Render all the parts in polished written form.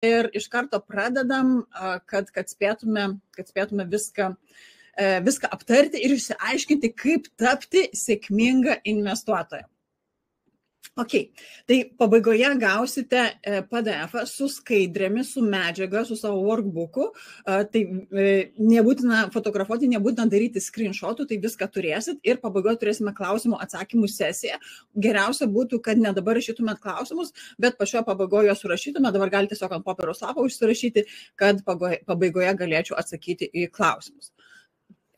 Ir iš karto pradedam, kad spėtume viską aptarti ir išsiaiškinti, kaip tapti sėkminga investuotoja. Ok, tai pabaigoje gausite PDF su skaidrėmis, su medžiaga, su savo workbooku. Tai nebūtina fotografuoti, nebūtina daryti screenshotų, tai viską turėsit ir pabaigoje turėsime klausimų atsakymų sesiją. Geriausia būtų, kad ne dabar rašytumėt klausimus, bet pačioje pabaigoje juos surašytumėt. Dabar galite tiesiog ant popieriaus lapo užsirašyti, kad pabaigoje galėčiau atsakyti į klausimus.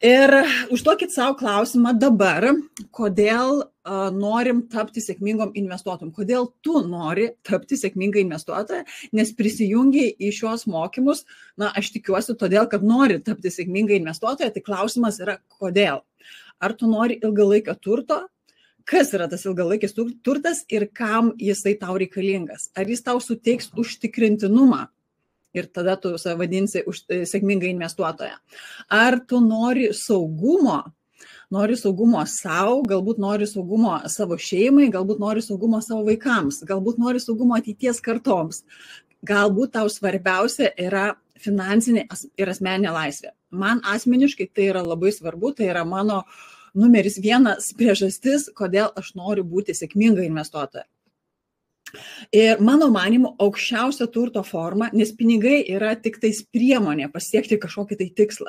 Ir užduokit savo klausimą dabar, kodėl norim tapti sėkmingom investuotojom, kodėl tu nori tapti sėkminga investuotoja, nes prisijungiai į šios mokymus, aš tikiuosi todėl, kad nori tapti sėkminga investuotoja, tai klausimas yra kodėl. Ar tu nori ilgalaikio turto? Kas yra tas ilgalaikis turtas ir kam jisai tau reikalingas? Ar jis tau suteiks užtikrintinumą? Ir tada tu vadinsi sėkminga investuotoja. Ar tu nori saugumo savo, galbūt nori saugumo savo šeimai, galbūt nori saugumo savo vaikams, galbūt nori saugumo ateities kartoms. Galbūt tau svarbiausia yra finansinė ir asmeninė laisvė. Man asmeniškai tai yra labai svarbu, tai yra mano numeris 1 priežastis, kodėl aš noriu būti sėkminga investuotoja. Ir mano manymu aukščiausia turto forma, nes pinigai yra tik tais priemonė pasiekti kažkokį tai tikslą.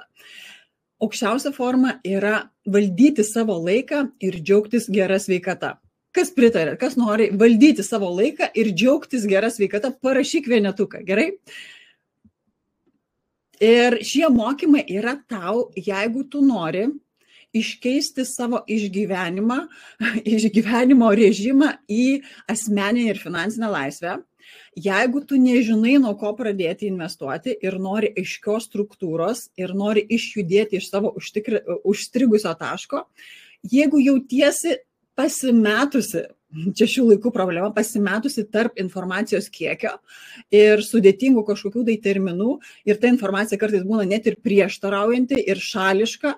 Aukščiausia forma yra valdyti savo laiką ir džiaugtis gera sveikata. Kas pritarė, kas nori valdyti savo laiką ir džiaugtis gera sveikata, parašyk vienetuką, gerai? Ir šie mokymai yra tau, jeigu tu nori iškeisti savo išgyvenimo režimą į asmeninę ir finansinę laisvę. Jeigu tu nežinai, nuo ko pradėti investuoti ir nori aiškios struktūros ir nori išjudėti iš savo užstrigusio taško, jeigu jautiesi pasimetusi, čia šių laikų problema, pasimetusi tarp informacijos kiekio ir sudėtingų kažkokių tai terminų ir ta informacija kartais būna net ir prieštaraujanti ir šališka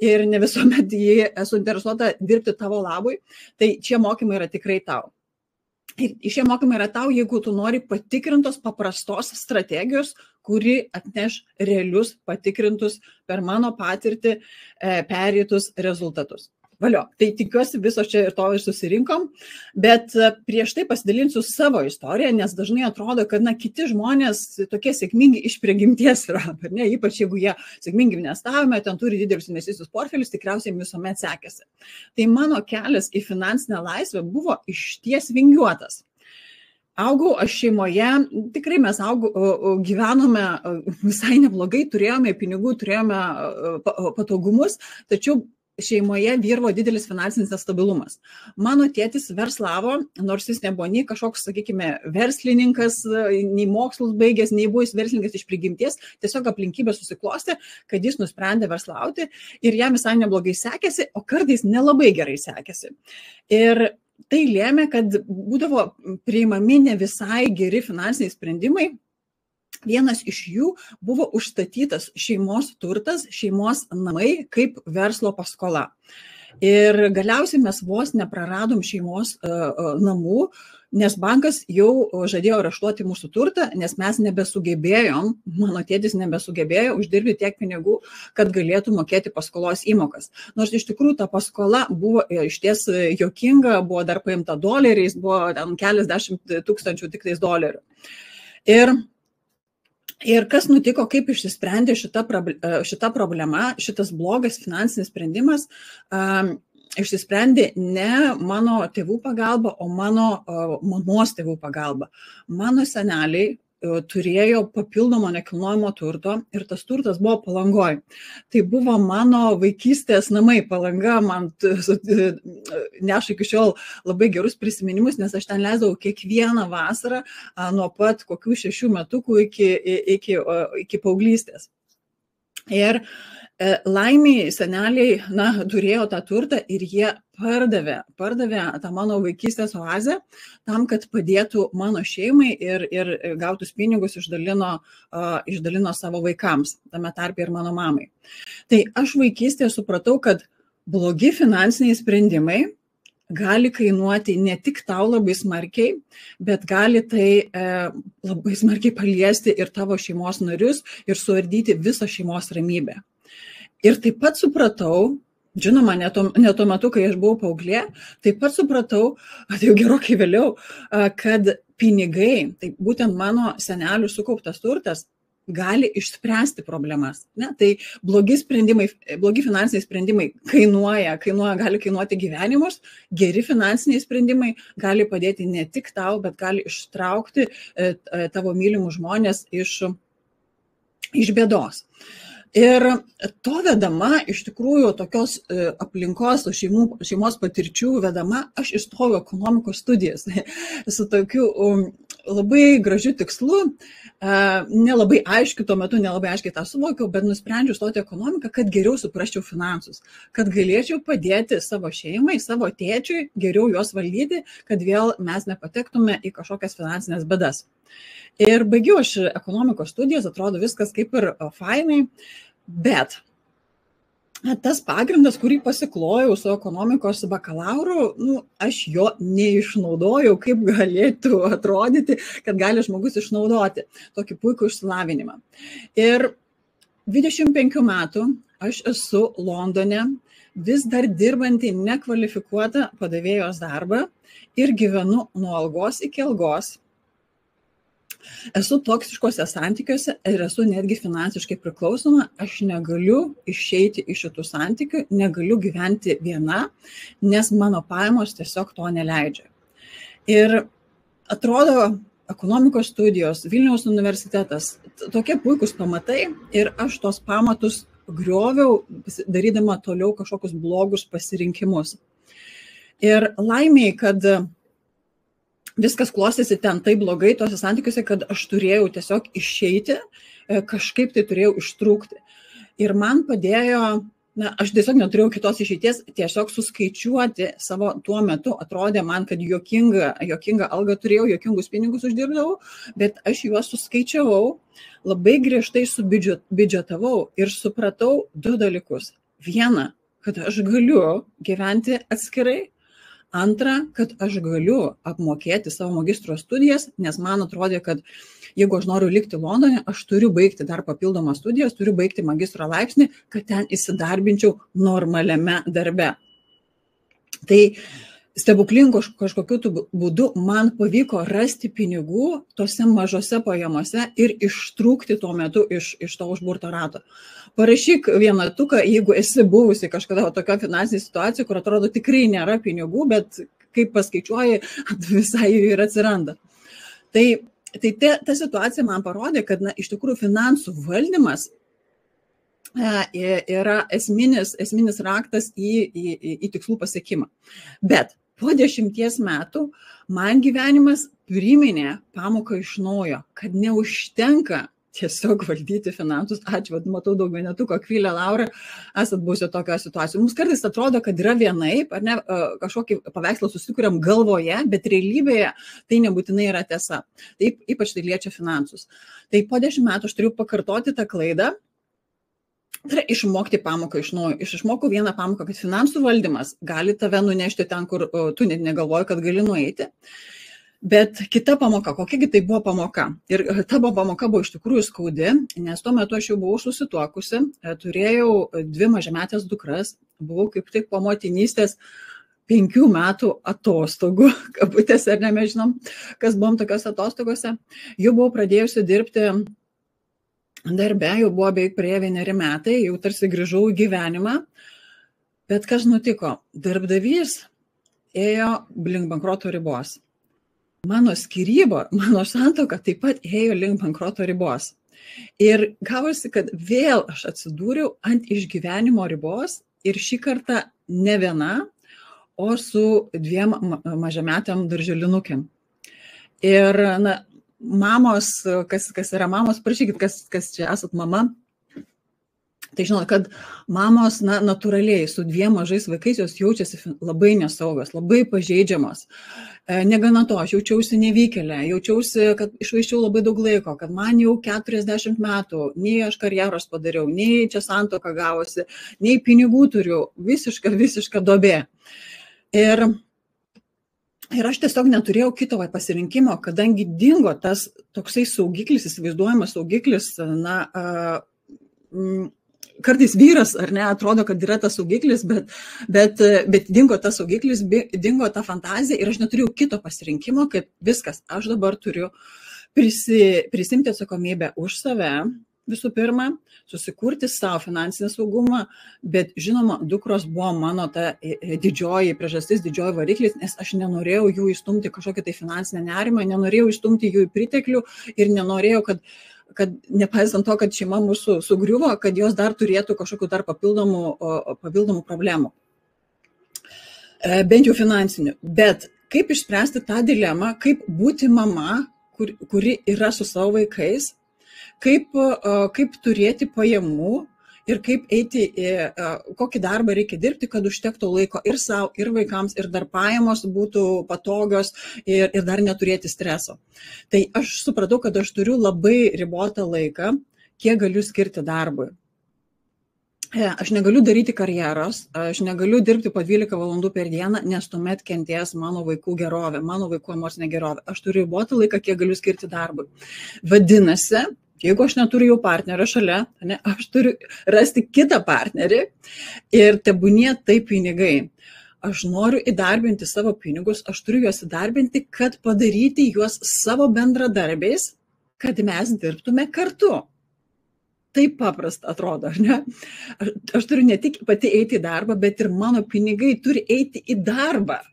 ir ne visuomet jį esu interesuota dirbti tavo labui, tai šie mokymai yra tikrai tau. Ir šie mokymai yra tau, jeigu tu nori patikrintos paprastos strategijos, kuri atneš realius patikrintus per mano patirtį pereitus rezultatus. Valio, tai tikiuosi viso čia ir to ir susirinkom, bet prieš tai pasidalinsiu savo istoriją, nes dažnai atrodo, kad kiti žmonės tokie sėkmingi iš prigimties yra, ne? Ypač jeigu jie sėkmingi investavime, ten turi didelius investicijos portfelius, tikriausiai visuomet sekėsi. Tai mano kelias į finansinę laisvę buvo išties vingiuotas. Augau aš šeimoje, tikrai mes gyvenome visai neblogai, turėjome pinigų, turėjome patogumus, tačiau šeimoje vyravo didelis finansinis nestabilumas. Mano tėtis verslavo, nors jis nebuvo nei kažkoks, sakykime, verslininkas, nei mokslus baigęs, nei buvo jis verslininkas iš prigimties, tiesiog aplinkybė susiklostė, kad jis nusprendė verslauti ir jam visai neblogai sekėsi, o kartais nelabai gerai sekėsi. Ir tai lėmė, kad būdavo priimami ne visai geri finansiniai sprendimai. Vienas iš jų buvo užstatytas šeimos turtas, šeimos namai kaip verslo paskola. Ir galiausiai mes vos nepraradom šeimos namų, nes bankas jau žadėjo areštuoti mūsų turtą, nes mes nebesugebėjom, mano tėtis nebesugebėjo uždirbti tiek pinigų, kad galėtų mokėti paskolos įmokas. Nors iš tikrųjų ta paskola buvo išties juokinga, buvo dar paimta doleriais, buvo ten keliasdešimt tūkstančių tik tais dolerių. Ir kas nutiko, kaip išsisprendė šita problema, šitas blogas finansinis sprendimas, išsisprendė ne mano tėvų pagalba, o mano mamos tėvų pagalba. Mano seneliai turėjo papildomo nekilnojamo turto ir tas turtas buvo Palangoj. Tai buvo mano vaikystės namai. Palanga man neša iki šiol labai gerus prisiminimus, nes aš ten leisdavau kiekvieną vasarą nuo pat kokių 6 metukų iki paauglystės. Ir laimiai seneliai turėjo tą turtą ir jie pardavė tą mano vaikystės oazę tam, kad padėtų mano šeimai ir gautus pinigus išdalino savo vaikams, tame tarpe ir mano mamai. Tai aš vaikystėje supratau, kad blogi finansiniai sprendimai gali kainuoti ne tik tau labai smarkiai, bet gali tai labai smarkiai paliesti ir tavo šeimos narius ir suardyti visą šeimos ramybę. Ir taip pat supratau, žinoma, ne tuo metu, kai aš buvau paauglė, taip pat supratau, tai jau gerokai vėliau, kad pinigai, tai būtent mano senelių sukauptas turtas, gali išspręsti problemas. Ne? Tai blogi finansiniai sprendimai gali kainuoti gyvenimus, geri finansiniai sprendimai gali padėti ne tik tau, bet gali ištraukti tavo mylimus žmonės iš bėdos. Ir to vedama, iš tikrųjų, tokios aplinkos, šeimos patirčių vedama, aš įstojau ekonomikos studijas su tokiu labai gražiu tikslu, nelabai aiškiai, tuo metu nelabai aiškiai tą suvokiau, bet nusprendžiau stoti ekonomiką, kad geriau suprasčiau finansus, kad galėčiau padėti savo šeimai, savo tėčiui, geriau juos valdyti, kad vėl mes nepatektume į kažkokias finansinės bėdas. Ir baigiau aš ekonomikos studijas, atrodo viskas kaip ir fainai, bet tas pagrindas, kurį pasiklojau su ekonomikos bakalauru, aš jo neišnaudojau, kaip galėtų atrodyti, kad gali žmogus išnaudoti tokį puikų išsilavinimą. Ir 25 metų aš esu Londone, vis dar dirbanti nekvalifikuotą padavėjos darbą ir gyvenu nuo algos iki algos. Esu toksiškose santykiuose ir esu netgi finansiškai priklausoma, aš negaliu išeiti iš šitų santykių, negaliu gyventi viena, nes mano pajamos tiesiog to neleidžia. Ir atrodo, ekonomikos studijos, Vilniaus universitetas, tokie puikūs pamatai ir aš tos pamatus grioviau, darydama toliau kažkokius blogus pasirinkimus. Ir laimiai, kad viskas klostėsi ten taip blogai tose santykiuose, kad aš turėjau tiesiog išeiti, kažkaip tai turėjau ištrūkti. Ir man padėjo, aš tiesiog neturėjau kitos išeities, tiesiog suskaičiuoti savo tuo metu, atrodė man, kad juokingą algą turėjau, juokingus pinigus uždirbdavau, bet aš juos suskaičiavau, labai griežtai subiudžetavau ir supratau du dalykus. Viena, kad aš galiu gyventi atskirai. Antra, kad aš galiu apmokėti savo magistro studijas, nes man atrodė, kad jeigu aš noriu likti Londone, aš turiu baigti dar papildomas studijas, turiu baigti magistro laipsnį, kad ten įsidarbinčiau normaliame darbe. Tai stebuklingu kažkokiu būdu man pavyko rasti pinigų tose mažose pajamose ir ištrūkti tuo metu iš to užburto rato. Parašyk vienetuką, jeigu esi buvusi kažkada tokio finansinė situacija, kur atrodo tikrai nėra pinigų, bet kaip paskaičiuoji, visai jų ir atsiranda. Tai ta situacija man parodė, kad iš tikrųjų finansų valdymas yra esminis raktas į tikslų pasiekimą. Bet po 10 metų man gyvenimas priminė pamoką iš naujo, kad neužtenka tiesiog valdyti finansus. Ačiū, matau daug vienetukų, Akvilė, Laura, esat buvusi tokio situacijų. Mums kartais atrodo, kad yra vienaip, ar ne, kažkokį paveikslą susikuriam galvoje, bet realybėje tai nebūtinai yra tiesa. Taip, ypač tai liečia finansus. Tai po 10 metų aš turiu pakartoti tą klaidą. Tai yra išmokti pamoką iš naujo. Išmokau vieną pamoką, kad finansų valdymas gali tave nunešti ten, kur tu net negalvoji, kad gali nueiti. Bet kita pamoka, kokiagi tai buvo pamoka. Ir ta pamoka buvo iš tikrųjų skaudi, nes tuo metu aš jau buvau susituokusi, turėjau 2 mažametės dukras, buvau kaip tik po motinystės 5 metų atostogų, kabutės ar ne, mes žinom, kas buvom tokios atostogose. Jau buvau pradėjusi dirbti darbe, jau buvo beveik praėję 1 metai, jau tarsi grįžau į gyvenimą. Bet kas nutiko? Darbdavys ėjo link bankroto ribos. Mano skyryba, mano santuoka taip pat ėjo link bankroto ribos. Ir gavosi, kad vėl aš atsidūriau ant išgyvenimo ribos ir šį kartą ne viena, o su 2 mažametėm darželinukėm. Ir mamos, kas yra mamos, prašykit, kas čia esat mama. Tai žinot, kad mamos natūraliai su 2 mažais vaikais jos jaučiasi labai nesaugios, labai pažeidžiamos. Negana to, aš jaučiausi nevykėlė, jaučiausi, kad išvaiščiau labai daug laiko, kad man jau 40 metų, nei aš karjeros padariau, nei čia santuoka gavosi, nei pinigų turiu, visiška duobė. Ir Ir aš tiesiog neturėjau kito pasirinkimo, kadangi dingo tas toksai saugiklis, įsivaizduojamas saugiklis, kartais vyras, ar ne, atrodo, kad yra tas saugiklis, bet dingo tas saugiklis, dingo ta fantazija ir aš neturėjau kito pasirinkimo, kad viskas, aš dabar turiu prisimti atsakomybę už save, visų pirma, susikurti savo finansinį saugumą, bet žinoma, dukros buvo mano ta didžioji priežastis, didžioji variklis, nes aš nenorėjau jų įstumti kažkokią tai finansinę nerimą, nenorėjau įstumti jų į priteklių ir nenorėjau, kad nepaisant to, kad šeima mūsų sugriuvo, kad jos dar turėtų kažkokių dar papildomų problemų. Bent jau finansinių. Bet kaip išspręsti tą dilemą, kaip būti mama, kuri yra su savo vaikais, kaip turėti pajamų ir kaip eiti, kokį darbą reikia dirbti, kad užtektų laiko ir savo, ir vaikams, ir dar pajamos būtų patogios ir dar neturėti streso. Tai aš supratau, kad aš turiu labai ribotą laiką, kiek galiu skirti darbui. Aš negaliu daryti karjeros, aš negaliu dirbti po 12 valandų per dieną, nes tuomet kentės mano vaikų gerovė, mano vaikų emocinė gerovė. Aš turiu ribotą laiką, kiek galiu skirti darbui. Vadinasi, jeigu aš neturiu jau partnerio šalia, ne, aš turiu rasti kitą partnerį ir tebūnie tai pinigai. Aš noriu įdarbinti savo pinigus, aš turiu juos įdarbinti, kad padaryti juos savo bendradarbiais, kad mes dirbtume kartu. Taip paprasta atrodo, ar ne? Aš turiu ne tik pati eiti į darbą, bet ir mano pinigai turi eiti į darbą,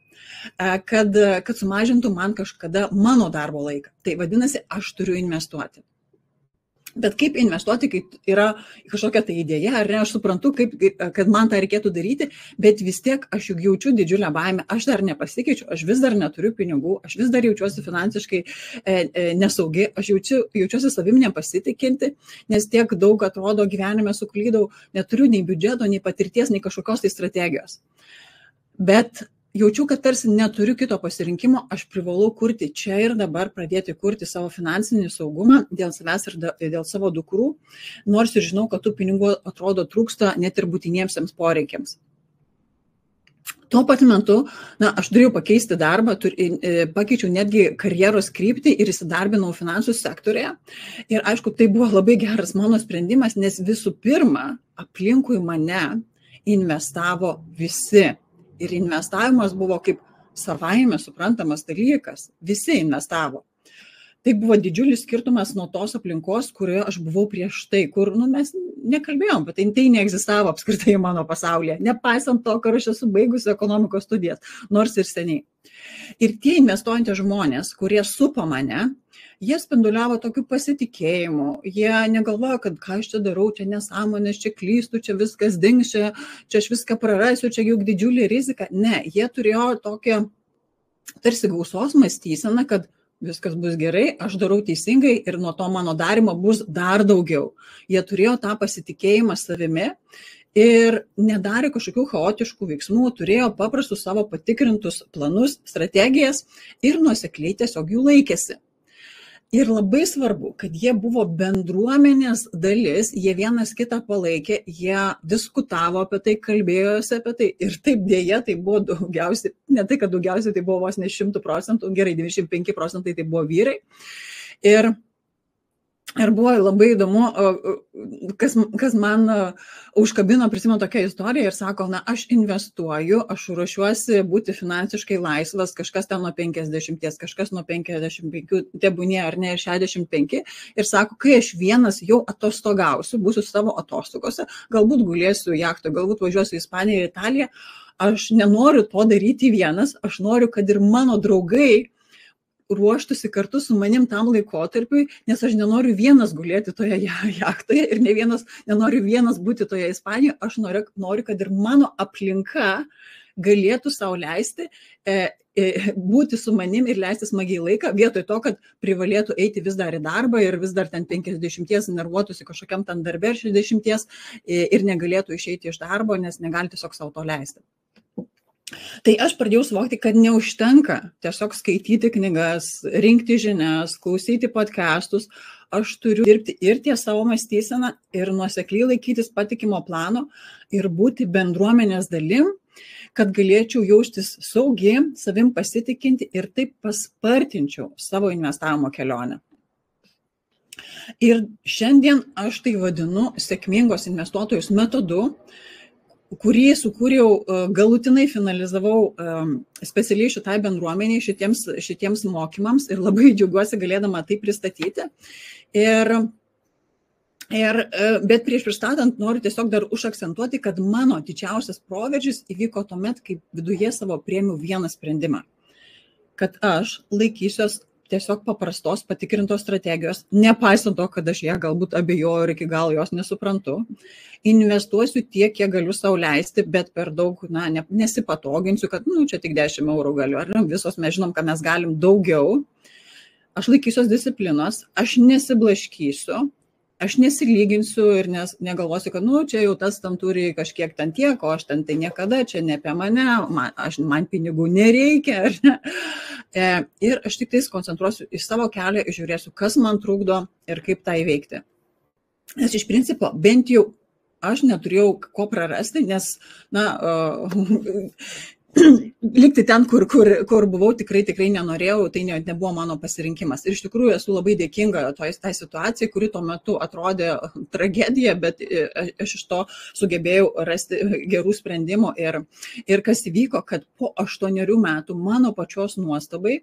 kad sumažintų man kažkada mano darbo laiką. Tai vadinasi, aš turiu investuoti. Bet kaip investuoti, kai yra kažkokia tai idėja, ar ne, aš suprantu, kad man tą reikėtų daryti, bet vis tiek aš juk jaučiu didžiulę baimę, aš dar nepasikeičiu, aš vis dar neturiu pinigų, aš vis dar jaučiuosi finansiškai nesaugi, aš jaučiuosi savim nepasitikinti, nes tiek daug atrodo gyvenime suklydau, neturiu nei biudžeto, nei patirties, nei kažkokios tai strategijos. Bet jaučiu, kad tarsi neturiu kito pasirinkimo, aš privalau kurti čia ir dabar, pradėti kurti savo finansinį saugumą dėl savęs ir dėl savo dukrų, nors ir žinau, kad tų pinigų atrodo trūksta net ir būtiniemsiems poreikiams. Tuo pat metu, aš turėjau pakeisti darbą, pakeičiau netgi karjeros kryptį ir įsidarbinau finansų sektorėje. Ir aišku, tai buvo labai geras mano sprendimas, nes visų pirma, aplinkui mane investavo visi. Ir investavimas buvo kaip savaime suprantamas dalykas. Visi investavo. Tai buvo didžiulis skirtumas nuo tos aplinkos, kurioje aš buvau prieš tai, kur mes nekalbėjom, bet tai neegzistavo apskritai mano pasaulyje, nepaisant to, kad aš esu baigusi ekonomikos studijas, nors ir seniai. Ir tie investuojantys žmonės, kurie supo mane, jie spinduliavo tokiu pasitikėjimu, jie negalvojo, kad ką aš čia darau, čia nesąmonės, čia klystu, čia viskas dings, čia aš viską prarasiu, čia juk didžiulė rizika. Ne, jie turėjo tokią tarsi gausos mąstyseną, kad viskas bus gerai, aš darau teisingai ir nuo to mano darimo bus dar daugiau. Jie turėjo tą pasitikėjimą savimi ir nedarė kažkokių chaotiškų veiksmų, turėjo paprastus savo patikrintus planus, strategijas ir nuosekliai tiesiog jų laikėsi. Ir labai svarbu, kad jie buvo bendruomenės dalis, jie vienas kitą palaikė, jie diskutavo apie tai, kalbėjosi apie tai ir taip dėja, tai buvo daugiausiai, ne tai, kad daugiausiai tai buvo vos ne 100%, gerai 95% tai buvo vyrai. Ir buvo labai įdomu, kas man užkabino, prisimenu tokią istoriją ir sako, aš investuoju, aš ruošiuosi būti finansiškai laisvas, kažkas ten nuo 50, kažkas nuo 55, tebūnie ar ne 65. Ir sako, kai aš vienas jau atostogausiu, būsiu savo atostogose, galbūt gulėsiu jachtoje, galbūt važiuosiu į Ispaniją ir Italiją, aš nenoriu to daryti vienas, aš noriu, kad ir mano draugai ruoštųsi kartu su manim tam laikotarpiui, nes aš nenoriu vienas gulėti toje jachtoje ir nenoriu vienas būti toje Ispanijoje, aš noriu, kad ir mano aplinka galėtų sau leisti būti su manim ir leisti smagiai laiką, vietoj to, kad privalėtų eiti vis dar į darbą ir vis dar ten 50 nervuotųsi kažkokiam ten darbe 60 ir negalėtų išeiti iš darbo, nes negali tiesiog sau to leisti. Tai aš pradėjau suvokti, kad neužtenka tiesiog skaityti knygas, rinkti žinias, klausyti podcastus. Aš turiu dirbti ir ties savo mąstyseną ir nuosekliai laikytis patikimo plano ir būti bendruomenės dalim, kad galėčiau jaustis saugi, savim pasitikinti ir taip paspartinčiau savo investavimo kelionę. Ir šiandien aš tai vadinu sėkmingos investuotojus metodu, kurį sukūriau, galutinai finalizavau specialiai šitai bendruomeniai, šitiems mokymams ir labai džiaugiuosi galėdama tai pristatyti. Bet prieš pristatant noriu tiesiog dar užakcentuoti, kad mano didžiausias proveržis įvyko tuomet, kai viduje savo priėmiau vieną sprendimą, kad aš laikysiuos tiesiog paprastos patikrintos strategijos, nepaisant to, kad aš ją galbūt abejoju ir iki galo jos nesuprantu. Investuosiu tiek, kiek galiu sau leisti, bet per daug nesipatoginsiu, kad čia tik 10 eurų galiu. Ar visos mes žinom, kad mes galim daugiau. Aš laikysiuos disciplinos, aš nesiblaškysiu, aš nesilyginsiu ir negalvosiu, kad čia jau tas tam turi kažkiek ten tiek, o aš ten tai niekada, čia ne apie mane, man pinigų nereikia. Ar ne? Ir aš tik tais koncentruosiu į savo kelią ir žiūrėsiu, kas man trukdo ir kaip tą įveikti. Nes iš principo, bent jau aš neturėjau ko prarasti, nes, likti ten, kur buvau, tikrai nenorėjau, tai nebuvo mano pasirinkimas. Ir iš tikrųjų esu labai dėkinga tai situacijai, kuri tuo metu atrodė tragedija, bet aš iš to sugebėjau rasti gerų sprendimų. Ir kas įvyko, kad po 8 metų mano pačios nuostabai,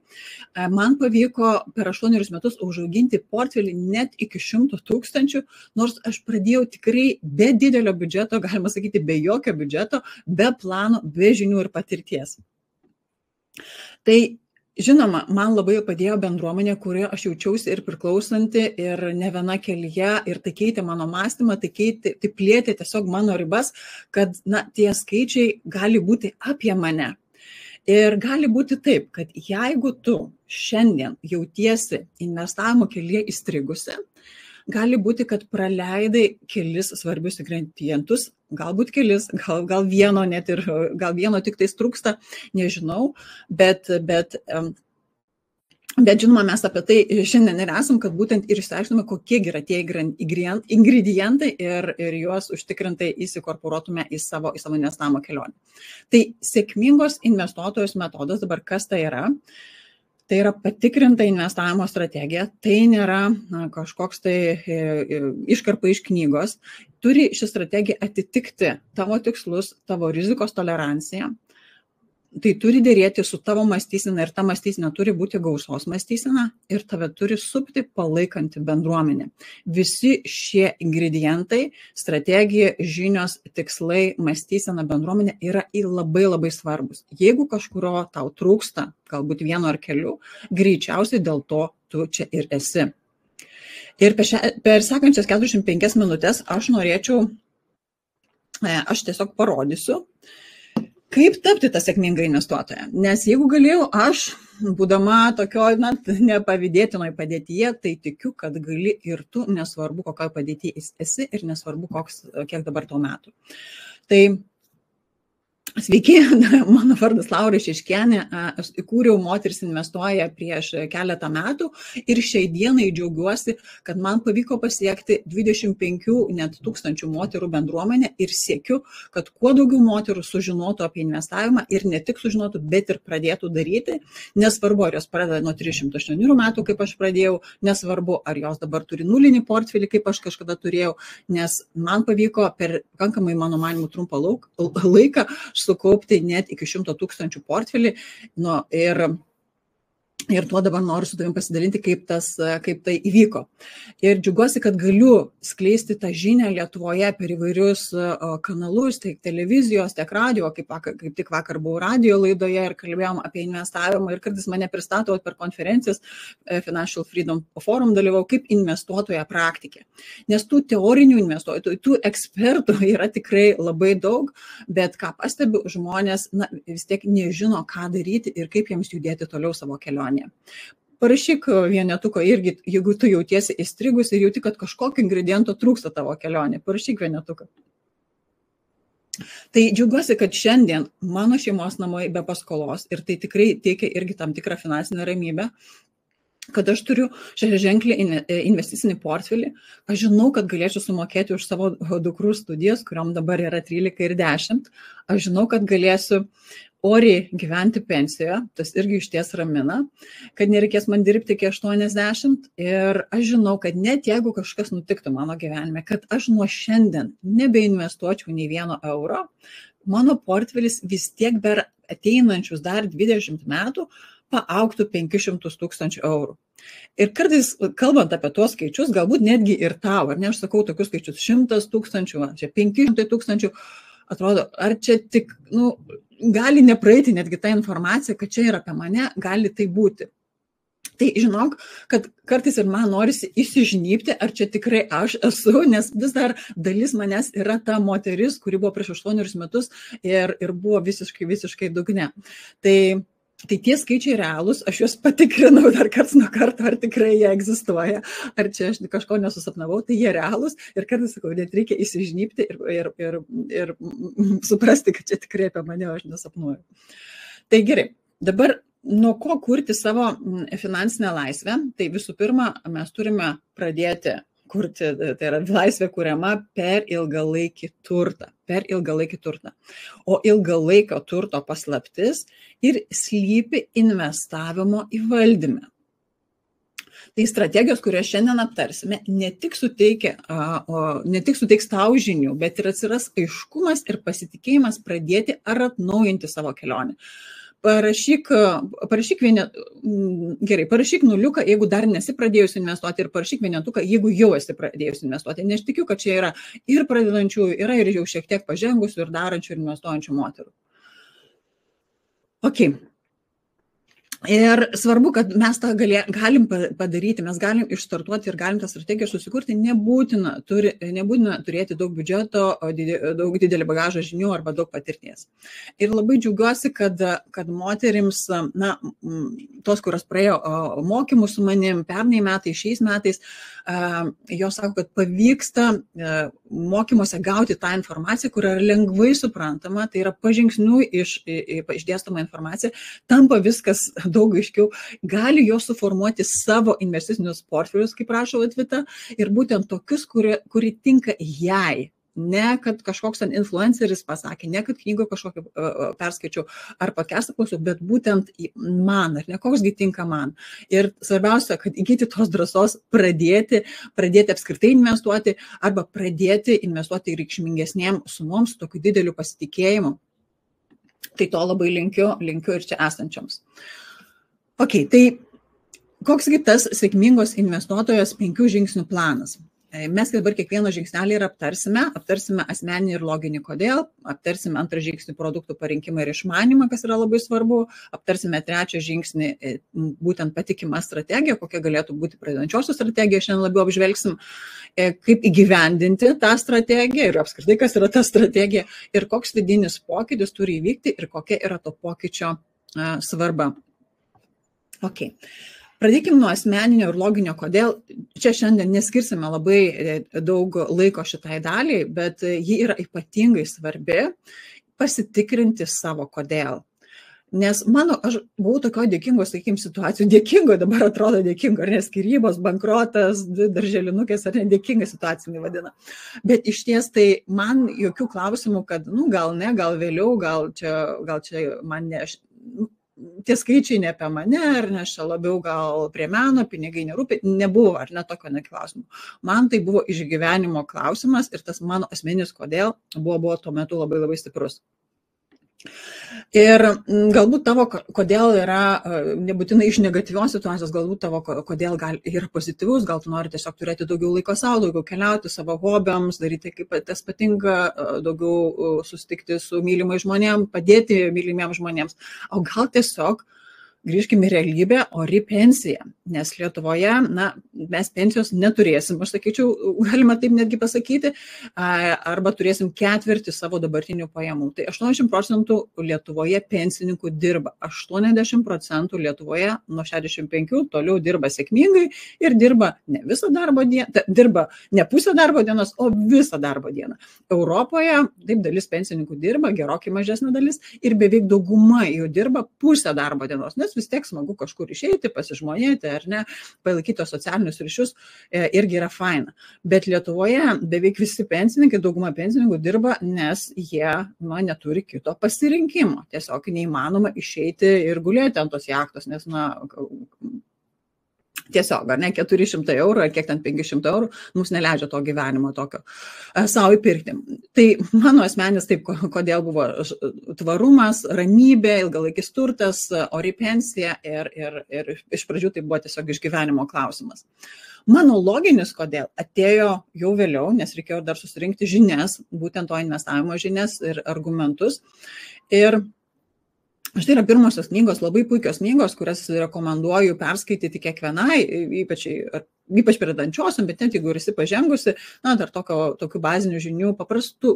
man pavyko per 8 metus užauginti portfelį net iki 100 000, nors aš pradėjau tikrai be didelio biudžeto, galima sakyti, be jokio biudžeto, be plano, be žinių ir patirties. Tai, žinoma, man labai padėjo bendruomenė, kurioje aš jaučiausi ir priklausanti, ir ne viena kelyje, ir tai keitė mano mąstymą, tai plėtė tiesiog mano ribas, kad tie skaičiai gali būti apie mane. Ir gali būti taip, kad jeigu tu šiandien jautiesi investavimo kelyje įstrigusi, gali būti, kad praleidai kelis svarbius ingredientus, galbūt kelis, gal vieno net ir gal vieno tik tais trūksta, nežinau, bet žinoma, mes apie tai šiandien ir esam, kad būtent ir išsiaiškinome, kokie yra tie ingredientai ir juos užtikrintai įsikorporuotume į savo investavimo kelionę. Tai sėkmingos investuotojos metodas, dabar kas tai yra? Tai yra patikrinta investavimo strategija, tai nėra kažkoks tai iškarpa iš knygos. Turi ši strategija atitikti tavo tikslus, tavo rizikos toleranciją. Tai turi dėrėti su tavo mąstysena ir ta mąstysena turi būti gausos mąstysena ir tave turi supti palaikanti bendruomenė. Visi šie ingredientai, strategija, žinios, tikslai, mąstysena, bendruomenė yra labai svarbus. Jeigu kažkurio tau trūksta, galbūt vieno ar kelių, greičiausiai dėl to tu čia ir esi. Ir per sekančias 45 minutės aš tiesiog parodysiu, kaip tapti tą sėkmingą investuotoją. Nes jeigu galėjau aš, būdama tokioj nepavydėtinoj padėtyje, tai tikiu, kad gali ir tu, nesvarbu, kokioje padėtyje esi ir nesvarbu, kiek dabar tau metų. Tai sveiki, mano vardas Laura Šeškienė, aš įkūriau Moteris investuoja prieš keletą metų ir šiai dienai džiaugiuosi, kad man pavyko pasiekti 25 net tūkstančių moterų bendruomenę ir siekiu, kad kuo daugiau moterų sužinotų apie investavimą ir ne tik sužinotų, bet ir pradėtų daryti. Nesvarbu, ar jos pradeda nuo 308 metų, kaip aš pradėjau, nesvarbu, ar jos dabar turi nulinį portfelį, kaip aš kažkada turėjau, nes man pavyko per pakankamai, mano manimu, trumpą laiką sukaupti net iki 100 000 portfelį ir tuo dabar noriu su tavim pasidalinti, kaip tai įvyko. Ir džiaugiuosi, kad galiu skleisti tą žinią Lietuvoje per įvairius kanalus, tiek televizijos, tiek radio, kaip tik vakar buvau radio laidoje ir kalbėjom apie investavimą ir kartais mane pristato per konferencijas, Financial Freedom Forum dalyvau kaip investuotoja praktikė. Nes tų teorinių investuotojų, tų ekspertų yra tikrai labai daug, bet ką pastebiu, žmonės vis tiek nežino, ką daryti ir kaip jiems judėti toliau savo kelionę. Parašyk vienetuko irgi, jeigu tu jautiesi įstrigus ir jauti, kad kažkokio ingrediento trūksta tavo kelionė, parašyk vienetuką. Tai džiaugiuosi, kad šiandien mano šeimos namai be paskolos ir tai tikrai teikia irgi tam tikrą finansinę ramybę. kad aš turiu šešiaženklį investicinį portfelį, aš žinau, kad galėčiau sumokėti už savo dukrų studijas, kuriom dabar yra 13 ir 10, aš žinau, kad galėsiu oriai gyventi pensijoje, tas irgi išties ramina, kad nereikės man dirbti iki 80 ir aš žinau, kad net jeigu kažkas nutiktų mano gyvenime, kad aš nuo šiandien nebeinvestuočiau nei vieno euro, mano portfelis vis tiek per ateinančius dar 20 metų paaugtų 500 000 eurų. Ir kartais, kalbant apie tuos skaičius, galbūt netgi ir tau, ar ne, aš sakau tokius skaičius 100 000, čia 500 000, atrodo, ar čia tik, gali nepraeiti netgi ta informacija, kad čia yra apie mane, gali tai būti. Tai žinok, kad kartais ir man norisi įsižnypti, ar čia tikrai aš esu, nes vis dar dalis manęs yra ta moteris, kuri buvo prieš 8 metus ir buvo visiškai dugne. Tai tie skaičiai realūs, aš juos patikrinau dar karts nuo karto, ar tikrai jie egzistuoja, ar čia aš kažko nesusapnavau, tai jie realūs ir kartais sakau, net reikia įsižnypti ir suprasti, kad čia tikrai apie mane aš nesapnuoju. Tai gerai, dabar nuo ko kurti savo finansinę laisvę? Tai visų pirma, mes turime pradėti kurti, tai yra laisvė kuriama per ilgalaikį turtą. O ilgalaikio turto paslaptis ir slypi investavimo į valdymą. Tai strategijos, kurias šiandien aptarsime, ne tik suteiks tau žinių, bet ir atsiras aiškumas ir pasitikėjimas pradėti ar atnaujinti savo kelionę. Parašyk nuliuką, jeigu dar nesi pradėjusi investuoti, ir parašyk vienetuką, jeigu jau esi pradėjusi investuoti. Nes tikiu, kad čia yra ir pradedančių, yra ir jau šiek tiek pažengusių, ir darančių, ir investuojančių moterų. Ok. Ir svarbu, kad mes tą galim padaryti, mes galim išstartuoti ir galim tą strategiją susikurti, nebūtina turėti daug biudžeto, daug didelį bagažą žinių arba daug patirties. Ir labai džiaugiuosi, kad moterims, tos, kurios praėjo mokymus su manim pernai metais, šiais metais, jos sako, kad pavyksta mokymuose gauti tą informaciją, kuri yra lengvai suprantama, tai yra pažingsniui išdėstoma informacija, tampa viskas daug aiškiau, gali jos suformuoti savo investicinius portfelius, kaip rašo Latvita, ir būtent tokius, kurie tinka jai. Ne, kad kažkoks influenceris pasakė, ne, kad knygą kažkokį perskaičiau ar podcastą klausiau, bet būtent man, ar ne, koksgi tinka man. Ir svarbiausia, kad įgyti tos drąsos pradėti apskritai investuoti arba pradėti investuoti reikšmingesnėm sumom su tokiu dideliu pasitikėjimu. Tai to labai linkiu ir čia esančioms. Ok, tai koksgi tas sėkmingos investuotojos 5 žingsnių planas? Mes dabar kiekvieno žingsnelį ir aptarsime asmeninį ir loginį kodėl, aptarsime 2 žingsnį produktų parinkimą ir išmanymą, kas yra labai svarbu, aptarsime 3 žingsnį būtent patikimą strategiją, kokia galėtų būti pradedančiosios strategija, šiandien labiau apžvelgsim, kaip įgyvendinti tą strategiją ir apskritai, kas yra ta strategija ir koks vidinis pokytis turi įvykti ir kokia yra to pokyčio svarba. Ok. Pradėkime nuo asmeninio ir loginio kodėl. Čia šiandien neskirsime labai daug laiko šitai daliai, bet ji yra ypatingai svarbi pasitikrinti savo kodėl. Nes aš buvau tokio dėkingo, sakykime, situacijų, dėkingo, dabar atrodo dėkingo, ar ne, skyrybos, bankrotas, darželinukės, ar ne, dėkinga situacija vadina. Bet iš ties tai man jokių klausimų, kad, gal ne, gal vėliau, gal čia man ne... Tie skaičiai ne apie mane, ar ne, aš labiau gal prie meno, pinigai nerūpi, nebuvo, ar ne, tokio klausimų. Man tai buvo išgyvenimo klausimas ir tas mano asmeninis kodėl buvo tuo metu labai labai stiprus. Ir galbūt tavo kodėl yra nebūtinai iš negatyvios situacijos, galbūt tavo kodėl yra pozityvus, gal tu nori tiesiog turėti daugiau laiko savo, daugiau keliauti savo hobiams, daryti kaip tas patinka, daugiau susitikti su mylimais žmonėms, padėti mylimiems žmonėms, o gal tiesiog grįžkime į realybę, ori pensija, nes Lietuvoje, mes pensijos neturėsim, aš sakyčiau, galima taip netgi pasakyti, arba turėsim ketvirtį savo dabartinių pajamų. Tai 80% Lietuvoje pensininkų dirba, 80% Lietuvoje nuo 65 toliau dirba sėkmingai ir dirba ne visą darbo dieną, dirba ne pusę darbo dienos, o visą darbo dieną. Europoje taip dalis pensininkų dirba, gerokai mažesnė dalis ir beveik dauguma jų dirba pusę darbo dienos, nes vis tiek smagu kažkur išeiti, pasižmonėti, ar ne, palaikyti socialinius ryšius, irgi yra faina. Bet Lietuvoje beveik visi pensininkai, dauguma pensininkų dirba, nes jie neturi kito pasirinkimo. Tiesiog neįmanoma išeiti ir gulėti ant tos jachtos, nes, tiesiog, ar ne, 400 eurų, ar kiek ten 500 eurų, mums neleidžia to gyvenimo tokio savo įpirkti. Tai mano asmenis taip, kodėl buvo tvarumas, ramybė, ilgalaikis turtas, ori pensija ir iš pradžių tai buvo tiesiog išgyvenimo klausimas. Mano loginis, kodėl atėjo jau vėliau, nes reikėjo dar susirinkti žinias, būtent to investavimo žinias ir argumentus. Ir štai yra pirmosios knygos, labai puikios knygos, kurias rekomenduoju perskaityti kiekvienai, ypač pradedančiosiom, bet net jeigu esi pažengusi, dar tokių bazinių žinių,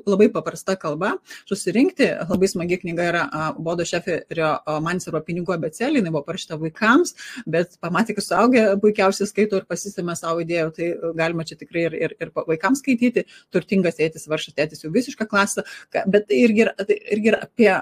labai paprasta kalba, susirinkti. Labai smagi knyga yra Bodo Šeferio Manis arba pinigų abėcėlė, jinai buvo parašyta vaikams, bet pamatė, kad suaugę puikiausiai skaito ir pasisėmė savo idėjų, tai galima čia tikrai ir vaikams skaityti. Turtingas tėtis, vargšas tėtis, jau visišką klasę, bet tai irgi yra apie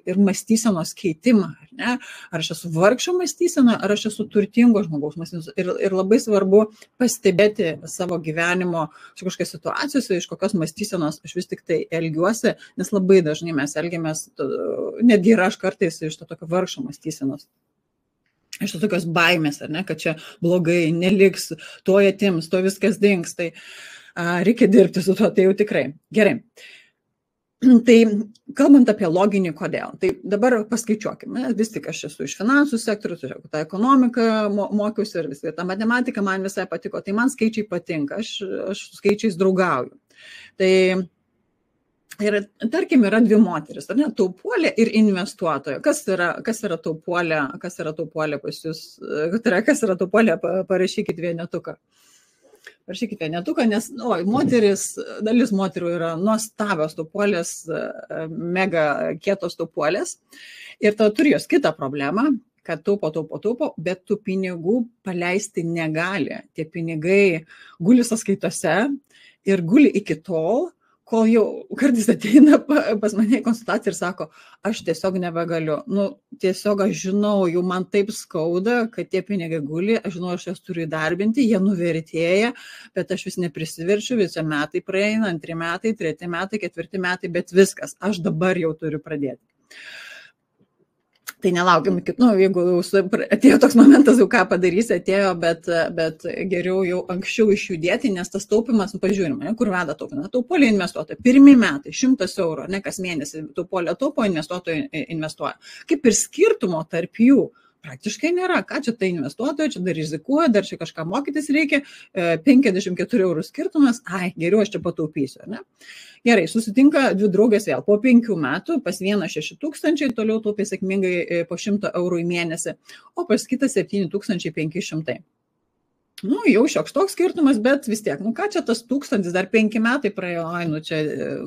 ir mąstysenos keitimą, ar ne? Ar aš esu vargšo mąstysena, ar aš esu turtingo žmogaus mąstysena. Ir labai svarbu pastebėti savo gyvenimo su kažkokios situacijose, iš kokios mąstysenos aš vis tik tai elgiuosi, nes labai dažnai mes elgiamės, netgi ir aš kartais iš to tokio vargšo mąstysenos. Iš to tokios baimės, ar ne, kad čia blogai, neliks, to atims, to viskas dings, tai reikia dirbti su to, tai jau tikrai. Gerai. Tai kalbant apie loginį kodėl, tai dabar paskaičiuokime, vis tik aš esu iš finansų sektorių, tą ekonomiką mokiausi ir visą tą matematiką man visai patiko, tai man skaičiai patinka, aš su skaičiais draugauju. Tai ir tarkim yra dvi moteris, ar ne, taupuolė ir investuotoja. Kas yra taupuolė pas jūs, kas yra taupuolė, parašykit vienetuką. Parašykit vienetuką, nes dalis moterų yra nuostabios taupuolės, mega kietos taupuolės ir tada turi jos kitą problemą, kad taupo, bet tų pinigų paleisti negali. Tie pinigai guli sąskaitose ir guli iki tol, kol jau kartais ateina pas mane į konsultaciją ir sako, aš tiesiog nebegaliu. Tiesiog aš žinau, jau man taip skauda, kad tie pinigai guli, aš žinau, aš jas turiu įdarbinti, jie nuvertėja, bet aš vis neprisiverčiu, visi metai praeina, 2 metai, 3 metai, 4 metai, bet viskas, aš dabar jau turiu pradėti. Tai nelaukiam jeigu atėjo toks momentas, jau ką padarysi, atėjo, bet geriau jau anksčiau išjudėti, nes tas taupimas, pažiūrime, kur veda taupimą. Taupuolė investuotoja, 1 metai, 100 eurų, ne kas mėnesį taupuolė taupo, investuotoja investuoja. Kaip ir skirtumo tarp jų praktiškai nėra. Ką čia tai investuotoja, čia dar rizikuoja, dar čia kažką mokytis reikia, 54 eurų skirtumas, geriau aš čia pataupysiu, ne? Gerai, susitinka dvi draugės vėl po 5 metų, pas vieną 6 000, toliau taupė sėkmingai po 100 eurų į mėnesį, o pas kitą 7500. Jau šioks toks skirtumas, bet vis tiek, ką čia tas 1000, dar 5 metai praėjo, čia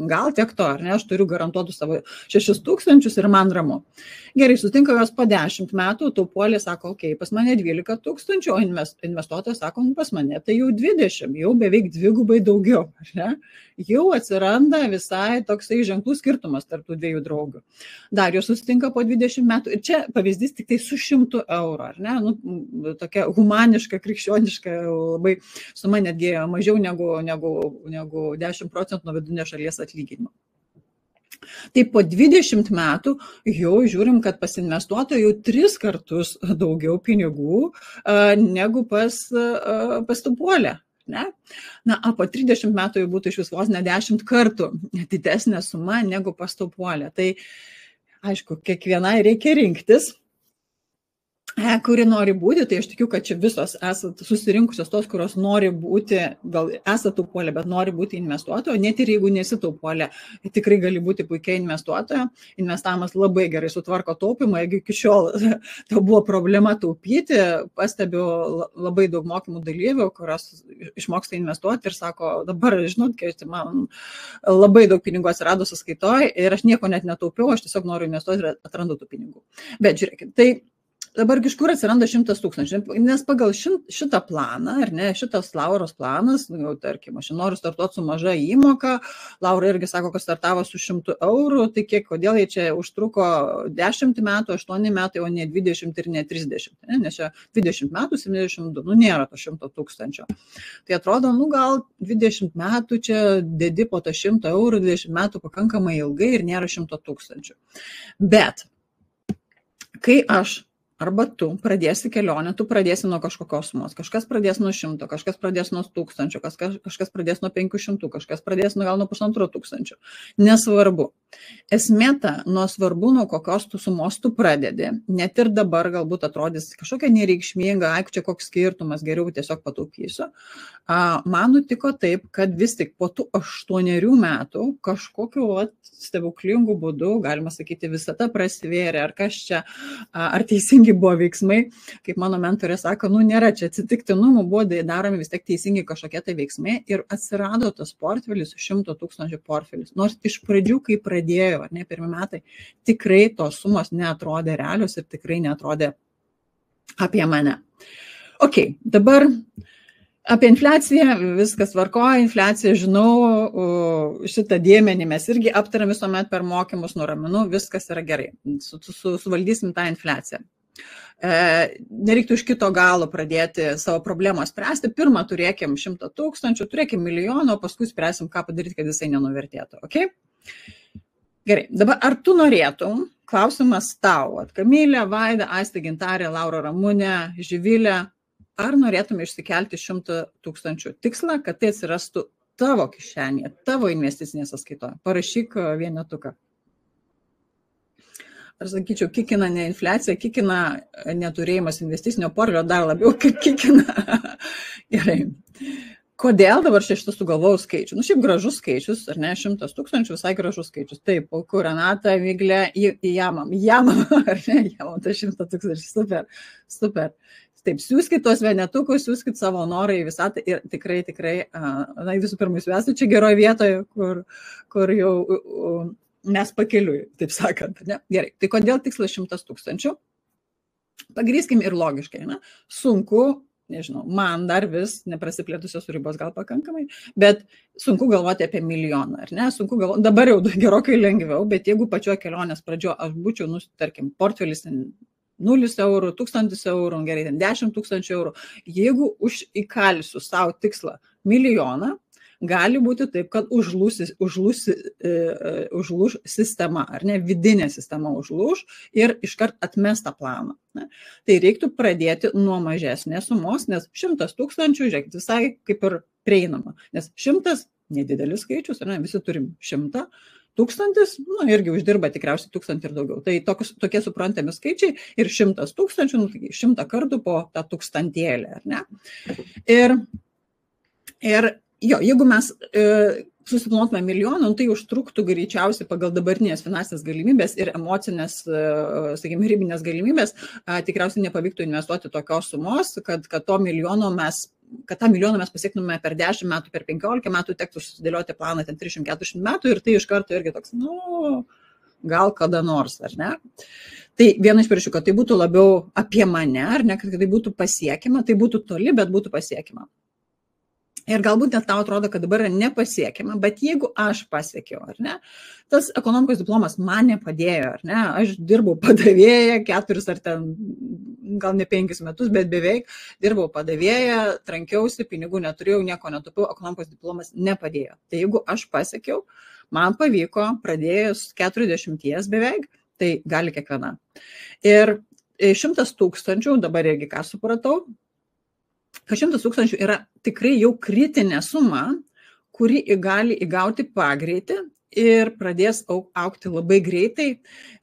gal tiek to, ar ne, aš turiu garantuotų savo 6000 ir man ramu. Gerai, sutinka jos po 10 metų, taupuolė sako, pas mane 12 000, o investuotojas sako, pas mane tai jau 20, jau beveik dvigubai daugiau, ar ne? Jau atsiranda visai toksai ženklus skirtumas tarp tų dviejų draugių. Dar jos susitinka po 20 metų ir čia pavyzdys tik tai su 100 eurų, ar ne? Tokia humaniška, krikščioniška, labai suma netgi mažiau negu 10% nuo vidutinės šalies atlyginimo. Tai po 20 metų jau žiūrim, kad pas investuotoją jau 3 kartus daugiau pinigų negu pas taupuolę. Ne? Po 30 metų jau būtų iš vis vos ne 10 kartų didesnė suma negu pas taupuolę. Tai aišku, kiekvienai reikia rinktis, kuri nori būti, tai aš tikiu, kad čia visos esat susirinkusios tos, kurios nori būti, gal esat taupuolė, bet nori būti investuotojo, net ir jeigu nesi taupuolė, tikrai gali būti puikiai investuotojo. Investavimas labai gerai sutvarko taupimą, jeigu iki šiol tau buvo problema taupyti, pastebiu labai daug mokymų dalyvių, kurios išmoksta investuoti ir sako, dabar, žinot, kad man labai daug pinigų atsirado sąskaitoj ir aš nieko net netaupiau, aš tiesiog noriu investuoti ir atrandu tų pinigų. Bet žiūrėkit, tai dabar iš kur atsiranda 100 000, nes pagal šitą planą, ar ne, šitas Lauros planas, jau tarkim, aš noriu startuoti su maža įmoka, Laura irgi sako, kad startavo su 100 eurų, tai kodėl jie čia užtruko 10 metų, 8 metai, o ne 20 ir ne 30, ne? Nes čia 20 metų, 72, nėra to 100 000. Tai atrodo, gal 20 metų čia dedi po to 100 eurų, 20 metų pakankamai ilgai ir nėra 100 000. Bet kai aš arba tu pradėsi kelionę, tu pradėsi nuo kažkokios sumos, kažkas pradės nuo 100, kažkas pradės nuo 1000, kažkas pradės nuo 500, kažkas pradės gal nuo 1500. Nesvarbu. Esmė ta, svarbu, nuo kokios tu sumos tu pradedi, net ir dabar galbūt atrodys kažkokia nereikšminga, čia koks skirtumas, geriau tiesiog pataupysiu. Man nutiko taip, kad vis tik po tų 8 metų kažkokiu stebuklingų būdų, galima sakyti, visata prasivėrė, ar kas čia, ar teisingi buvo veiksmai, kaip mano mentorė sako, nėra čia atsitiktinumų, buvo daromi vis tiek teisingi kažkokie tai veiksmai ir atsirado tas portfelis, 100 000 portfelis. Nors iš pradžių, kai pradėjo, ar ne, pirmi metai, tikrai tos sumos neatrodė realios ir tikrai neatrodė apie mane. Ok, dabar apie infliaciją, viskas tvarkoja, infliacija, žinau, šitą dėmenį mes irgi aptariam visuomet per mokymus, nuraminu, viskas yra gerai, suvaldysim tą infliaciją. Nereiktų iš kito galo pradėti savo problemos spręsti, pirmą turėkim 100 000, turėkim milijoną, o paskui spręsim, ką padaryti, kad jisai nenuvertėtų, ok? Gerai, dabar ar tu norėtum, klausimas tau, Kamilė, Vaida, Aistė, Gintarė, Laura, Ramunė, Živilė, ar norėtum išsikelti 100 000 tikslą, kad tai atsirastų tavo kišenėje, tavo investicinėje sąskaitoje? Parašyk vienetuką. Ar sakyčiau, kikina ne infliacija, kikina neturėjimas investicinio portfelio, dar labiau kikina. Gerai. Kodėl dabar šitą sugalvojau skaičių? Šiaip gražus skaičius, ar ne, 100 000, visai gražus skaičius. Taip, kur Renata, Miglė, jamam, ar ne, jamam, tai 100 000, super. Taip, siūskit tuos vienetukus, siūskit savo norą į visatą ir tikrai, visų pirma, jūs esate čia geroje vietoje, kur jau mes pakeliui, taip sakant. Ne? Gerai, tai kodėl tikslas 100 000? Pagrįskim ir logiškai. Ne? Sunku, nežinau, man dar vis neprasiplėtusios ribos gal pakankamai, bet sunku galvoti apie milijoną, ar ne? Sunku galvoti, dabar jau gerokai lengviau, bet jeigu pačioje kelionės pradžioje aš būčiau, tarkim, portfelis 0 eurų, 1000 eurų, gerai, 10 000 eurų. Jeigu įkalsiu savo tikslą milijoną, gali būti taip, kad užlūš sistema, ar ne, vidinė sistema užlūš ir iškart atmes tą planą. Ne? Tai reiktų pradėti nuo mažesnės sumos, nes 100 000, žiūrėkit, visai kaip ir prieinama, nes 100 nedidelis skaičius, ar ne, visi turim 100, 1000, irgi uždirba tikriausiai 1000 ir daugiau. Tai tokie suprantami skaičiai ir 100 000, 100 kartų po tą 1000, ar ne? Ir jo, jeigu mes susiplanuotume milijoną, tai užtruktų greičiausiai pagal dabartinės finansinės galimybės ir emocinės, sakykime, ribinės galimybės, tikriausiai nepavyktų investuoti tokios sumos, kad tą milijoną mes pasiektume per 10 metų, per 15 metų, tektų susidėlioti planą ten 340 metų ir tai iš karto irgi toks, gal kada nors, ar ne? Tai viena iš priežasčių, kad tai būtų labiau apie mane, ar ne, kad tai būtų pasiekima, tai būtų toli, bet būtų pasiekima. Ir galbūt net tau atrodo, kad dabar yra nepasiekima, bet jeigu aš pasiekiau, ar ne, tas ekonomikos diplomas man nepadėjo, ar ne, aš dirbau padavėją 4 ar ten, gal ne 5 metus, bet beveik dirbau padavėją, trankiausi, pinigų neturėjau, nieko netaupiau, ekonomikos diplomas nepadėjo. Tai jeigu aš pasiekiau, man pavyko, pradėjus 40 beveik, tai gali kiekviena. Ir 100 000, dabar irgi ką supratau, kad 100 000 yra tikrai jau kritinė suma, kuri gali įgauti pagreitį ir pradės augti labai greitai.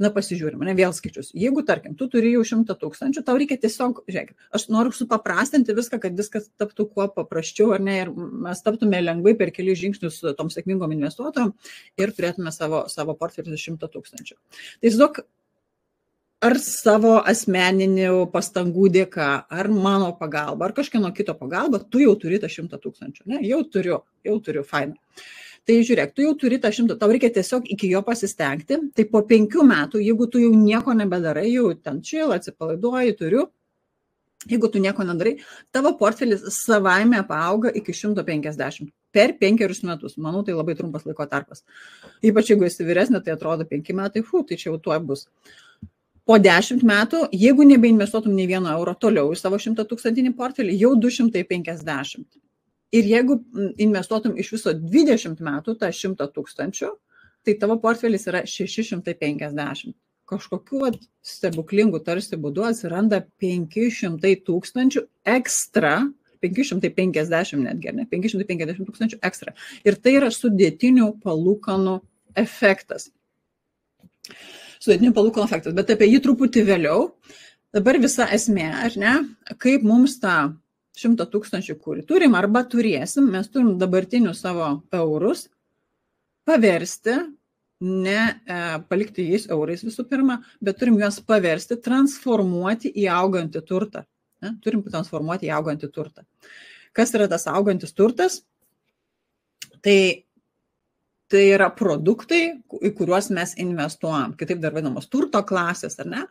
Pasižiūrim, ne, vėl skaičius. Jeigu, tarkim, tu turi jau 100 000, tau reikia tiesiog, žiūrėk, aš noriu supaprastinti viską, kad viskas taptų kuo paprasčiau, ar ne, ir mes taptume lengvai per kelius žingsnius tom sėkmingom investuotojom ir turėtume savo portfelį 100 000. Tai tiesiog ar savo asmeninių pastangų dėka, ar mano pagalba, ar kažkieno kito pagalba, tu jau turi tą 100 000, ne? Jau turiu, faina. Tai žiūrėk, tu jau turi tą 100, tau reikia tiesiog iki jo pasistengti, tai po 5 metų, jeigu tu jau nieko nebedarai, jau ten chill, atsipalaiduoji, turiu, jeigu tu nieko nedarai, tavo portfelis savaime paauga iki 150 per 5 metus. Manau, tai labai trumpas laiko tarpas. Ypač jeigu esi vyresnė, tai atrodo 5 metai, tai čia jau tuoj bus. Po 10 metų, jeigu nebeinvestuotum nei 1 euro toliau į savo 100 000 portfelį, jau 250. Ir jeigu investuotum iš viso 20 metų tą 100 000, tai tavo portfelis yra 650. Kažkokiu stebuklingų tarsi būdu atsiranda 500 000 ekstra, 550 netgi, ne, 550 000 ekstra. Ir tai yra sudėtinių palūkanų efektas. Sudėtinių palūkanų efektas, bet apie jį truputį vėliau. Dabar visa esmė, ar ne, kaip mums tą 100 000, kurį turim arba turėsim, mes turim dabartinius savo eurus paversti, ne palikti jais eurais visų pirma, bet turim juos paversti, transformuoti į augantį turtą. Ne? Turim transformuoti į augantį turtą. Kas yra tas augantis turtas? Tai yra produktai, į kuriuos mes investuojam, kitaip dar vadinamos turto klasės, ar ne?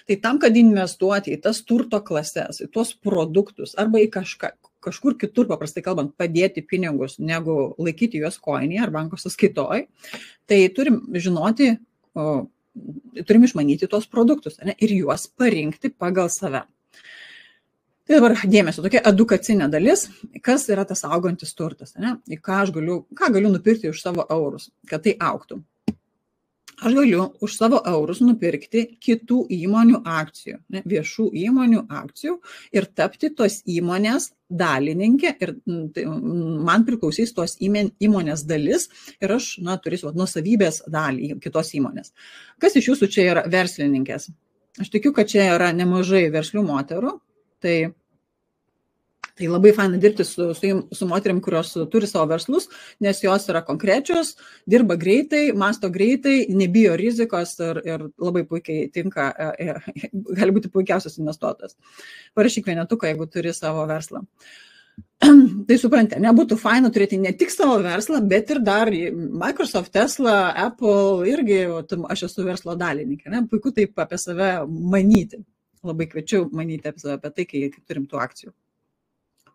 Tai tam, kad investuoti į tas turto klases, į tuos produktus, arba į kažkur kitur, paprastai kalbant, padėti pinigus, negu laikyti juos koinėje ar banko sąskaitoj, tai turim žinoti, turim išmanyti tuos produktus, ne? Ir juos parinkti pagal save. Tai dabar dėmesio, tokia edukacinė dalis, kas yra tas augantis turtas, ne? Ką galiu nupirkti už savo eurus, kad tai augtų. Aš galiu už savo eurus nupirkti kitų įmonių akcijų, ne? Viešų įmonių akcijų ir tapti tos įmonės dalininkė ir man priklausys tos įmonės dalis ir aš turėsiu nuosavybės dalį kitos įmonės. Kas iš jūsų čia yra verslininkės? Aš tikiu, kad čia yra nemažai verslių moterų. Tai labai faina dirbti su moterim, kurios turi savo verslus, nes jos yra konkrečios, dirba greitai, masto greitai, nebijo rizikos ir labai puikiai tinka, gali būti puikiausias investuotojas. Parašyk vienetuką, jeigu turi savo verslą. Tai suprantate, nebūtų faina turėti ne tik savo verslą, bet ir dar Microsoft, Tesla, Apple, irgi aš esu verslo dalininkė. Ne? Puiku taip apie save manyti. Labai kviečiu manyti apie tai, kai turim tų akcijų.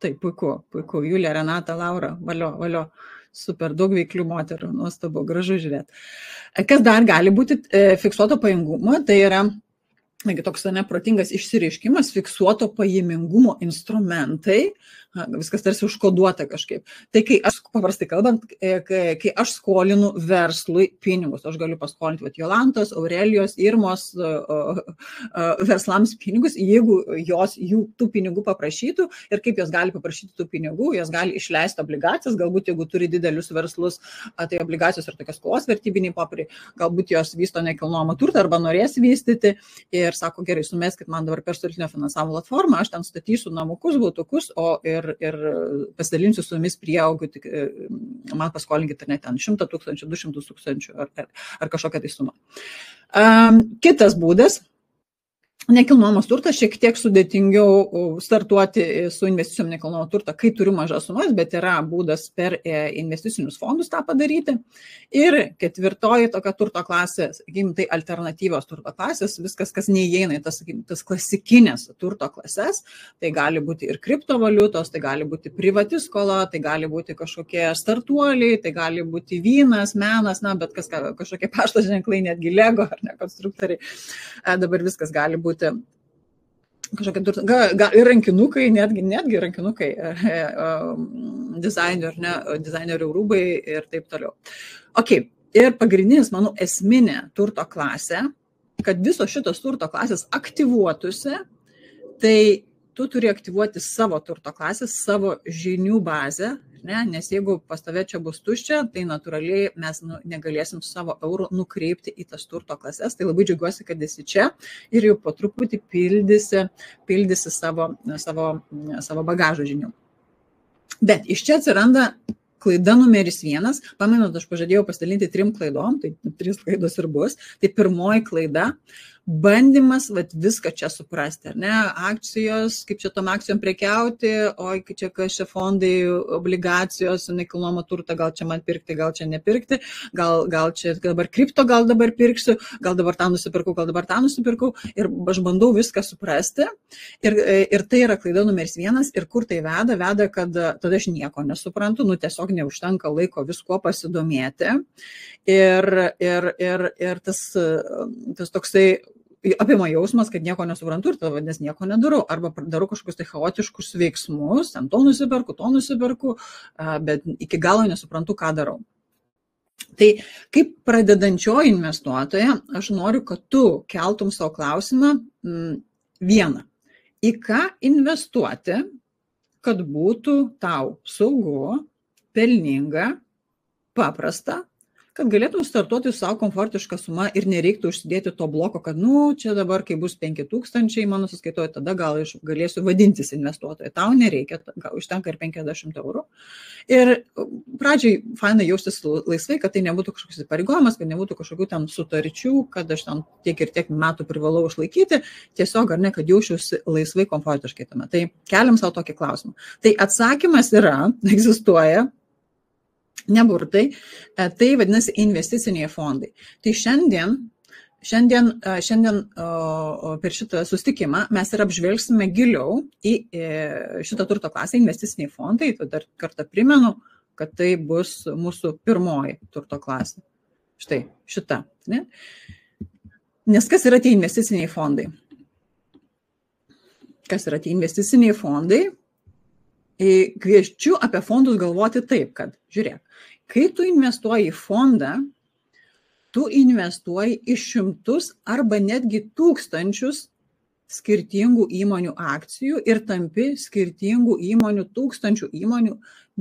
Taip, puiku. Julija, Renata, Laura, valio. Super, daug veiklių moterų, nuostabu, gražu žiūrėti. Kas dar gali būti fiksuoto pajamingumo, tai yra toks neprotingas išsireiškimas, fiksuoto pajamingumo instrumentai, viskas tarsi užkoduota kažkaip. Tai kai aš, paprastai kalbant, kai aš skolinu verslui pinigus, aš galiu paskolinti Jolantos, Aurelijos, Irmos verslams pinigus, jeigu jos jų tų pinigų paprašytų ir kaip jos gali paprašyti tų pinigų, jos gali išleisti obligacijas, galbūt jeigu turi didelius verslus, tai obligacijos ir tokios skolos vertybiniai popieriai, galbūt jos vysto nekilnojamą turtą arba norės vystyti ir sako, gerai, sumeskit man dabar per sutelktinio finansavimo platformą, aš ten statysiu namukus, butukus, ir pasidalinsiu su jumis prieaugiu, man paskolinkit ar ne ten 100 000, 200 000 ar kažkokią tai sumą. Kitas būdas, nekilnojamas turtas, šiek tiek sudėtingiau startuoti su investicijom nekilnojamo turto, kai turiu mažas sumas, bet yra būdas per investicinius fondus tą padaryti. Ir ketvirtoji tokia turto klasė, sakykime, tai alternatyvios turto klasės, viskas, kas neįeina į tas klasikinės turto klases, tai gali būti ir kriptovaliutos, tai gali būti privati skola, tai gali būti kažkokie startuoliai, tai gali būti vynas, menas, bet kažkokie pašto ženklai, netgi Lego ar ne konstruktoriai. Dabar viskas gali būti kažkokie ir rankinukai, netgi rankinukai, dizainerių rūbai ir taip toliau. Okay. Ir pagrindinis, manau, esminė turto klasė, kad visos šitos turto klasės aktyvuotųsi, tai tu turi aktyvuoti savo turto klasę, savo žinių bazę, ne? Nes jeigu pas tave čia bus tuščia, tai natūraliai mes negalėsim savo eurų nukreipti į tas turto klases. Tai labai džiaugiuosi, kad esi čia ir jau po truputį pildysi savo bagažo žinių. Bet iš čia atsiranda klaida numeris 1. Pamenat, aš pažadėjau pasidalinti 3 klaidom, tai 3 klaidos ir bus. Tai pirmoji klaida, bandymas viską čia suprasti, ar ne, akcijos, kaip čia tom akcijom prekiauti, oi, čia kas čia fondai, obligacijos, nekilnojamo turto, gal čia man pirkti, gal čia nepirkti, gal čia dabar kripto, gal dabar pirksiu, gal dabar tą nusipirkau, gal dabar tą nusipirkau, ir aš bandau viską suprasti, ir tai yra klaida numeris 1, ir kur tai veda, kad tada aš nieko nesuprantu, tiesiog neužtenka laiko viskuo pasidomėti, ir tas toksai apima jausmas, kad nieko nesuprantu ir tada vadinasi nieko nedarau, arba darau kažkokius tai chaotiškus veiksmus, to nusipirku, bet iki galo nesuprantu, ką darau. Tai kaip pradedančioji investuotoja, aš noriu, kad tu keltum savo klausimą vieną. Į ką investuoti, kad būtų tau saugu, pelninga, paprasta, kad galėtum startuoti su savo komfortišką sumą ir nereiktų užsidėti to bloko, kad, čia dabar, kai bus 5000 mano sąskaitoje, tada gal aš galėsiu vadintis investuotoju. Tau nereikia, gal užtenka ir 50 eurų. Ir pradžiai fainai jaustis laisvai, kad tai nebūtų kažkoks įpareigojimas, kad nebūtų kažkokių ten sutarčių, kad aš ten tiek ir tiek metų privalau išlaikyti, tiesiog ar ne, kad jaučiuosi laisvai, komfortiškai tame. Tai keliam savo tokį klausimą. Tai atsakymas egzistuoja, neburtai, tai vadinasi investiciniai fondai. Tai šiandien per šitą susitikimą mes ir apžvelgsime giliau į šitą turto klasę investiciniai fondai. Tai dar kartą primenu, kad tai bus mūsų pirmoji turto klasė. Štai šita. Ne? Nes kas yra tie investiciniai fondai? Kas yra tie investiciniai fondai? Kviečiu apie fondus galvoti taip, kad, žiūrėk, kai tu investuoji į fondą, tu investuoji į šimtus arba netgi tūkstančius skirtingų įmonių akcijų ir tampi skirtingų įmonių, tūkstančių įmonių,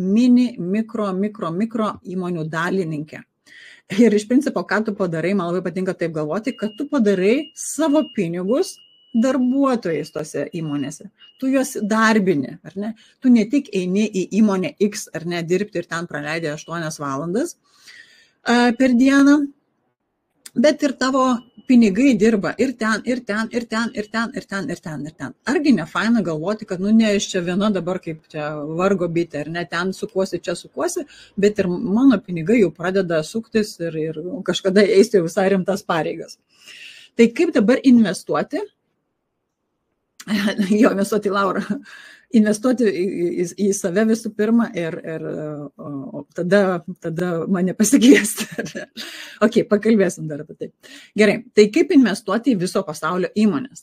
mini, mikro įmonių dalininkė. Ir iš principo, ką tu padarai, man labai patinka taip galvoti, kad tu padarai savo pinigus darbuotojais tose įmonėse. Tu juos darbini, ar ne? Tu ne tik eini į įmonę X, ar ne, dirbti ir ten praleidė 8 valandas per dieną, bet ir tavo pinigai dirba ir ten. Argi ne faina galvoti, kad ne aš čia viena dabar kaip čia vargo bitė, ar ne, ten sukuosi, čia sukuosi, bet ir mano pinigai jau pradeda suktis ir kažkada eisi visai rimtas pareigas. Tai kaip dabar investuoti? Investuoti, Laura, investuoti į save visų pirma ir tada mane pasikviesti. Ok, pakalbėsim dar apie tai. Gerai, tai kaip investuoti į viso pasaulio įmonės?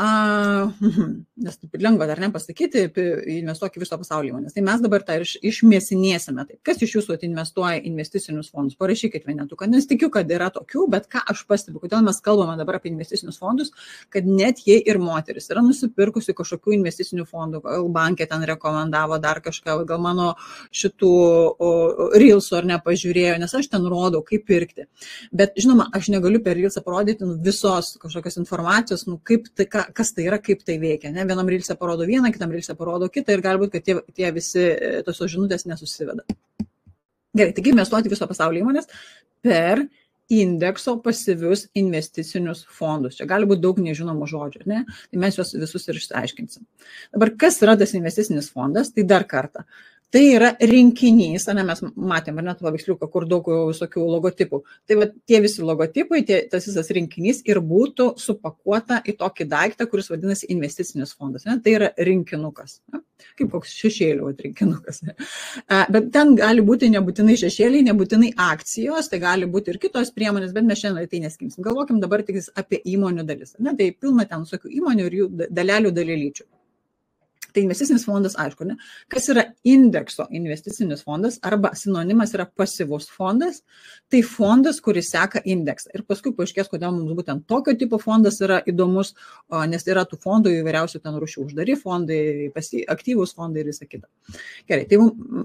Nes taip lengva dar nepasakyti, investuok į viso pasaulio įmonės. Tai mes dabar tą išmėsinėsime. Tai kas iš jūsų investuoja investicinius fondus? Parašykit vienetuką, nes tikiu, kad yra tokių, bet ką aš pastebiu, kodėl mes kalbame dabar apie investicinius fondus, kad net jei ir moteris yra nusipirkusi kažkokių investicinių fondų, gal bankė ten rekomendavo dar kažką, gal mano šitų reelsų ar nepažiūrėjo, nes aš ten rodau, kaip pirkti. Bet žinoma, aš negaliu per reelsą parodyti visos kažkokios informacijos, kaip tai, kas tai yra, kaip tai veikia. Ne? Vienam reelsą parodo vieną, kitam reelsą parodo kitą ir galbūt, kad tie visi tos žinutės nesusiveda. Gerai, taigi investuoti viso pasaulio įmonės per indekso pasyvius investicinius fondus. Čia gali būti daug nežinomų žodžių, ne? Tai mes juos visus ir išsiaiškinsim. Dabar, kas yra tas investicinis fondas? Tai dar kartą. Tai yra rinkinys, mes matėm, ar net paveiksliuką, kur daug visokių logotipų. Tai va, tie visi logotipai, tas visas rinkinys ir būtų supakuota į tokį daiktą, kuris vadinasi investicinis fondas. Ne? Tai yra rinkinukas. Ne? Kaip koks šešėlių rinkinukas. Ne? Bet ten gali būti nebūtinai šešėliai, nebūtinai akcijos, tai gali būti ir kitos priemonės, bet mes šiandien tai neskimsim. Galvokim dabar tik apie įmonių dalis. Ne? Tai pilna ten visokių įmonių ir jų dalelyčių. Tai investicinis fondas, aišku, ne? Kas yra indekso investicinis fondas arba sinonimas yra pasyvus fondas, tai fondas, kuris seka indeksą. Ir paskui paaiškės, kodėl mums būtent tokio tipo fondas yra įdomus, nes yra tų fondų įvairiausių ten rūšių, uždari fondai, aktyvūs fondai ir visa kita. Gerai, tai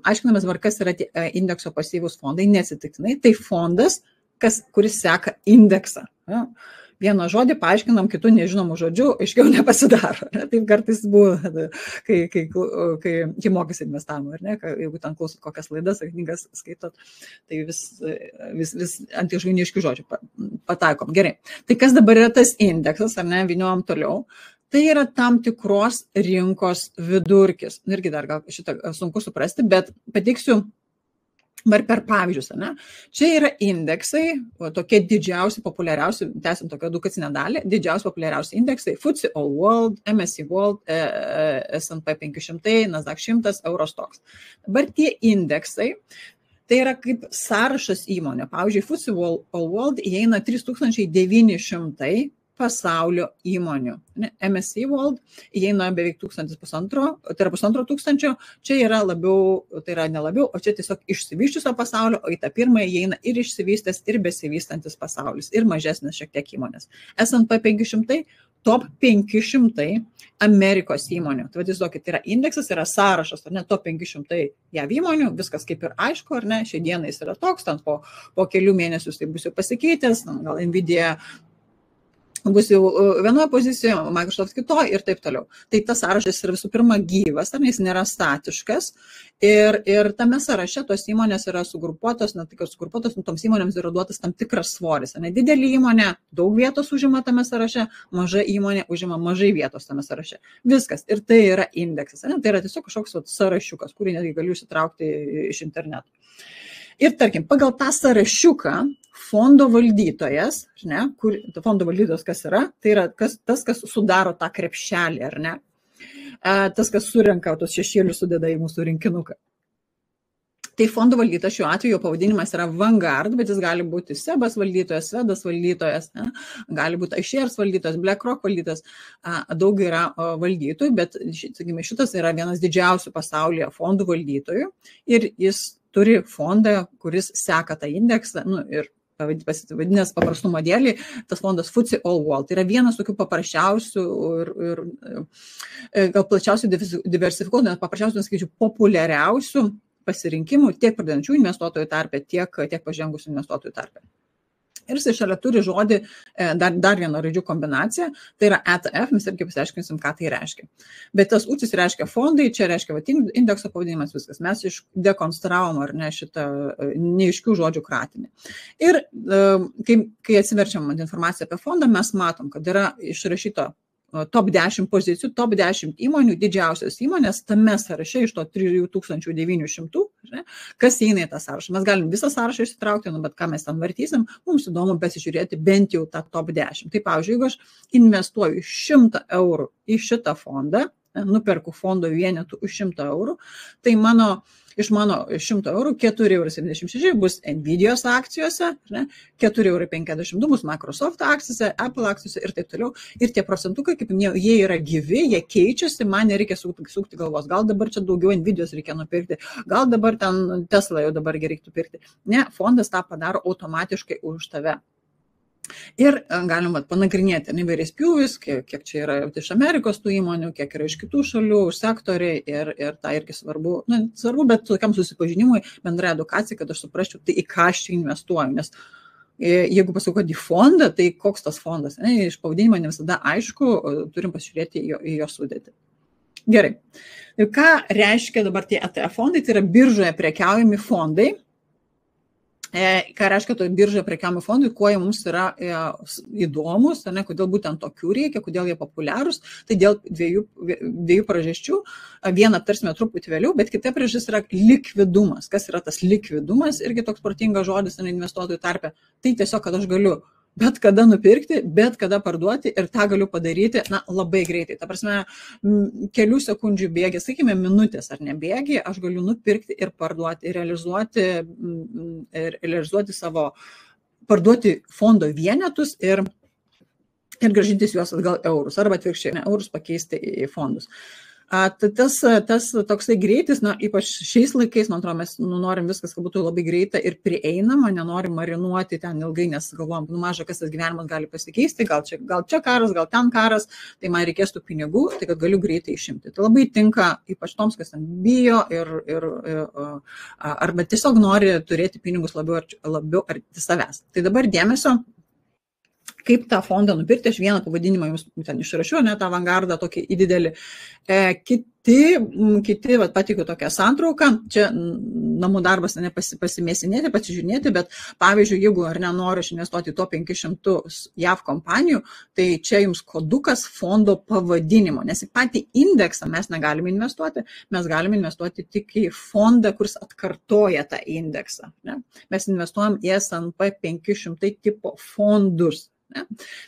aiškinamės, kas yra indekso pasyvūs fondai, neatsitiktinai, tai fondas, kuris seka indeksą. Ja? vieną žodį paaiškinam kitų nežinomų žodžių, aiškiau nepasidaro. Ne? Taip kartais buvo, kai mokys investavimo, ar ne? Jeigu ten klausot kokias laidas, knygas skaitot, tai vis ant išvainiškių žodžių pataikom. Gerai. Tai kas dabar yra tas indeksas, ar ne, vyniojam toliau? Tai yra tam tikros rinkos vidurkis. Irgi dar gal šitą sunku suprasti, bet pateiksiu per pavyzdžius. Ne? Čia yra indeksai, tokie didžiausi, populiariausi, tęsim tokią edukacinę dalį, didžiausi populiariausi indeksai, FTSE All World, MSCI World, S&P 500, Nasdaq 100, Eurostoxx. Dabar tie indeksai, tai yra kaip sąrašas įmonė. Pavyzdžiui, FTSE All World įeina 3900 pasaulio įmonių. MSCI World įeina beveik 1500, tai yra 1500, čia yra labiau, tai yra nelabiau, o čia tiesiog išsivyščiusio pasaulio, o į tą pirmąją įeina ir išsivystęs, ir besivystantis pasaulis, ir mažesnis šiek tiek įmonės. S&P 500, top 500 Amerikos įmonių. Tai vadizduokit, tai yra indeksas, yra sąrašas, ar ne, top 500 JAV įmonių, viskas kaip ir aišku, ar ne, šiai dienai jis yra toks, ten po kelių mėnesių tai bus jau pasikeitęs, gal Nvidia bus jau vienoje pozicijoje, Microsoft kitoje ir taip toliau. Tai tas sąrašas yra visų pirma gyvas, ar ne, jis nėra statiškas ir tame sąraše tos įmonės yra sugrupuotos, ne tik sugrupuotos, toms įmonėms yra duotas tam tikras svoris. Ne, didelė įmonė daug vietos užima tame sąraše, maža įmonė užima mažai vietos tame sąraše. Viskas. Ir tai yra indeksas. Ne, tai yra tiesiog kažkoks sąrašiukas, kurį netgi galiu įsitraukti iš interneto. Ir tarkim, pagal tą sąrašiuką fondo valdytojas, ne, fondo valdytojas kas yra, tai yra tas, kas sudaro tą krepšelį, ar ne, tas, kas surenka tos šešėlius, sudeda į mūsų rinkinuką. Tai fondo valdytojas šiuo atveju pavadinimas yra Vanguard, bet jis gali būti SEBas valdytojas, Svedas valdytojas, ne, gali būti iShares valdytojas, BlackRock valdytojas, daug yra valdytojų, bet šitas yra vienas didžiausių pasaulyje fondų valdytojų ir jis turi fondą, kuris seka tą indeksą, ir vadinės paprastumo dėlį, tas fondas FTSE All World. Tai yra vienas tokių paprasčiausių ir gal plačiausiai diversifikuotų, net paprasčiausių, skaičių, populiariausių pasirinkimų tiek pradedančių investuotojų tarpe, tiek pažengusių investuotojų tarpe. Ir jis šalia turi žodį, dar vieną raidžių kombinaciją, tai yra ETF, mes irgi pasiaiškinsim, ką tai reiškia. Bet tas UCITS reiškia fondai, čia reiškia indekso pavadinimas, viskas. Mes dekonstravom, ar ne, šitą neaiškių žodžių kratinį. Ir kai atsiverčiam informaciją apie fondą, mes matom, kad yra išrašyto top 10 pozicijų, top 10 įmonių, didžiausios įmonės, tame sąraše iš to 3900, kas įeina į tą sąrašą. Mes galim visą sąrašą išsitraukti, bet ką mes ten vartysim, mums įdomu pasižiūrėti bent jau tą top 10. Tai pavyzdžiui, jeigu aš investuoju 100 eurų į šitą fondą, nuperku fondo vienetų už 100 eurų, tai iš mano 100 eurų 4,76 eurų bus Nvidios akcijose, 4,52 eurų bus Microsoft akcijose, Apple akcijose ir taip toliau. Ir tie procentukai, kaip minėjau, jie yra gyvi, jie keičiasi, man nereikia sukti galvos. Gal dabar čia daugiau Nvidios reikia nupirkti, gal dabar ten Tesla jau dabar reiktų pirkti. Ne, fondas tą padaro automatiškai už tave. Ir galim panagrinėti įvairiais pjūvius, kiek čia yra iš Amerikos tų įmonių, kiek yra iš kitų šalių, už sektoriai ir tą irgi svarbu, bet tokiam susipažinimui, bendra edukacija, kad aš suprasčiau, tai į ką aš čia investuoju, nes jeigu pasakau, kad į fondą, tai koks tas fondas, iš pavadinimo ne visada aišku, turim pasižiūrėti į jo sudėtį. Gerai, ką reiškia dabar tie ETF fondai, tai yra biržoje prekiaujami fondai. Ką reiškia to biržoje prekiaujami fondai, kuo jie mums yra įdomus, kodėl būtent tokių reikia, kodėl jie populiarūs, tai dėl dviejų priežasčių. Vieną aptarsime truputį vėliau, bet kita priežastis yra likvidumas. Kas yra tas likvidumas, irgi toks protingas žodis investuotojų tarpe. Tai tiesiog, kad aš galiu bet kada nupirkti, bet kada parduoti ir tą galiu padaryti labai greitai. Ta prasme, kelių sekundžių bėgį, sakykime, minutės ar ne bėgį, aš galiu nupirkti ir parduoti, ir realizuoti savo, parduoti fondo vienetus ir grąžintis juos atgal eurus, arba atvirkščiai, eurus pakeisti į fondus. Tas toksai greitis, ypač šiais laikais, man atrodo, mes norim viskas, kad būtų labai greita ir prieinama, nenorim marinuoti ten ilgai, nes galvojam, maža kas tas gyvenimas gali pasikeisti, gal čia karas, gal ten karas, tai man reikės tų pinigų, tai kad galiu greitai išimti. Tai labai tinka ypač toms, kas ten bijo arba tiesiog nori turėti pinigus labiau arti savęs. Tai dabar dėmesio, Kaip tą fondą nupirkti, aš vieną pavadinimą jums ten išrašiau, ne tą avangardą tokį į didelį. Kiti pateikiu tokią santrauką, čia namų darbas pasimėsinėti, pasižiūrėti, bet pavyzdžiui, jeigu ar nenoriu investuoti į to 500 JAV kompanijų, tai čia jums kodukas fondo pavadinimo, nes į patį indeksą mes negalime investuoti, mes galime investuoti tik į fondą, kuris atkartoja tą indeksą. Ne? Mes investuojam į S&P 500 tipo fondus. Ne?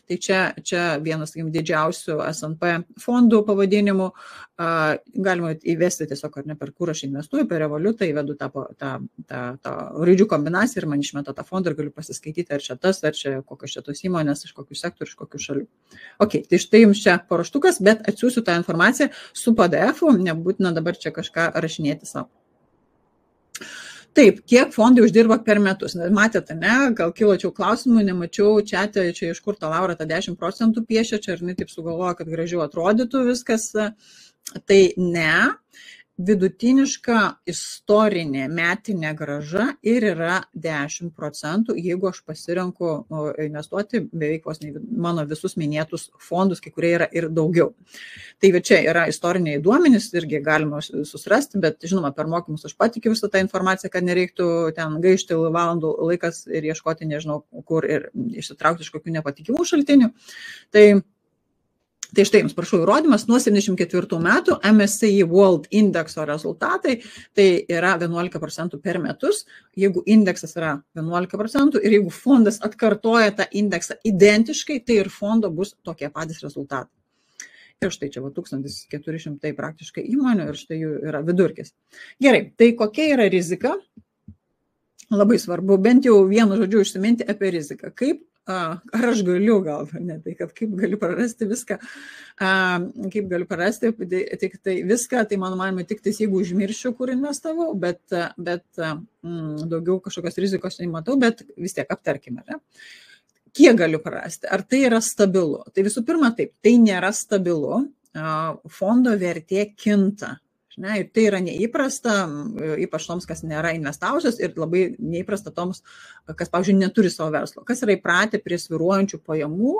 Tai čia vienas didžiausių S&P fondų pavadinimų. Galima įvesti tiesiog, ar ne, per kur aš investuoju, per Revolutą, įvedu tą raidžių kombinaciją ir man išmeta tą fondą ir galiu pasiskaityti, ar čia tas, ar čia kokios čia tos įmonės, iš kokių sektorių, iš kokių šalių. Ok, tai štai jums čia paruoštukas, bet atsiųsiu tą informaciją su PDF-u, nebūtina dabar čia kažką rašinėti savo. Taip, kiek fondai uždirba per metus? Matėte, ne? Gal kilo čia klausimų, nemačiau čiate, čia iš kur ta Laura tą 10% piešia, čia ir jinai taip sugalvoja, kad gražiau atrodytų viskas. Tai ne, vidutiniška istorinė metinė grąža ir yra 10%, jeigu aš pasirenku investuoti beveik vos mano visus minėtus fondus, kai kurie yra ir daugiau. Tai čia yra istoriniai duomenys, irgi galima susirasti, bet žinoma, per mokymus aš patikiu visą tą informaciją, kad nereiktų ten gaišti valandų laikas ir ieškoti, nežinau, kur ir išsitraukti iš kokių nepatikimų šaltinių. Tai štai jums prašau įrodymas, nuo 74 metų MSCI World indekso rezultatai, tai yra 11% per metus, jeigu indeksas yra 11% ir jeigu fondas atkartoja tą indeksą identiškai, tai ir fondo bus tokie patys rezultatai. Ir štai čia 1400 praktiškai įmonių ir štai jų yra vidurkis. Gerai, tai kokia yra rizika? Labai svarbu bent jau vienu žodžiu užsiminti apie riziką. Ar aš galiu, gal ne tai, kad kaip galiu prarasti viską, kaip galiu prarasti tik tai viską, tai mano manimo tik tais, jeigu užmiršiu, kur investavau, bet daugiau kažkokios rizikos nematau, bet vis tiek aptarkime. Ne? Kiek galiu prarasti? Ar tai yra stabilu? Tai visų pirma, taip, tai nėra stabilu, fondo vertė kinta. Ne, ir tai yra neįprasta, ypač toms, kas nėra investavusios ir labai neįprasta toms, kas, pavyzdžiui, neturi savo verslo. Kas yra įpratę prie svyruojančių pajamų,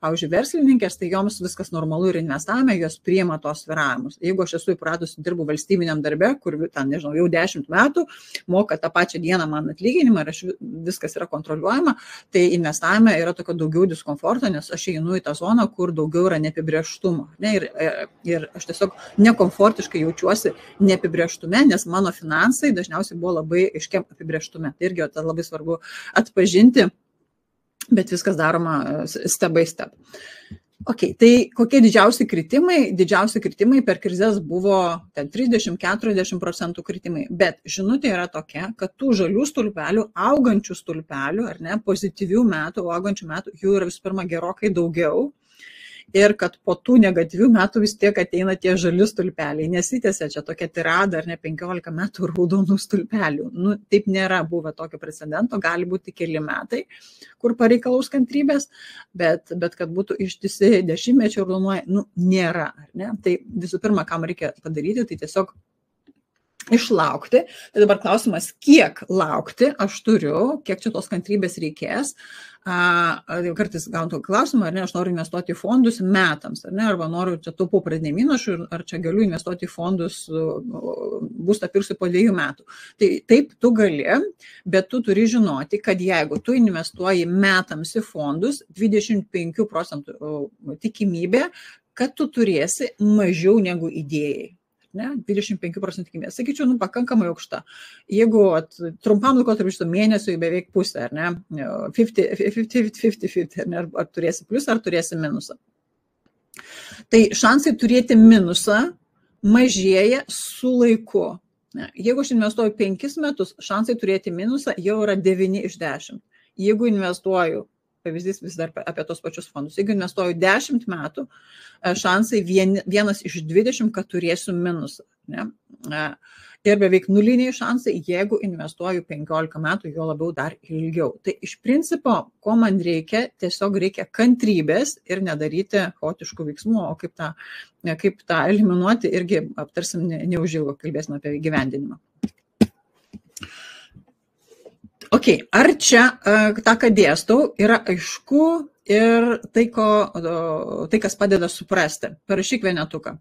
pavyzdžiui, verslininkės, tai joms viskas normalu ir investavime, jos priima tos svyravimus. Jeigu aš esu įpratusi, dirbu valstybiniam darbe, kur ten, nežinau, jau 10 metų, moka tą pačią dieną man atlyginimą ir viskas yra kontroliuojama, tai investavime yra tokio daugiau diskomforto, nes aš einu į tą zoną, kur daugiau yra neapibrėžtumo. Ne, ir aš tiesiog nekomfortiškai jaučiuosi neapibrėžtume, nes mano finansai dažniausiai buvo labai aiškiam apibrėžtume. Tai irgi tai labai svarbu atpažinti, bet viskas daroma step by step. Ok, tai kokie didžiausi kritimai? Didžiausi kritimai per krizės buvo 30-40% kritimai, bet žinutė yra tokia, kad tų žalių stulpelių, augančių stulpelių, ar ne, pozityvių metų, augančių metų, jų yra visų pirma gerokai daugiau. Ir kad po tų negatyvių metų vis tiek ateina tie žali stulpeliai. Nesitęsia čia tokia tirada, ar ne 15 metų raudonų stulpelių. Nu, taip nėra buvę tokio precedento, gali būti keli metai, kur pareikalaus kantrybės, bet kad būtų ištisi dešimtmečių raudonuoja, nėra. Ar ne? Tai visų pirma, kam reikia padaryti, tai tiesiog išlaukti. Tai dabar klausimas, kiek laukti aš turiu, kiek čia tos kantrybės reikės. Kartais gaunu tokį klausimą, ar ne, aš noriu investuoti į fondus metams, ar ne, arba noriu čia taupau pradiniam įnašui, ar čia galiu investuoti į fondus, būstą pirksiu po 2 metų. Tai taip, tu gali, bet tu turi žinoti, kad jeigu tu investuoji metams į fondus, 25% tikimybė, kad tu turėsi mažiau negu idėjai. Ne, 25% tikimybė. Sakyčiau, pakankamai aukšta. Jeigu trumpam laikotarpiu mėnesiui beveik pusę, ar ne, 50-50, ar ne, ar turėsi pliusą, ar turėsi minusą. Tai šansai turėti minusą mažėja su laiku. Ne, jeigu aš investuoju 5 metus, šansai turėti minusą jau yra 9 iš 10. Jeigu investuoju, pavyzdys vis dar apie tos pačius fondus. Jeigu investuoju 10 metų, šansai 1 iš 20, kad turėsiu minusą. Ne? Ir beveik nuliniai šansai, jeigu investuoju 15 metų, jo labiau dar ilgiau. Tai iš principo, ko man reikia, tiesiog reikia kantrybės ir nedaryti chaotiškų veiksmų, o kaip tą eliminuoti, irgi aptarsim neužilgo, kalbėsim apie įgyvendinimą. Ok, ar čia tą, ką dėstau, yra aišku ir tai, kas padeda suprasti. Parašyk vienetuką.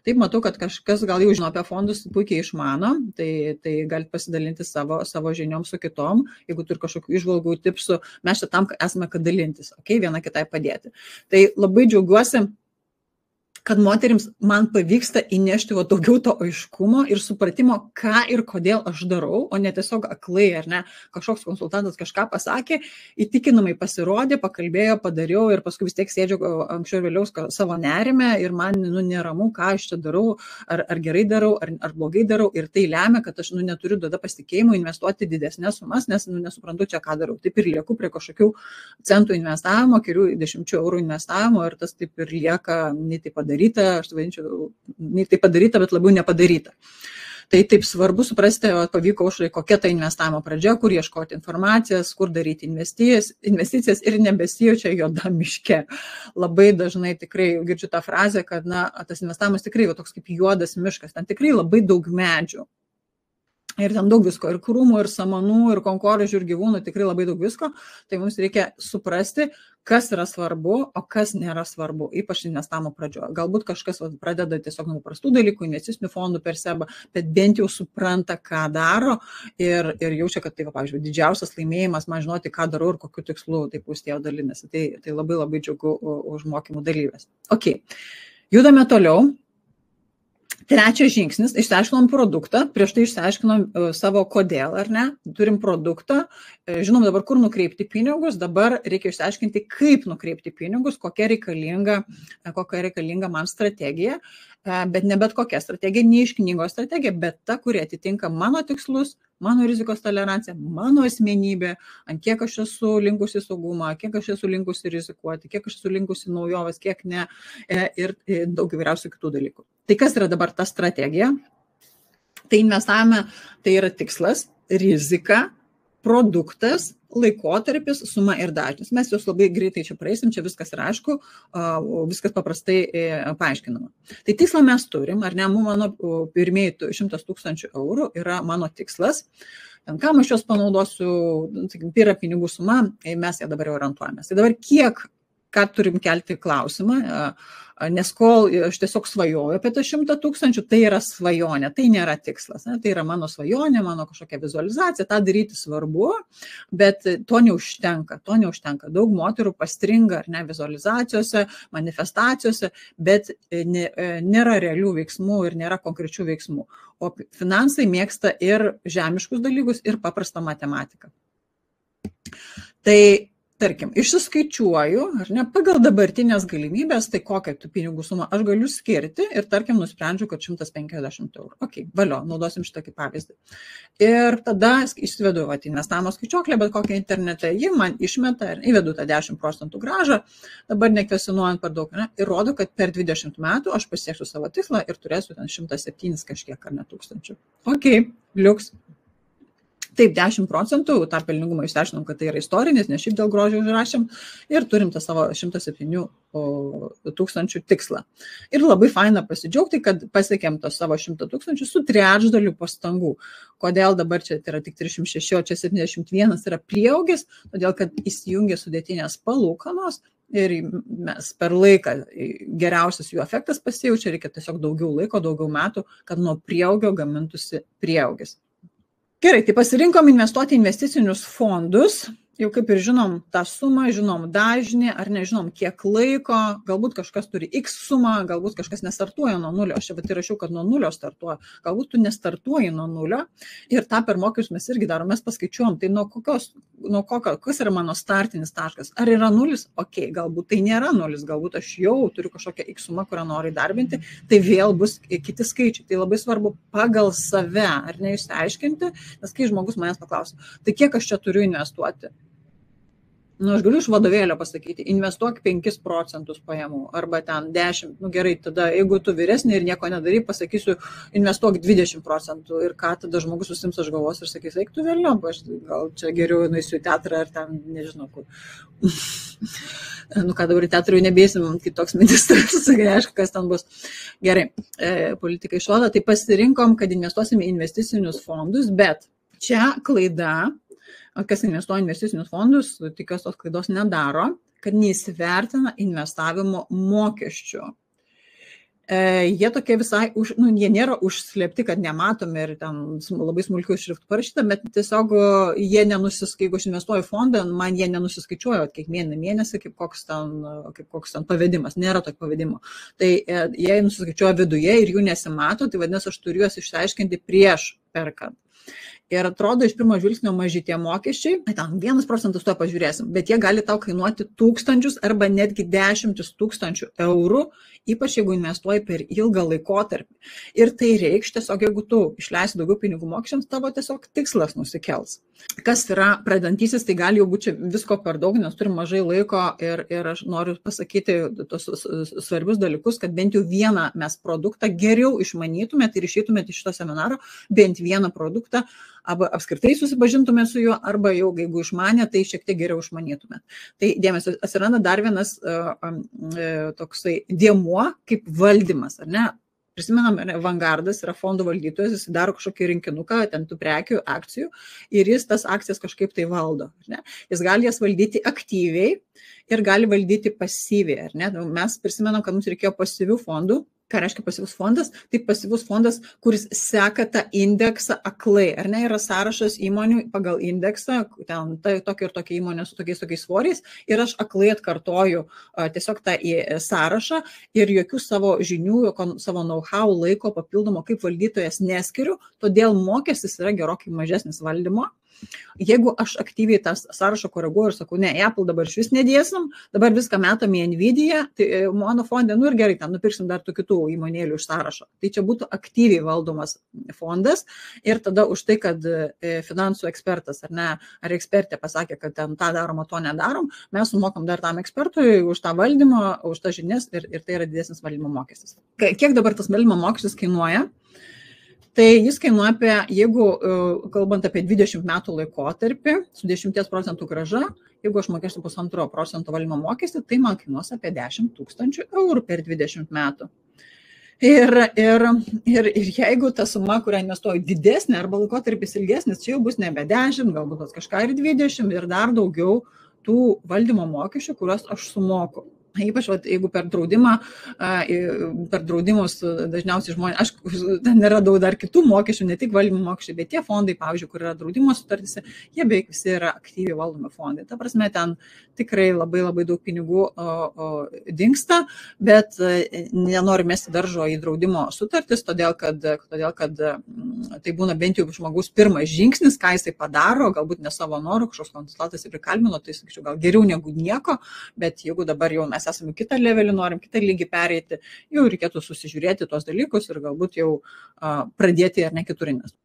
Taip, matau, kad kažkas gal jau žino apie fondus, puikiai išmano, tai galite pasidalinti savo žiniom su kitom, jeigu turi kažkokių išvalgų, tipsų, mes čia tam esame, kad dalintis, viena kitai padėti. Tai labai džiaugiuosi, kad moterims man pavyksta įnešti daugiau to aiškumo ir supratimo, ką ir kodėl aš darau, o ne tiesiog aklai, ar ne, kažkoks konsultantas kažką pasakė, įtikinamai pasirodė, pakalbėjo, padariau ir paskui vis tiek sėdžiu anksčiau ir vėliau savo nerime ir man neramu, ką aš čia darau, ar gerai darau, ar blogai darau ir tai lemia, kad aš neturiu tada pasitikėjimo investuoti didesnės sumas, nes nesuprantu čia, ką darau. Taip ir lieku prie kažkokių centų investavimo, kelių 10 eurų investavimo ir tas taip ir lieka nei tai aš vadinčiau, ne tai padaryta, bet labiau nepadaryta. Tai taip svarbu suprasti, pavyko Aušrai, kokia ta investavimo pradžia, kur ieškoti informacijas, kur daryti investicijas ir nebesijaučia juodam miške. Labai dažnai tikrai girdžiu tą frazę, kad tas investavimas tikrai toks kaip juodas miškas, ten tikrai labai daug medžių. Ir ten daug visko, ir krūmų, ir samanų, ir konkorėžių, ir gyvūnų, tikrai labai daug visko. Tai mums reikia suprasti, kas yra svarbu, o kas nėra svarbu, ypač investavimo pradžioje. Galbūt kažkas pradeda tiesiog nuo paprastų dalykų, investicinių fondų per SEBA, bet bent jau supranta, ką daro ir jaučia, kad tai, pavyzdžiui, didžiausias laimėjimas, man žinoti, ką darau ir kokiu tikslu taip užtėjo dalinasi. Tai labai labai džiugu už mokymų dalyvės. Ok, judame toliau. Trečias žingsnis, išsiaiškinom produktą, prieš tai išsiaiškinom savo kodėl, ar ne, turim produktą, žinom dabar, kur nukreipti pinigus, dabar reikia išsiaiškinti, kaip nukreipti pinigus, kokia reikalinga man strategija, bet ne bet kokia strategija, ne iš knygos strategija, bet ta, kuri atitinka mano tikslus, mano rizikos toleranciją, mano asmenybę, ant kiek aš esu linkusi saugumą, kiek aš esu linkusi rizikuoti, kiek aš esu linkusi naujoves, kiek ne ir daug įvairiausių kitų dalykų. Tai kas yra dabar ta strategija? Tai investavime tai yra tikslas, rizika, produktas, laikotarpis, suma ir dažnis. Mes jūs labai greitai čia praeisim, čia viskas yra aišku, viskas paprastai paaiškinama. Tai tikslą mes turim, ar ne, mano pirmieji 100 000 eurų yra mano tikslas. Kam aš juos panaudosiu, tai yra pinigų suma, mes ją dabar jau orientuojamės. Tai dabar ką turim kelti klausimą, nes kol aš tiesiog svajoju apie tą 100 000, tai yra svajonė, tai nėra tikslas, tai yra mano svajonė, mano kažkokia vizualizacija, tą daryti svarbu, bet to neužtenka. Daug moterų pastringa ar ne vizualizacijose, manifestacijose, bet nėra realių veiksmų ir nėra konkrečių veiksmų. O finansai mėgsta ir žemiškus dalykus, ir paprastą matematiką. Tai tarkim, išsiskaičiuoju, ar ne, pagal dabartinės galimybės, tai kokią tų pinigų sumą aš galiu skirti ir, tarkim, nusprendžiu, kad 150 eurų. Ok, valio, naudosim šitą kaip pavyzdį. Ir tada įsivedu investavimo skaičiuoklę, bet kokią internete, ji man išmeta ir įvedu tą 10% grąžą, dabar nekvesinuojant per daug, ne, ir rodo, kad per 20 metų aš pasieksiu savo tikslą ir turėsiu ten 107 kažkiek ar ne tūkstančių. Ok, liuks. Taip, 10% tą pelningumą išsiaiškinom, kad tai yra istorinis, ne šiaip dėl grožio užrašėm ir turim tą savo 107 000 tikslą. Ir labai faina pasidžiaugti, kad pasiekėm tą savo 100 000 su trečdaliu pastangų. Kodėl dabar čia yra tik 306, o čia 71 yra prieaugis, todėl kad įsijungia sudėtinės palūkanos ir mes per laiką geriausias jų efektas pasijaučia, reikia tiesiog daugiau laiko, daugiau metų, kad nuo prieaugio gamintųsi prieaugis. Gerai, tai pasirinkom investuoti investicinius fondus, jau kaip ir žinom tą sumą, žinom dažnį, ar nežinom kiek laiko, galbūt kažkas turi X sumą, galbūt kažkas nestartuoja nuo nulio, aš čia bet įrašiau, kad nuo nulio startuoja, galbūt tu nestartuoji nuo nulio ir tą per mokymus mes irgi darom, mes paskaičiuom, tai nuo kokio, kas yra mano startinis taškas, ar yra nulis, ok, galbūt tai nėra nulis, galbūt aš jau turiu kažkokią X sumą, kurią noriu įdarbinti, tai vėl bus kiti skaičiai, tai labai svarbu pagal save, ar ne išsiaiškinti, nes kai žmogus manęs paklausia, tai kiek aš čia turiu investuoti? Aš galiu iš vadovėlio pasakyti, investuok 5% pajamų, arba ten 10, gerai, tada jeigu tu vyresnė ir nieko nedarai, pasakysiu, investuok 20% ir ką tada žmogus susims aš galvos ir sakys, eik tu vėliau, aš gal čia geriau nueisiu į teatrą ar ten, nežinau kur. Ką dabar į teatrą jau nebeisim, kitoks ministras, aišku, kas ten bus. Gerai, politikai išvada, tai pasirinkom, kad investuosim į investicinius fondus, bet čia klaida, kas investuoja investicinius fondus, tikiuosi tos klaidos nedaro, kad neįsivertina investavimo mokesčių. Jie tokie visai, jie nėra užslėpti, kad nematomi ir ten labai smulkių šriftų parašyta, bet tiesiog jie nenusiskaičiuoja, jeigu aš investuoju į fondą, man jie nenusiskaičiuoja kiekvieną mėnesį, kaip koks ten pavedimas, nėra tokio pavedimo. Tai jie nusiskaičiuoja viduje ir jų nesimato, tai vadinasi, aš turiu juos išsiaiškinti prieš perkant. Ir atrodo iš pirmo žvilgsnio maži tie mokesčiai, tam 1% to pažiūrėsim, bet jie gali tau kainuoti tūkstančius arba netgi 10 000 eurų, ypač jeigu investuoji per ilgą laikotarpį. Ir tai reikš tiesiog, jeigu tu išleisi daugiau pinigų mokesčiams, tavo tiesiog tikslas nusikels. Kas yra pradedantysis, tai gali jau būti visko per daug, nes turim mažai laiko ir aš noriu pasakyti tos svarbius dalykus, kad bent jau vieną mes produktą geriau išmanytumėt ir išeitumėt iš šito seminaro, bent vieną produktą, arba apskritai susipažintume su juo, arba jau, jeigu išmanė, tai šiek tiek geriau išmanytume. Tai dėmesio, atsiranda dar vienas toksai dėmuo kaip valdymas, ar ne? Prisimenam, Vanguardas yra fondų valdytojas, jis daro kažkokį rinkinuką, ten tų prekių, akcijų, ir jis tas akcijas kažkaip tai valdo. Ne? Jis gali jas valdyti aktyviai ir gali valdyti pasyviai. Ar ne? Mes prisimenam, kad mums reikėjo pasyvių fondų. Ką reiškia pasyvus fondas? Tai pasyvus fondas, kuris seka tą indeksą aklai. Ar ne, yra sąrašas įmonių pagal indeksą, ten tokia ir tokia įmonė su tokiais svoriais, ir aš aklai atkartoju tiesiog tą sąrašą ir jokių savo žinių, savo know-how laiko papildomo kaip valdytojas neskiriu, todėl mokestis yra gerokai mažesnis valdymo. Jeigu aš aktyviai tą sąrašą koreguoju ir sakau, ne, Apple dabar iš vis nedėsim, dabar viską metam į Nvidia, tai mano fonde, ir gerai, ten nupirksim dar tų kitų įmonėlių iš sąrašo. Tai čia būtų aktyviai valdomas fondas ir tada už tai, kad finansų ekspertas ar ekspertė pasakė, kad ten tą darom, o to nedarom, mes sumokam dar tam ekspertui už tą valdymą, už tą žinias ir tai yra didesnis valdymo mokestis. Kiek dabar tas valdymo mokestis kainuoja? Tai jis kainuoja jeigu kalbant apie 20 metų laikotarpį, su 10% grąža, jeigu aš mokėsiu 1,5% valdymo mokestį, tai man kainuos apie 10 000 eurų per 20 metų. Ir jeigu ta suma, kurią investuoju, didesnė arba laikotarpis ilgesnis, čia jau bus nebe 10, galbūt kažką ir 20 ir dar daugiau tų valdymo mokesčių, kuriuos aš sumoku. Ypač, jeigu per draudimą, per draudimus dažniausiai žmonės, aišku, ten yra daug dar kitų mokesčių, ne tik valdymo mokesčiai, bet tie fondai, pavyzdžiui, kur yra draudimo sutartyse, jie beveik visi yra aktyviai valdomi fondai. Ta prasme, ten tikrai labai daug pinigų dingsta, bet nenoriu mesti daržo į draudimo sutartis, todėl kad tai būna bent jau žmogus pirmas žingsnis, ką jisai padaro, galbūt ne savo norų, kažkoks konsultantas ir prikalbino, tai sakyčiau, gal geriau negu nieko, bet jeigu dabar jau mes esame kitą levelį, norim kitą lygį pereiti, jau reikėtų susižiūrėti tuos dalykus ir galbūt jau pradėti ar ne kitur investuoti.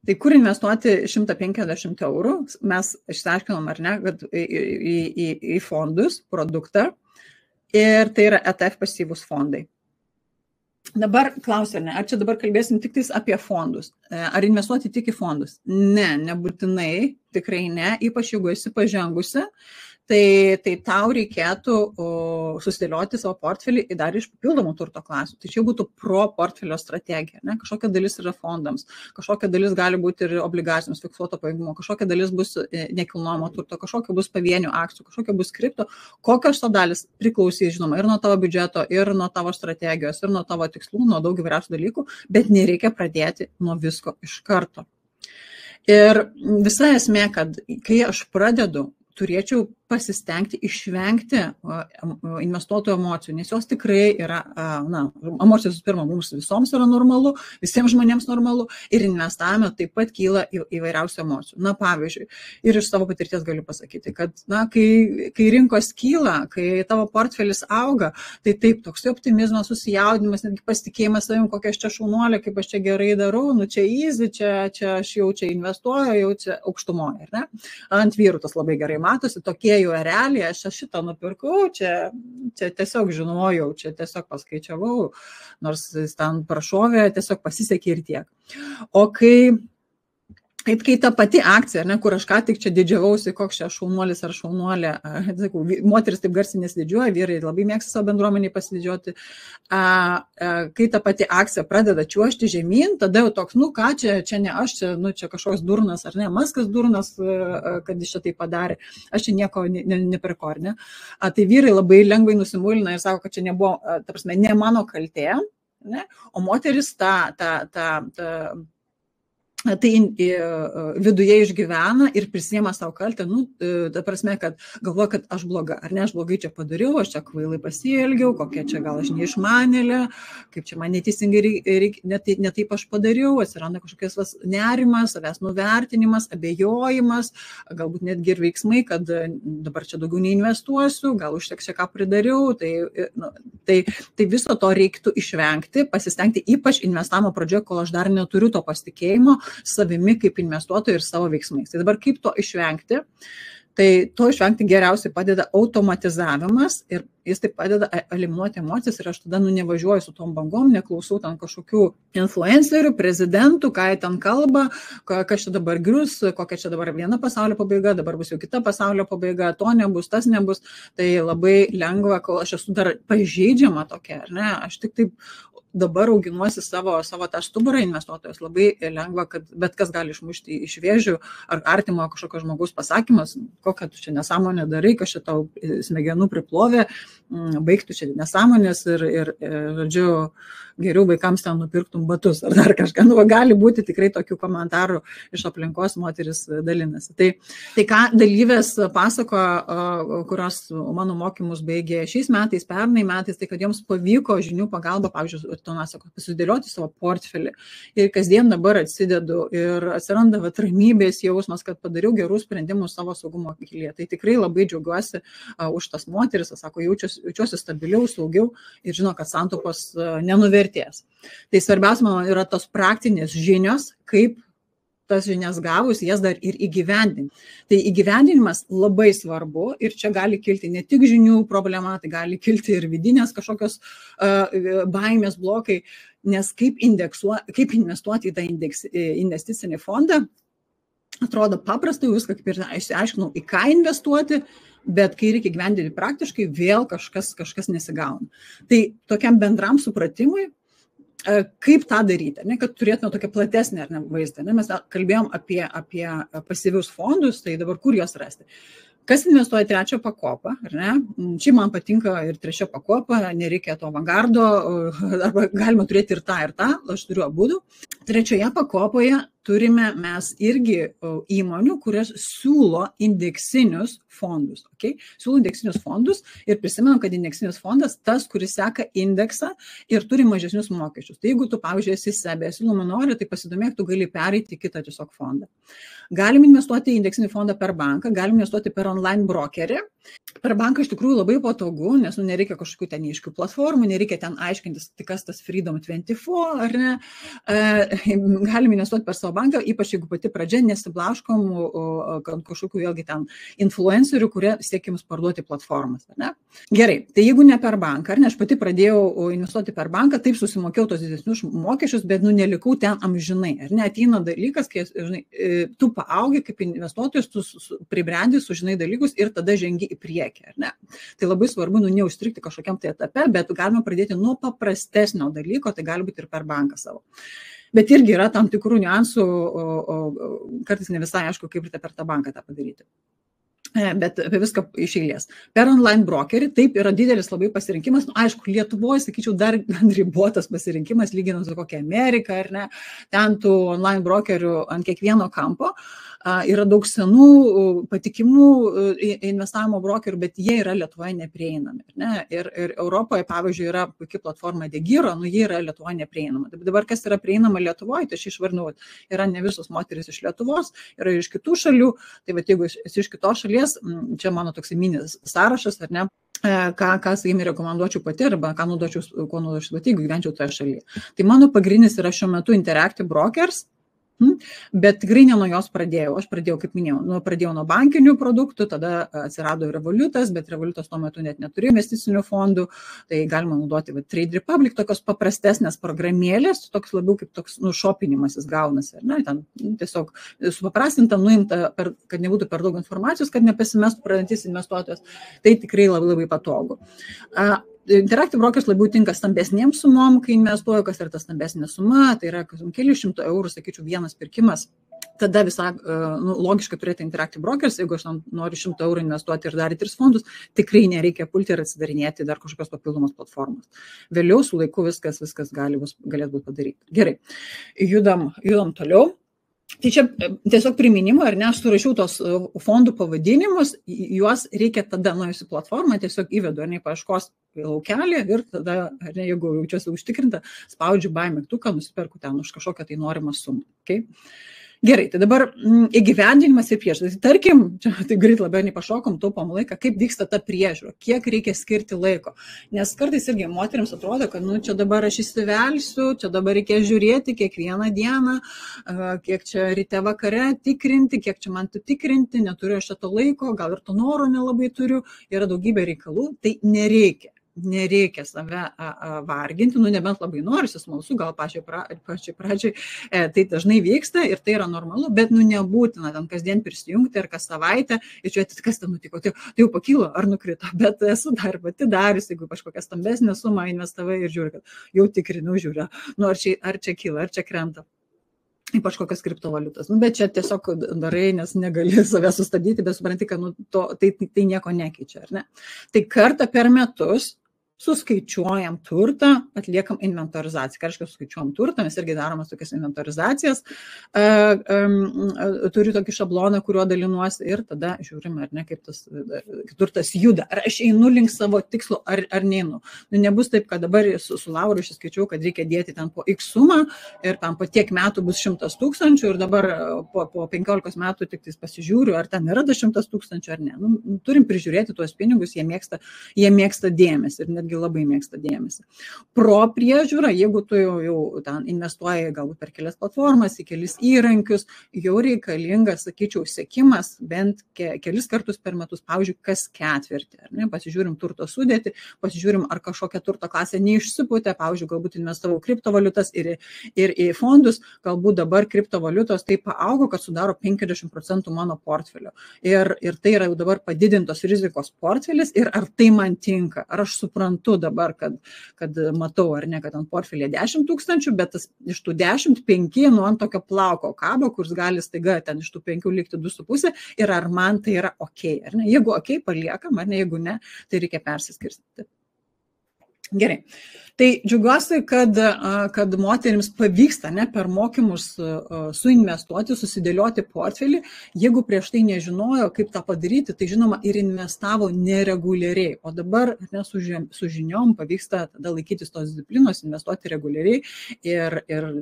Tai kur investuoti 150 eurų, mes išsiaiškinom ar ne, kad į fondus, produktą, ir tai yra ETF pasyvus fondai. Dabar klausiu, ar čia dabar kalbėsim tik apie fondus, ar investuoti tik į fondus? Ne, nebūtinai, tikrai ne, ypač jeigu esi pažengusi, tai tau reikėtų susidėlioti savo portfelį į dar iš papildomų turto klasių. Tai čia būtų pro portfelio strategija. Ne? Kažkokia dalis yra fondams, kažkokia dalis gali būti ir obligacijoms fiksuoto pajėgumo, kažkokia dalis bus nekilnojamo turto, kažkokia bus pavienių akcijų, kažkokia bus kripto. Kokios to dalis priklausys, žinoma, ir nuo tavo biudžeto, ir nuo tavo strategijos, ir nuo tavo tikslų, nuo daug įvairiausių dalykų, bet nereikia pradėti nuo visko iš karto. Ir visa esmė, kad kai aš pradedu, turėčiau pasistengti išvengti investuotojų emocijų, nes jos tikrai yra, emocijos pirma, mums visoms yra normalu, visiems žmonėms normalu ir investavime taip pat kyla įvairiausių emocijų. Pavyzdžiui, ir iš savo patirties galiu pasakyti, kad, kai rinkos kyla, kai tavo portfelis auga, tai taip, toks optimizmas, susijaudinimas, netgi pasitikėjimas savim, kokia aš čia šaunuolė, kaip aš čia gerai darau, čia easy, čia aš jau čia investuoju, jau čia aukštumoje, ne? Ant vyrų tas labai gerai matosi, tokie jau realiai, aš šitą nupirkau, čia tiesiog žinojau, čia tiesiog paskaičiavau, nors ten prašovė, tiesiog pasisekė ir tiek. O kai Kai ta pati akcija, ne, kur aš ką tik čia didžiavausi, koks čia šaunuolis ar šaunuolė, sakau, moteris taip garsiai nesididžiuoja, vyrai labai mėgsta savo bendruomeniai pasididžiuoti, kai ta pati akcija pradeda čiuošti žemyn, tada jau toks, nu ką čia ne aš, čia kažkoks durnas, ar ne, Maskas durnas, kad jis čia tai padarė, aš čia nieko nepirko, ar ne. Tai vyrai labai lengvai nusimulina ir sako, kad čia nebuvo, ta prasme, ne mano kaltė, ne, o moteris tai viduje išgyvena ir prisiema savo kaltę, ta prasme, kad galvoja, kad aš bloga, ar ne, aš blogai čia padariau, aš čia kvailai pasielgiau, kokia čia gal aš neišmanėlė, kaip čia man neteisingai ne taip aš padariau, atsiranda kažkokias nerimas, savęs nuvertinimas, abejojimas, galbūt netgi ir veiksmai, kad dabar čia daugiau neinvestuosiu, gal užteks čia ką pridariau, tai viso to reiktų išvengti, pasistengti, ypač investavimo pradžioje, kol aš dar neturiu to pasitikėjimo savimi kaip investuotojai ir savo veiksmais. Tai dabar kaip to išvengti? Tai to išvengti geriausiai padeda automatizavimas ir jis taip padeda eliminuoti emocijas ir aš tada nevažiuoju su tom bangom, neklausau ten kažkokių influencerių, prezidentų, ką jie ten kalba, kas čia dabar grius, kokia čia dabar viena pasaulio pabaiga, dabar bus jau kita pasaulio pabaiga, to nebus, tas nebus. Tai labai lengva, kol aš esu dar pažeidžiama tokia, ar ne, aš tik taip dabar auginuosi savo tą stuburą investuotojas, labai lengva, kad bet kas gali išmušti iš vėžių ar artimo kažkokio žmogaus pasakymas, kokią tu čia nesąmonę darai, kas čia tau smegenų priplovė, baigtų čia nesąmonės ir žodžiu, geriau vaikams ten nupirktum batus ar dar kažką. Gali būti tikrai tokių komentarų iš aplinkos, moteris dalinasi. Tai ką dalyvės pasako, kurios mano mokymus baigė šiais metais, pernai metais, tai kad joms pavyko žinių pagalba, pavyzdžiui, pasidėlioti savo portfelį ir kasdien dabar atsidedu ir atsiranda ramybės jausmas, kad padariau gerų sprendimų savo saugumo kelyje. Tai tikrai labai džiaugiuosi už tas moteris, sako, jaučiuosi stabiliau, saugiau ir žino, kad santaupos nenuvertės. Tai svarbiausia man yra tos praktinės žinios, kaip tas žinias gavus, jas dar ir įgyvendinti. Tai įgyvendinimas labai svarbu ir čia gali kilti ne tik žinių problema, tai gali kilti ir vidinės kažkokios baimės blokai, nes kaip investuoti į tą investicinį fondą, atrodo paprastai, viską kaip ir aiškinau, į ką investuoti, bet kai reikia gyvendinti praktiškai, vėl kažkas nesigauna. Tai tokiam bendram supratimui, kaip tą daryti, ne, kad turėtume tokią platesnę vaizdą. Ne, mes kalbėjom apie pasyvius fondus, tai dabar kur juos rasti. Kas investuoja trečią pakopą, ar ne? Čia man patinka ir trečia pakopa, nereikia to avangardo, arba galima turėti ir tą, aš turiu abudu. Trečioje pakopoje turime mes irgi įmonių, kurios siūlo indeksinius fondus. Okay? Siūlo indeksinius fondus ir prisimenam, kad indeksinis fondas tas, kuris seka indeksą ir turi mažesnius mokesčius. Tai jeigu tu, pavyzdžiui, esi SEB, esi Luminor, tai pasidomėk, tu gali pereiti kitą tiesiog fondą. Galim investuoti į indeksinį fondą per banką, galim investuoti per online brokerį. Per banką iš tikrųjų labai patogu, nes nereikia kažkokių ten neaiškių platformų, nereikia ten aiškintis, tai kas tas Freedom 24, ar ne. Galim investuoti per savo banką, ypač jeigu pati pradžia nesiblaškom kažkokių vėlgi ten influencerių, kurie siekia jums parduoti platformas. Ar ne? Gerai, tai jeigu ne per banką, ar ne, aš pati pradėjau investuoti per banką, taip susimokėjau tos didesnius mokesčius, bet nelikau ten amžinai. Ar ne, ateina dalykas, kai tu paaugi kaip investuotojas, tu pribrendai, sužinai dalykus ir tada žengi į priekį, ar ne? Tai labai svarbu neužstrigti kažkokiam tai etape, bet galima pradėti nuo paprastesnio dalyko, tai gali būti ir per banką savo. Bet irgi yra tam tikrų niuansų, kartais ne visai aišku, kaip per tą banką tą padaryti. Bet apie viską iš eilės. Per online brokerį taip yra didelis labai pasirinkimas. Aišku, Lietuvoje, sakyčiau, dar gan ribotas pasirinkimas, lyginant su kokia Amerika, ar ne. Ten tų online brokerių ant kiekvieno kampo. Yra daug senų, patikimų investavimo brokerių, bet jie yra Lietuvoje neprieinami. Ne? Ir Europoje, pavyzdžiui, yra puikia platforma DeGiro, jie yra Lietuvoje neprieinama. Dabar kas yra prieinama Lietuvoje, tai aš išvardinau, yra ne visos moteris iš Lietuvos, yra iš kitų šalių. Tai jeigu esi iš kitos šalies, čia mano toks minis sąrašas, ar ne? Ką sakymi rekomenduočiau pati arba ko naudočiau pati, jeigu gyvenčiau toje šalyje. Tai mano pagrindinis yra šiuo metu Interactive Brokers. Bet tikrai ne nuo jos pradėjau. Aš pradėjau, kaip minėjau, pradėjau nuo bankinių produktų, tada atsirado Revolutas, bet Revolutas tuo metu net neturėjo investicinių fondų, tai galima naudoti Trade Republic, tokios paprastesnės programėlės, toks labiau kaip toks šopinimasis gaunasi. Ne? Ten tiesiog supaprastinta, nuimta, kad nebūtų per daug informacijos, kad nepasimestų pradedantis investuotojas. Tai tikrai labai labai patogu. Interactive Brokers labiau tinka stambesniems sumom, kai investuoju, kas yra ta stambesnė suma, tai yra kelių šimtų eurų, sakyčiau, vienas pirkimas. Tada visą logiškai turėti Interactive Brokers, jeigu aš noriu 100 eurų investuoti ir daryti 3 fondus, tikrai nereikia pulti ir atsidarinėti dar kažkokios papildomos platformos. Vėliau su laiku viskas galėtų būti padaryti. Gerai, judam toliau. Tai čia tiesiog priminimo, ar ne, aš surašiau tos fondų pavadinimus, juos reikia tada nuėjus į platformą, tiesiog įvedu, ar ne, paieškos laukelį ir tada, ar ne, jeigu jaučiuosi užtikrinta, spaudžiu buy mygtuką, nusiperku ten už kažkokią tai norimą sumą. Okay? Gerai, tai dabar įgyvendinimas ir priežiūra. Tarkim, čia taip greit labiau nepašokom, taupom laiką, kaip vyksta ta priežiūra, kiek reikia skirti laiko. Nes kartais irgi moteriams atrodo, kad čia dabar aš įsivelsiu, čia dabar reikia žiūrėti kiekvieną dieną, kiek čia ryte vakare tikrinti, kiek čia man tikrinti, neturiu aš to laiko, gal ir to noro nelabai turiu, yra daugybė reikalų, tai nereikia save varginti, nebent labai norisi, smalsu, gal pačiai pradžiai tai dažnai vyksta ir tai yra normalu, bet nebūtina ten kasdien prisijungti ar kas savaitę ir žiūrėti, kas ten nutiko, tai jau pakilo ar nukrito, bet esu dar pati darius, jeigu kažkokią stambesnę sumą investavai ir žiūri, kad jau tikrinau, žiūriu, ar čia kyla, ar čia krenta. Ypač kokias kriptovaliutas. Bet čia tiesiog darai, nes negali save sustabdyti, bet supranti, kad tai nieko nekeičia, ar ne? Tai kartą per metus suskaičiuojam turtą, atliekam inventorizaciją. Ką reiškia suskaičiuojam turtą, mes irgi daromas tokias inventorizacijas. Turiu tokį šabloną, kuriuo dalinuosi ir tada žiūrim, ar ne, kaip tas turtas juda. Ar aš einu link savo tikslo, ar neinu. Nebus taip, kad dabar su Lauru išskaičiau, kad reikia dėti ten po X sumą ir tam po tiek metų bus 100 000 ir dabar po 15 metų tik pasižiūriu, ar ten yra 100 000 ar ne. Turim prižiūrėti tuos pinigus, jie mėgsta dėmesį ir netgi labai mėgsta dėmesį. Pro priežiūrą, jeigu tu jau ten investuoji galbūt per kelias platformas, į kelis įrankius, jau reikalingas, sakyčiau, sekimas bent kelis kartus per metus, pavyzdžiui, kas ketvirtį. Ar ne? Pasižiūrim turto sudėtį, pasižiūrim, ar kažkokia turto klasė neišsipūtė, pavyzdžiui, galbūt investavau kriptovaliutas ir į fondus, galbūt dabar kriptovaliutos taip paaugo, kad sudaro 50% mano portfelio. Ir tai yra jau dabar padidintos rizikos portfelis ir ar tai man tinka, ar aš suprantu dabar, kad matau, ar ne, kad ant portfelė 10 000, bet iš tų 10, 5 ant tokio plauko kabo, kuris gali staiga ten iš tų 5 likti 2,5 ir ar man tai yra ok, ar ne? Jeigu ok, paliekam, ar ne, jeigu ne, tai reikia persiskirstyti. Gerai. Tai džiaugiuosi, kad moterims pavyksta per mokymus suinvestuoti, susidėlioti portfelį. Jeigu prieš tai nežinojo, kaip tą padaryti, tai žinoma ir investavo nereguliariai. O dabar su žiniom pavyksta tada laikytis tos disciplinos, investuoti reguliariai ir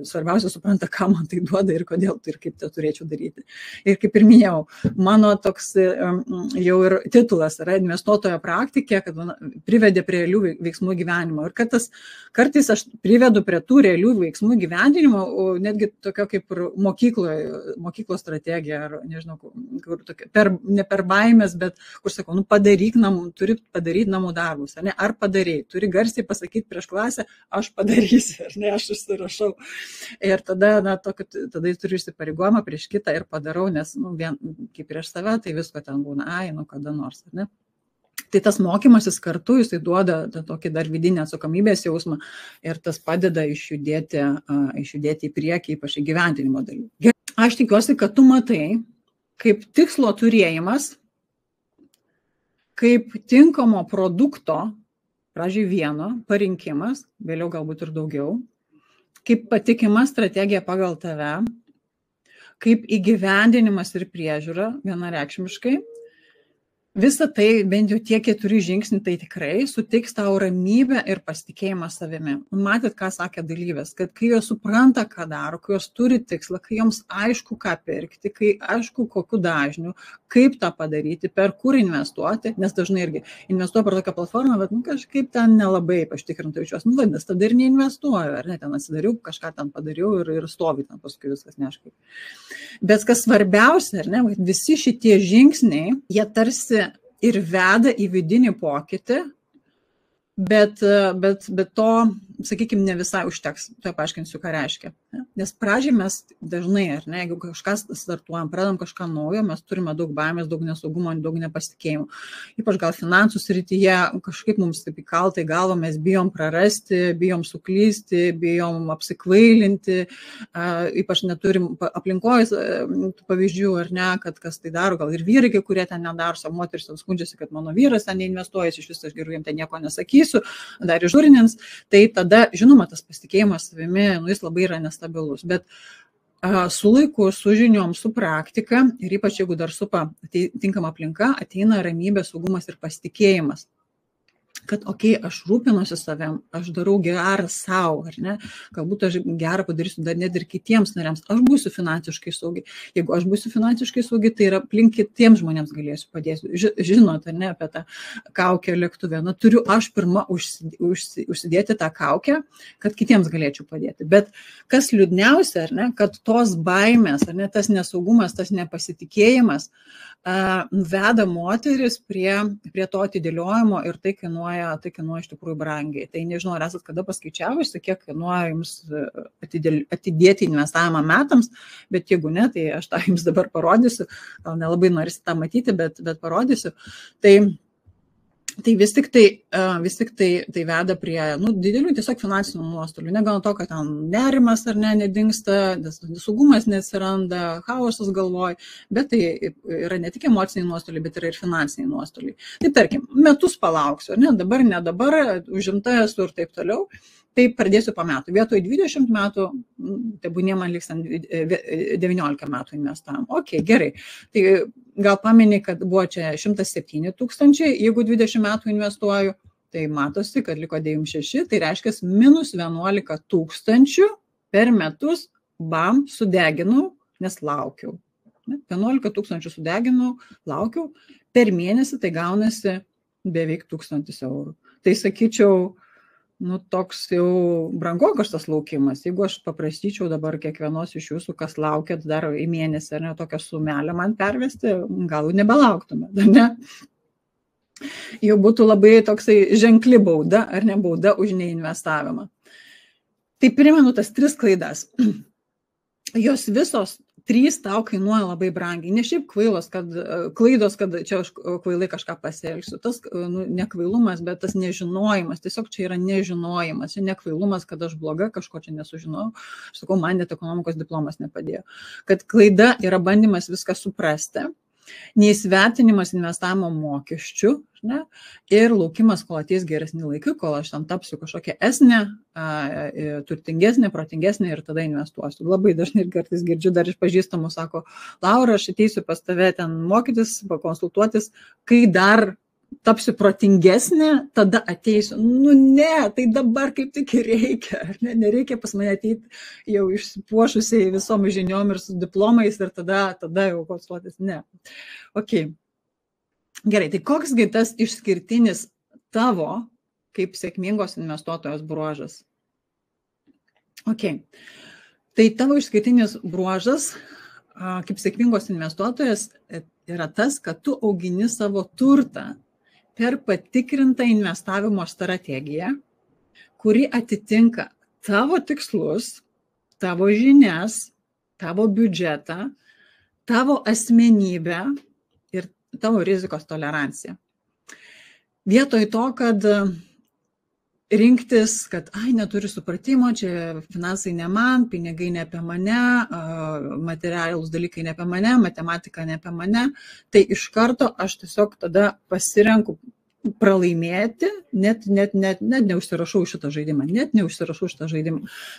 svarbiausia supranta, ką man tai duoda ir kodėl ir kaip tai turėčiau daryti. Ir kaip ir minėjau, mano toks jau ir titulas yra investuotojo praktikė, kad privedė prie realių veiksmų gyvenimo. Ir kad kartais aš privedu prie tų realių veiksmų gyvendinimo, netgi tokio kaip ir mokyklos strategija, ar nežinau, ne per baimės, bet kur sakau, turi padaryti namų darbus, ar padarėjai, turi garsiai pasakyti prieš klasę, aš padarysiu, ar ne, aš užsirašau. Ir tada turiu įsipareigojimą prieš kitą ir padarau, nes vien kaip prieš save, tai visko ten būna, kada nors, ar ne. Tai tas mokymasis kartu, jisai duoda tokį dar vidinį atsakomybės jausmą ir tas padeda išjudėti į priekį, ypač įgyvendinimo dalį. Aš tikiuosi, kad tu matai, kaip tikslo turėjimas, kaip tinkamo produkto, pradžiai vieno, parinkimas, vėliau galbūt ir daugiau, kaip patikima strategija pagal tave, kaip įgyvendinimas ir priežiūra vienareikšmiškai, Visa tai, bent jau tie 4 žingsniai, tai tikrai suteiks tau ramybę ir pasitikėjimą savimi. Matėt, ką sakė dalyvės, kad kai jos supranta, ką daro, kai jos turi tikslą, kai joms aišku, ką pirkti, kai aišku, kokiu dažniu, kaip tą padaryti, per kur investuoti, nes dažnai irgi investuoju per tokią platformą, bet kažkaip ten nelabai paštikrinta jaučiuosi. Vadinasi, tada ir neinvestuoju, ar ne, ten atsidariau, kažką ten padariau ir stovi ten paskui viskas neaišku. Bet kas svarbiausia, ar ne, visi šitie žingsniai, jie tarsi ir veda į vidinį pokytį, bet to, sakykime, ne visai užteks. Tai paaiškinsiu, ką reiškia. Nes pradžiai mes dažnai, ar ne, jeigu kažką startuojam, pradedam kažką naujo, mes turime daug baimės, daug nesaugumo, daug nepasitikėjimo. Ypač gal finansų srityje kažkaip mums taip įkalta į galvą, mes bijom prarasti, bijom suklysti, bijom apsikvailinti, ypač neturim aplinkoje pavyzdžių, ar ne, kad kas tai daro, gal ir vyrai, kurie ten nedaro, savo moteris skundžiasi, kad mano vyras ten neinvestuoja, iš viso aš geriau jam ten nieko nesakysiu, dar išžurinins, tai tada, žinoma, tas pasitikėjimas savimi, jis labai yra nestabilus, bet su laiku, su žiniom, su praktika ir ypač jeigu dar supa tinkama aplinka, ateina ramybė, saugumas ir pasitikėjimas. Kad, aš rūpinuosi savim, aš darau gerą savo, ar ne, galbūt aš gerą padarysiu dar net ir kitiems nariams, aš būsiu finansiškai saugi. Jeigu aš būsiu finansiškai saugi, tai ir aplink kitiems žmonėms galėsiu padėti. Žinot, ar ne, apie tą kaukę lėktuve. Turiu aš pirmą užsidėti tą kaukę, kad kitiems galėčiau padėti. Bet kas liūdniausia, ar ne, kad tos baimės, ar ne, tas nesaugumas, tas nepasitikėjimas veda moteris prie to atidėliojimo ir tai kainuoja iš tikrųjų brangiai. Tai nežinau, ar esat kada paskaičiavusi, kiek kainuoja jums atidėti investavimą metams, bet jeigu ne, tai aš tą jums dabar parodysiu, gal nelabai norisi tą matyti, bet parodysiu. Tai vis tik tai veda prie didelių tiesiog finansinių nuostolių. Negana to, kad ten nerimas ar nedingsta, nesaugumas neatsiranda, chaosas galvoj, bet tai yra ne tik emociniai nuostoliai, bet yra ir finansiniai nuostoliai. Tai tarkim, metus palauksiu, ne dabar, užimta esu ir taip toliau. Tai pradėsiu po metų. Vietoj 20 metų, tebūnie man liks 19 metų investavimo. Gerai. Tai gal pameni, kad buvo čia 107 000, jeigu 20 metų investuoju, tai matosi, kad liko 96, tai reiškia minus 11 000 per metus, bam, sudeginau, nes laukiau. 11 000 sudeginau, laukiau, per mėnesį tai gaunasi beveik 1000 eurų. Tai sakyčiau, toks jau brangokas tas laukimas. Jeigu aš paprašyčiau dabar kiekvienos iš jūsų, kas laukiat dar į mėnesį, ar ne, tokią sumelę man pervesti, gal nebelauktume, ne? Jau būtų labai toksai ženkli bauda, ar ne bauda už neinvestavimą. Tai primenu tas 3 klaidas. Jos visos 3 tau kainuoja labai brangiai. Ne šiaip klaidos, kad čia aš kvailai kažką pasielgsiu. Tas nekvailumas, bet tas nežinojimas. Tiesiog čia yra nežinojimas. Čia nekvailumas, kad aš bloga, kažko čia nesužinojau. Aš sakau, man net ekonomikos diplomas nepadėjo. Kad klaida yra bandymas viską suprasti. Neįsvertinimas investavimo mokesčių, ne? Ir laukimas, kol ateis geresni laikai, kol aš tam tapsiu kažkokia esnė, turtingesnė, protingesnė ir tada investuosiu. Labai dažnai ir kartais girdžiu dar iš pažįstamų, sako, Laura, aš ateisiu pas tave ten mokytis, pakonsultuotis, kai dar tapsiu protingesnė, tada ateisiu. Ne, tai dabar kaip tik ir reikia. Nereikia pas mane ateiti jau išsipuošusiai visom žiniom ir su diplomais ir tada jau konsultuotis. Ne. Gerai, tai koksgi tas išskirtinis tavo kaip sėkmingos investuotojos bruožas? Tai tavo išskirtinis bruožas kaip sėkmingos investuotojas yra tas, kad tu augini savo turtą per patikrintą investavimo strategiją, kuri atitinka tavo tikslus, tavo žinias, tavo biudžetą, tavo asmenybę ir tavo rizikos toleranciją. Vietoj to, kad rinktis, kad neturiu supratimo, čia finansai ne man, pinigai ne apie mane, materialūs dalykai ne apie mane, matematika ne apie mane, tai iš karto aš tiesiog tada pasirenku pralaimėti, net neužsirašau šitą žaidimą,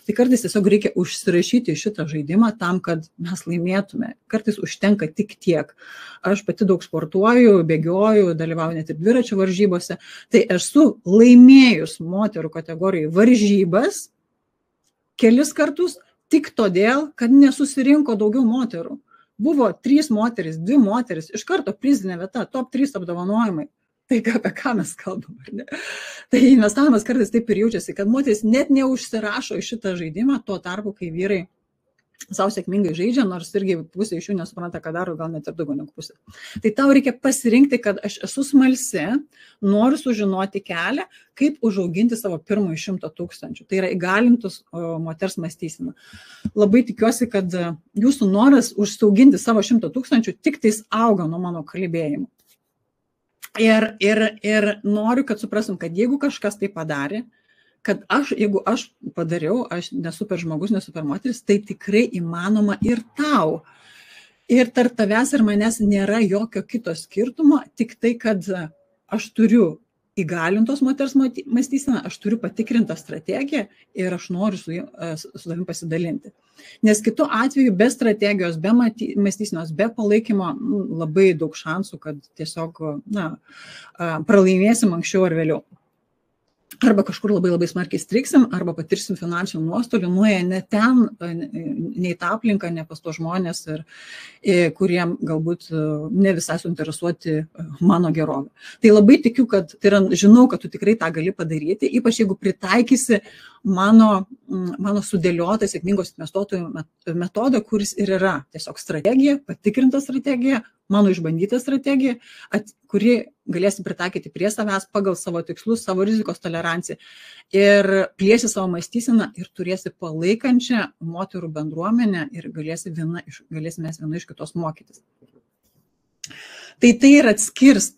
Tai kartais tiesiog reikia užsirašyti šitą žaidimą tam, kad mes laimėtume. Kartais užtenka tik tiek. Aš pati daug sportuoju, bėgioju, dalyvauju net ir dviračio varžybose. Tai esu laimėjus moterų kategorijai varžybas kelis kartus tik todėl, kad nesusirinko daugiau moterų. Buvo 3 moteris, 2 moteris, iš karto prizinė vieta, top 3 apdovanojimai. Tai apie ką mes kalbam, ar ne? Tai investavimas kartais taip ir jaučiasi, kad moteris net neužsirašo į šitą žaidimą, tuo tarpu, kai vyrai savo sėkmingai žaidžia, nors irgi pusė iš jų nesupranta, ką daro, gal net ir daugiau negu pusė. Tai tau reikia pasirinkti, kad aš esu smalsi, noriu sužinoti kelią, kaip užauginti savo pirmąjį 100 000. Tai yra įgalintus moters mąstyseną. Labai tikiuosi, kad jūsų noras užsiauginti savo 100 000 tik tais auga nuo mano kalbėjimo. Ir noriu, kad suprastum, kad jeigu kažkas tai padarė, kad jeigu aš padariau, aš nesu per žmogus, nesu per moteris, tai tikrai įmanoma ir tau. Ir tarp tavęs ir manęs nėra jokio kito skirtumo, tik tai, kad aš turiu įgalintos moters mąstyseną, aš turiu patikrintą strategiją ir aš noriu su tavimi pasidalinti. Nes kitu atveju be strategijos, be mąstysenos, be palaikymo labai daug šansų, kad tiesiog pralaimėsim anksčiau ar vėliau. Arba kažkur labai smarkiai striksim, arba patirsim finansinių nuostolių, nuėję ne ten, ne į tą aplinką, ne pas tos žmonės, kuriem galbūt ne visai suinteresuoti mano gerovę. Tai labai tikiu, kad, žinau, kad tu tikrai tą gali padaryti, ypač jeigu pritaikysi mano sudėliotą sėkmingos investuotojų metodą, kuris ir yra tiesiog strategija, patikrinta strategija, mano išbandyta strategija, kuri galėsi pritaikyti prie savęs pagal savo tikslus, savo rizikos toleranciją ir plėsi savo mąstyseną ir turėsi palaikančią moterų bendruomenę ir galėsime mes viena iš kitos mokytis. Tai ir atskirs,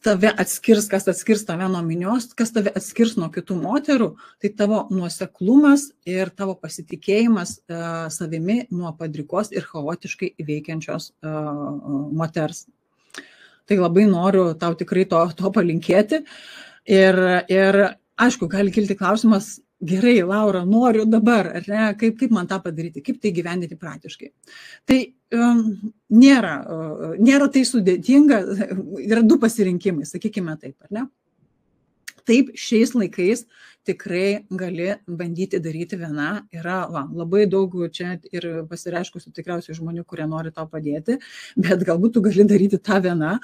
kas atskirs tave nuo minios, kas tave atskirs nuo kitų moterų, tai tavo nuoseklumas ir tavo pasitikėjimas savimi nuo padrikos ir chaotiškai veikiančios moters. Tai labai noriu tau tikrai to palinkėti. Ir aišku, gali kilti klausimas, gerai, Laura, noriu dabar, ar ne, kaip man tą padaryti, kaip tai gyvendyti praktiškai. Tai nėra tai sudėtinga, yra 2 pasirinkimai, sakykime taip, ar ne? Taip, šiais laikais tikrai gali bandyti daryti viena. Yra labai daug čia ir pasireiškusių tikriausiai žmonių, kurie nori tau padėti, bet galbūt tu gali daryti tą viena,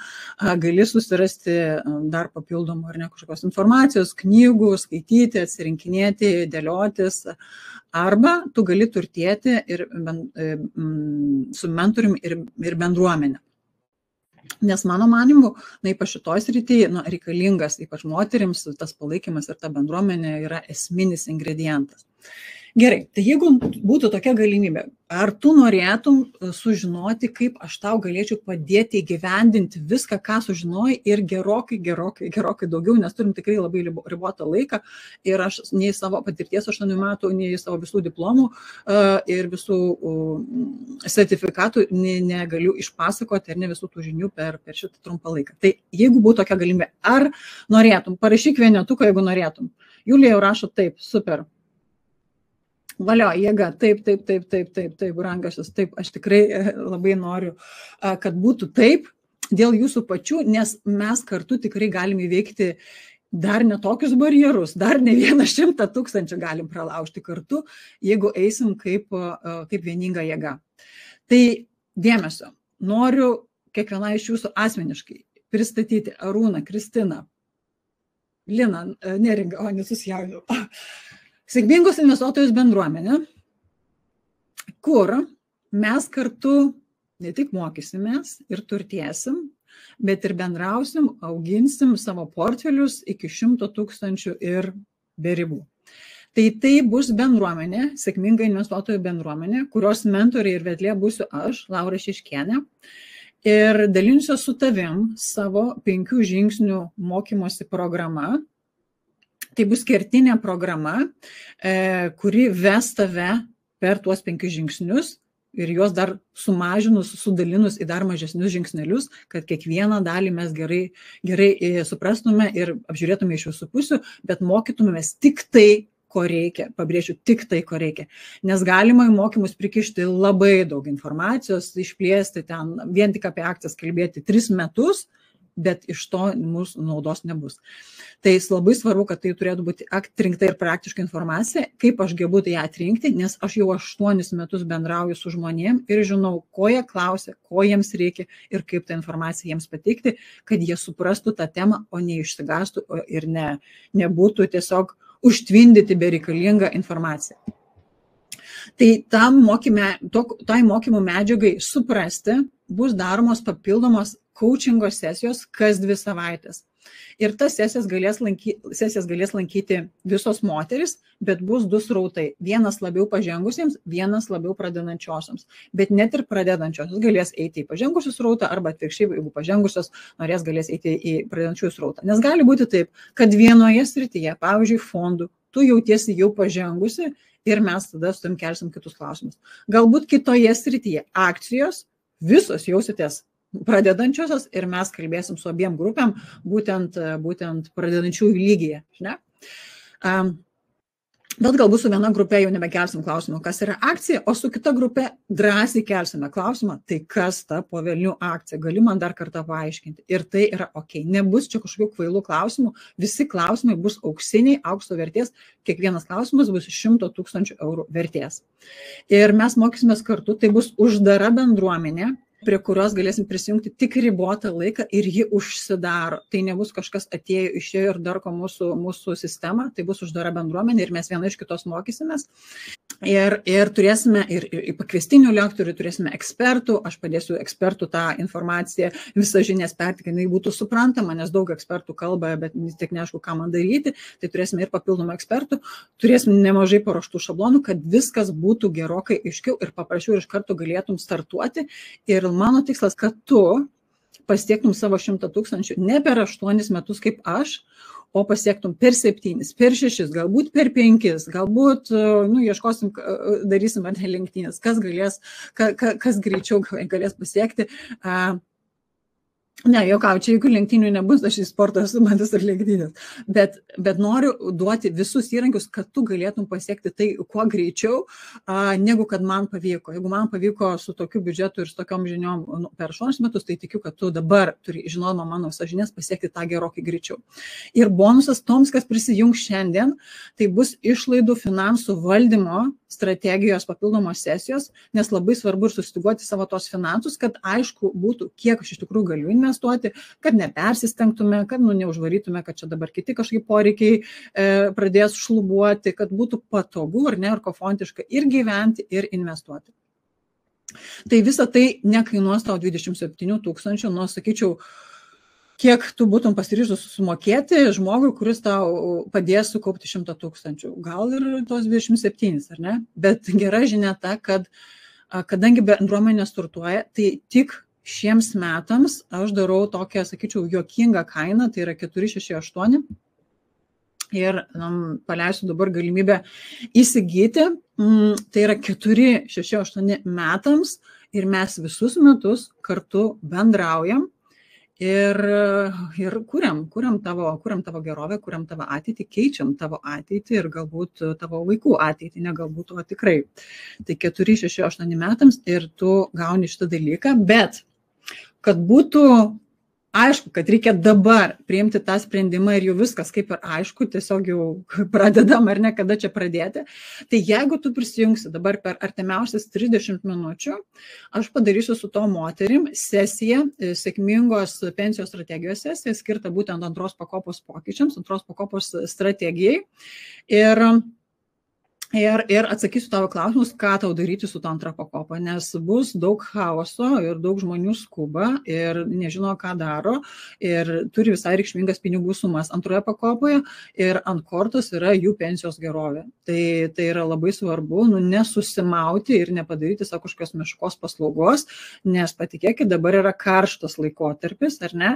gali susirasti dar papildomų ar ne kažkokios informacijos, knygų, skaityti, atsirinkinėti, dėliotis, arba tu gali turtėti ir su mentoriumi ir bendruomenė. Nes mano manimu, ypač šitoj srityje, reikalingas, ypač moterims, tas palaikymas ir ta bendruomenė yra esminis ingredientas. Gerai, tai jeigu būtų tokia galimybė, ar tu norėtum sužinoti, kaip aš tau galėčiau padėti įgyvendinti viską, ką sužinojai ir gerokai daugiau, nes turim tikrai labai ribotą laiką ir aš nei savo patirties 8 metų, nei savo visų diplomų ir visų sertifikatų negaliu išpasakoti ir ne visų tų žinių per šitą trumpą laiką. Tai jeigu būtų tokia galimybė, ar norėtum, parašyk vienetuką, jeigu norėtum. Julija jau rašo taip, super. Valio, jėga, taip, brangašas, taip, aš tikrai labai noriu, kad būtų taip dėl jūsų pačių, nes mes kartu tikrai galime įveikti dar netokius barjerus, dar ne 100 000 galim pralaužti kartu, jeigu eisim kaip vieninga jėga. Tai dėmesio, noriu kiekviena iš jūsų asmeniškai pristatyti Arūną, Kristiną, Liną, Neringą, nesusijaudinau. Sėkmingos investuotojus bendruomenė, kur mes kartu ne tik mokysimės ir turtėsim, bet ir bendrausim, auginsim savo portfelius iki 100 000 ir be ribų. Tai bus bendruomenė, sėkminga investuotojų bendruomenė, kurios mentorė ir vedlė būsiu aš, Laura Šiškienė, ir dalinsiu su tavim savo 5 žingsnių mokymosi programa. Tai bus kertinė programa, kuri ves tave per tuos 5 žingsnius ir juos dar sumažinus, sudalinus į dar mažesnius žingsnelius, kad kiekvieną dalį mes gerai suprastume ir apžiūrėtume iš visų pusių, bet mokytumėmės tik tai, ko reikia, pabrėžiu, tik tai, ko reikia. Nes galima į mokymus prikišti labai daug informacijos, išplėsti ten, vien tik apie akcijas kalbėti 3 metus, bet iš to mūsų naudos nebus. Tai labai svarbu, kad tai turėtų būti atrinkta ir praktiška informacija, kaip aš gebu tai atrinkti, nes aš jau 8 metus bendrauju su žmonėm ir žinau, ko jie klausia, ko jiems reikia ir kaip tą informaciją jiems pateikti, kad jie suprastų tą temą, o neišsigąstų ir nebūtų tiesiog užtvindyti bereikalingą informaciją. Tai tai mokymų medžiagai suprasti bus daromos papildomos coachingo sesijos kas 2 savaitės. Ir tas sesijas galės lankyti visos moteris, bet bus 2 srautai. Vienas labiau pažengusiems, vienas labiau pradedančiosioms. Bet net ir pradedančiosios galės eiti į pažengusių srautą arba atvirkščiai, jeigu pažengusios galės eiti į pradedančiųjų srautą. Nes gali būti taip, kad vienoje srityje, pavyzdžiui, fondų, tu jautiesi jau pažengusi ir mes tada su tam kelsim kitus klausimus. Galbūt kitoje srityje akcijos visos jausitės pradedančiosios ir mes kalbėsim su abiem grupėm, būtent pradedančiųjų lygyje. Ne? Bet galbūt su viena grupė jau nebekelsim klausimą, kas yra akcija, o su kita grupė drąsiai kelsime klausimą, tai kas ta po velnių akcija, gali man dar kartą paaiškinti. Ir tai yra ok, nebus čia kažkokių kvailų klausimų, visi klausimai bus auksiniai, aukšto vertės, kiekvienas klausimas bus 100 000 eurų vertės. Ir mes mokysimės kartu, tai bus uždara bendruomenė, prie kurios galėsim prisijungti tik ribotą laiką ir ji užsidaro. Tai nebus kažkas atėjo, išėjo ir darko mūsų sistemą, tai bus uždara bendruomenė ir mes viena iš kitos mokysimės. Ir turėsime ir pakviestinių lektorių, turėsime ekspertų, aš padėsiu ekspertų tą informaciją, visą žinias pertikti, jinai būtų suprantama, nes daug ekspertų kalba, bet tik neaišku, ką man daryti, tai turėsime ir papildomų ekspertų, turėsime nemažai paruoštų šablonų, kad viskas būtų gerokai aiškiau ir paprasčiau ir iš karto galėtum startuoti. Ir mano tikslas, kad tu pasiektum savo 100 000 ne per 8 metus kaip aš, o pasiektum per 7, per 6, galbūt per 5, galbūt, ieškosim, darysim ar lenktynės, kas greičiau galės pasiekti. Ne, juokauju, jeigu lenktynių nebus, aš į sportą esu matęs ir lenktynės, bet noriu duoti visus įrankius, kad tu galėtum pasiekti tai kuo greičiau, negu kad man pavyko. Jeigu man pavyko su tokiu biudžetu ir su tokiom žiniom per 8 metus, tai tikiu, kad tu dabar turi, žinodama mano visas žinias, pasiekti tą gerokai greičiau. Ir bonusas toms, kas prisijungs šiandien, tai bus išlaidų finansų valdymo strategijos papildomos sesijos, nes labai svarbu ir sustyguoti savo tos finansus, kad aišku būtų, kiek aš iš tikrųjų galiu investuoti, kad nepersistengtume, kad neužvarytume, kad čia dabar kiti kažkaip poreikiai pradės šlubuoti, kad būtų patogu ir kofontiška ir gyventi, ir investuoti. Tai visa tai nekainuos tau 27 000, sakyčiau, kiek tu būtum pasiryžus sumokėti žmogui, kuris tau padės sukaupti 100 000. Gal ir tos 27, ar ne? Bet gera žinia ta, kad kadangi bendruomenė startuoja, tai tik šiems metams aš darau tokią, sakyčiau, juokingą kainą, tai yra 468. Ir paleisiu dabar galimybę įsigyti, tai yra 468 metams ir mes visus metus kartu bendraujam. Ir kuriam tavo gerovę, kuriam tavo ateitį, keičiam tavo ateitį ir galbūt tavo vaikų ateitį, ne galbūt, o tikrai. Tai 468 metams ir tu gauni šitą dalyką, bet kad būtų aišku, kad reikia dabar priimti tą sprendimą ir jau viskas kaip ir aišku, tiesiog jau pradedam ar ne, kada čia pradėti. Tai jeigu tu prisijungsi dabar per artimiausias 30 minučių, aš padarysiu su to moterim sesiją, sėkmingos pensijos strategijos sesiją, skirtą būtent antros pakopos pokyčiams, antros pakopos strategijai. Ir atsakysiu tavo klausimus, ką tau daryti su ta antra pakopa, nes bus daug chaoso ir daug žmonių skuba ir nežino, ką daro ir turi visai reikšmingas pinigų sumas antroje pakopoje ir ant kortos yra jų pensijos gerovė. Tai yra labai svarbu, nesusimauti ir nepadaryti savo kažkokios meškos paslaugos, nes patikėkit, dabar yra karštas laikotarpis, ar ne,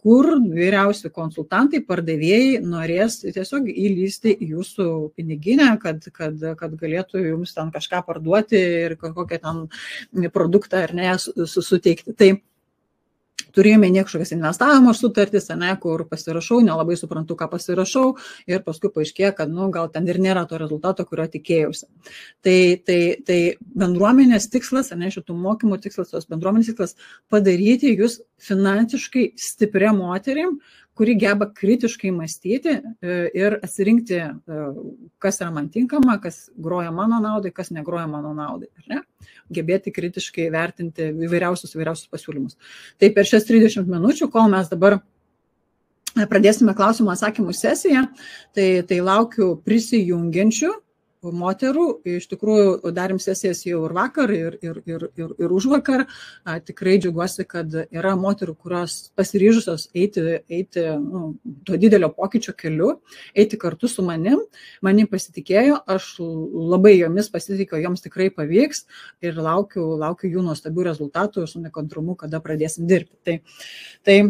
kur vyriausi konsultantai, pardavėjai norės tiesiog įlysti į jūsų piniginę, kad kad galėtų jums ten kažką parduoti ir kokią ten produktą ar ne suteikti. Tai turėjome kažkokias investavimo sutartis, kur pasirašau, nelabai suprantu, ką pasirašau ir paskui paaiškėjo, kad gal ten ir nėra to rezultato, kurio tikėjausi. Tai bendruomenės tikslas, šitų mokymų tikslas, tos bendruomenės tikslas padaryti jūs finansiškai stiprią moterim, kuri geba kritiškai mąstyti ir atsirinkti, kas yra man tinkama, kas groja mano naudai, kas negroja mano naudai. Ar ne? Gebėti kritiškai vertinti įvairiausius pasiūlymus. Tai per šias 30 minučių, kol mes dabar pradėsime klausimų atsakymų sesiją, tai laukiu prisijungiančių moterų. Iš tikrųjų, darėm sesijas jau ir vakar, ir už vakar. Tikrai džiaugiuosi, kad yra moterų, kurios pasiryžusios eiti to didelio pokyčio keliu, eiti kartu su manim pasitikėjo, aš labai jomis pasitikiu, joms tikrai pavyks ir laukiu jų nuostabių rezultatų ir su nekantrumu, kada pradėsim dirbti. Tai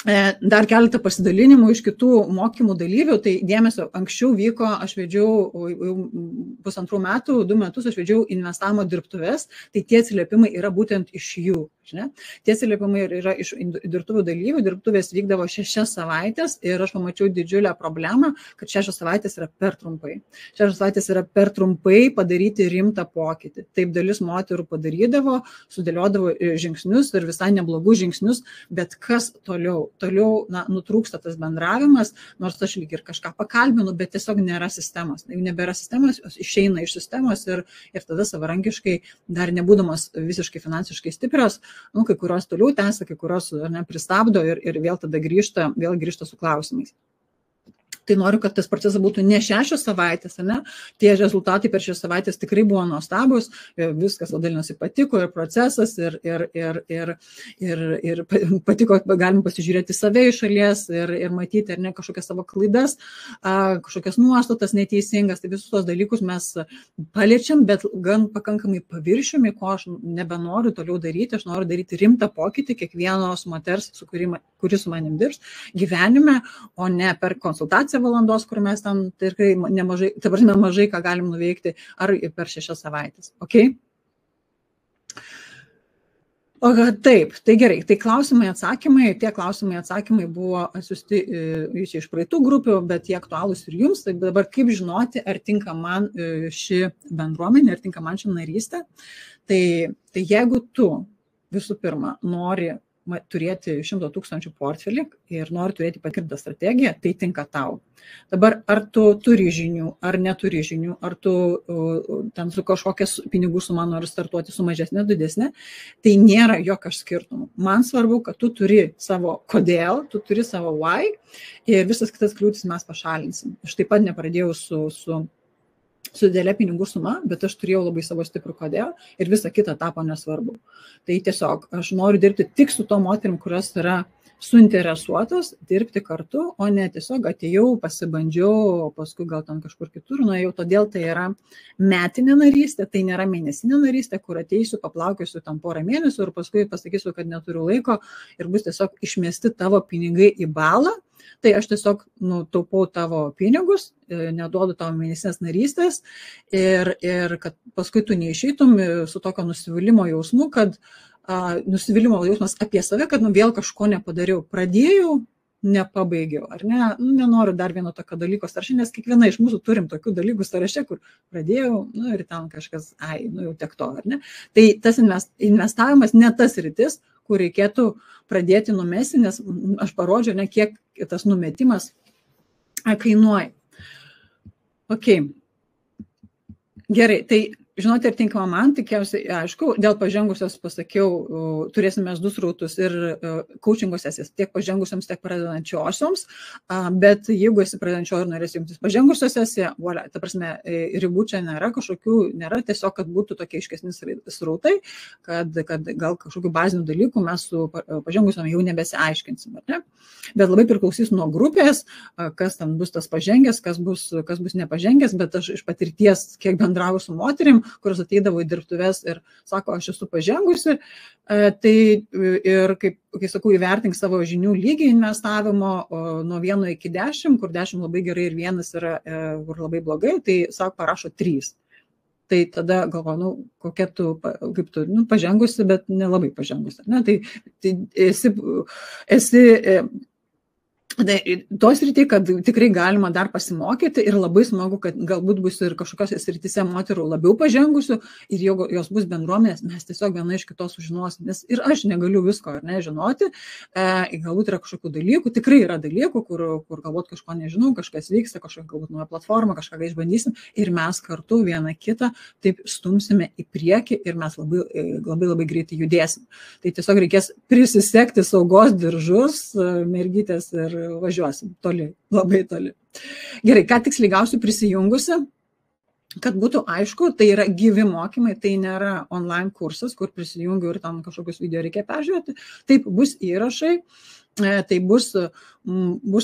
dar keletą pasidalinimų iš kitų mokymų dalyvių. Tai dėmesio, anksčiau vyko, aš vedžiau 1,5 metų, 2 metus aš vedžiau investavimo dirbtuves, tai tie atsiliepimai yra būtent iš jų. Tie atsiliepimai yra iš dirbtuvių dalyvių, dirbtuvės vykdavo 6 savaitės ir aš pamačiau didžiulę problemą, kad 6 savaitės yra per trumpai. 6 savaitės yra per trumpai padaryti rimtą pokytį. Taip dalis moterų padarydavo, sudėliodavo žingsnius ir visai neblogus žingsnius, bet kas toliau? Toliau nutrūksta tas bendravimas, nors aš lyg ir kažką pakalbinu, bet tiesiog nėra sistemos. Jeigu nebėra sistemos, jos išeina iš sistemos ir tada savarankiškai, dar nebūdamas visiškai finansiškai stiprios, kai kurios toliau tęsia, kai kurios pristabdo ir vėl tada grįžta su klausimais. Tai noriu, kad tas procesas būtų ne 6 savaitės, tie rezultatai per 6 savaitės tikrai buvo nuostabus, viskas vadinasi patiko ir procesas ir patiko, galim pasižiūrėti save iš šalies ir matyti ar ne kažkokias savo klaidas, kažkokias nuostatas neteisingas, tai visus tos dalykus mes paliečiam, bet gan pakankamai paviršiumi, ko aš nebenoriu toliau daryti, aš noriu daryti rimtą pokytį kiekvienos moters, kuri su manim dirbs gyvenime, o ne per konsultaciją valandos, kur mes tam tikrai nemažai, mažai ką galim nuveikti, ar per 6 savaitės. Okay? Taip, tai gerai, tai tie klausimai atsakymai buvo atsiųsti iš praeitų grupių, bet jie aktualūs ir jums. Tai dabar kaip žinoti, ar tinka man ši bendruomenė, ar tinka man ši narystė. Tai jeigu tu visų pirma nori turėti 100 000 portfelį ir nori turėti patvirtintą strategiją, tai tinka tau. Dabar ar tu turi žinių, ar neturi žinių, ar tu ten su kažkokia pinigų suma nori startuoti su mažesnė, didesnė, tai nėra jokio skirtumo. Man svarbu, kad tu turi savo kodėl, tu turi savo why ir visas kitas kliūtis mes pašalinsim. Aš taip pat nepradėjau su didelė pinigų suma, bet aš turėjau labai savo stiprų kodėl ir visa kita tapo nesvarbu. Tai tiesiog aš noriu dirbti tik su to moterim, kurios yra suinteresuotos dirbti kartu, o ne tiesiog atėjau, pasibandžiau, paskui gal ten kažkur kitur nuėjau, todėl tai yra metinė narystė, tai nėra mėnesinė narystė, kur ateisiu, paplaukiosiu tam porą mėnesių ir paskui pasakysiu, kad neturiu laiko ir bus tiesiog išmesti tavo pinigai į balą. Tai aš tiesiog taupau tavo pinigus, neduodu tavo mėnesinės narystės ir kad paskui tu neišeitum su tokio nusivylimo jausmu, kad nusivylimo jausmas apie save, kad vėl kažko nepadariau. Pradėjau, nepabaigiau, ar ne? Nenoriu dar vieno tokio dalyko sąraše, nes kiekviena iš mūsų turim tokių dalykų sąraše, kur pradėjau, ir ten kažkas, jau tiek to, ar ne? Tai tas investavimas ne tas rytis, kur reikėtų pradėti numesti, nes aš parodžiau, kiek tas numetimas kainuoja. Ok. Gerai, tai žinote, ar tinkama man, tikriausiai, aišku, dėl pažengusios pasakiau, turėsime 2 srautus ir coachingo sesijas, tiek pažengusioms, tiek pradedančiosioms, bet jeigu esi pradedančioji ir norėsi jungtis pažengusios sesiją, voilà, ta prasme, ribų čia nėra kažkokių, nėra tiesiog, kad būtų tokie aiškesni srautai, kad gal kažkokių bazinių dalykų mes su pažengusiom jau nebesiaiškinsim, ar ne? Bet labai priklausys nuo grupės, kas ten bus tas pažengęs, kas bus nepažengęs, bet aš iš patirties, kiek bendrauju su moterim, kurios ateidavo į dirbtuves ir sako, aš esu pažengusi, tai ir, kai sakau, įvertink savo žinių lygį investavimo nuo 1 iki 10, kur 10 labai gerai ir 1 yra kur labai blogai, tai sako, parašo 3. Tai tada galvoju, kokia tu, kaip tu, pažengusi, bet nelabai pažengusi. Ne? Tai esi tos rytį, kad tikrai galima dar pasimokyti ir labai smagu, kad galbūt bus ir kažkokios srityse moterų labiau pažengusių ir jos bus bendruomenės, mes tiesiog viena iš kitos sužinosim, nes ir aš negaliu visko žinoti, galbūt yra kažkokių dalykų, tikrai yra dalykų, kur galbūt kažko nežinau, kažkas vyksta, kažkokia galbūt nauja platforma, kažką išbandysim ir mes kartu vieną kitą taip stumsime į priekį ir mes labai greitai judėsim. Tai tiesiog reikės prisisekti saugos diržus, mergytės ir važiuosim toli, labai toli. Gerai, ką tiksliai gausiu prisijungusi, kad būtų aišku, tai yra gyvi mokymai, tai nėra online kursas, kur prisijungiu ir tam kažkokius video reikia peržiūrėti. Taip, bus įrašai, tai bus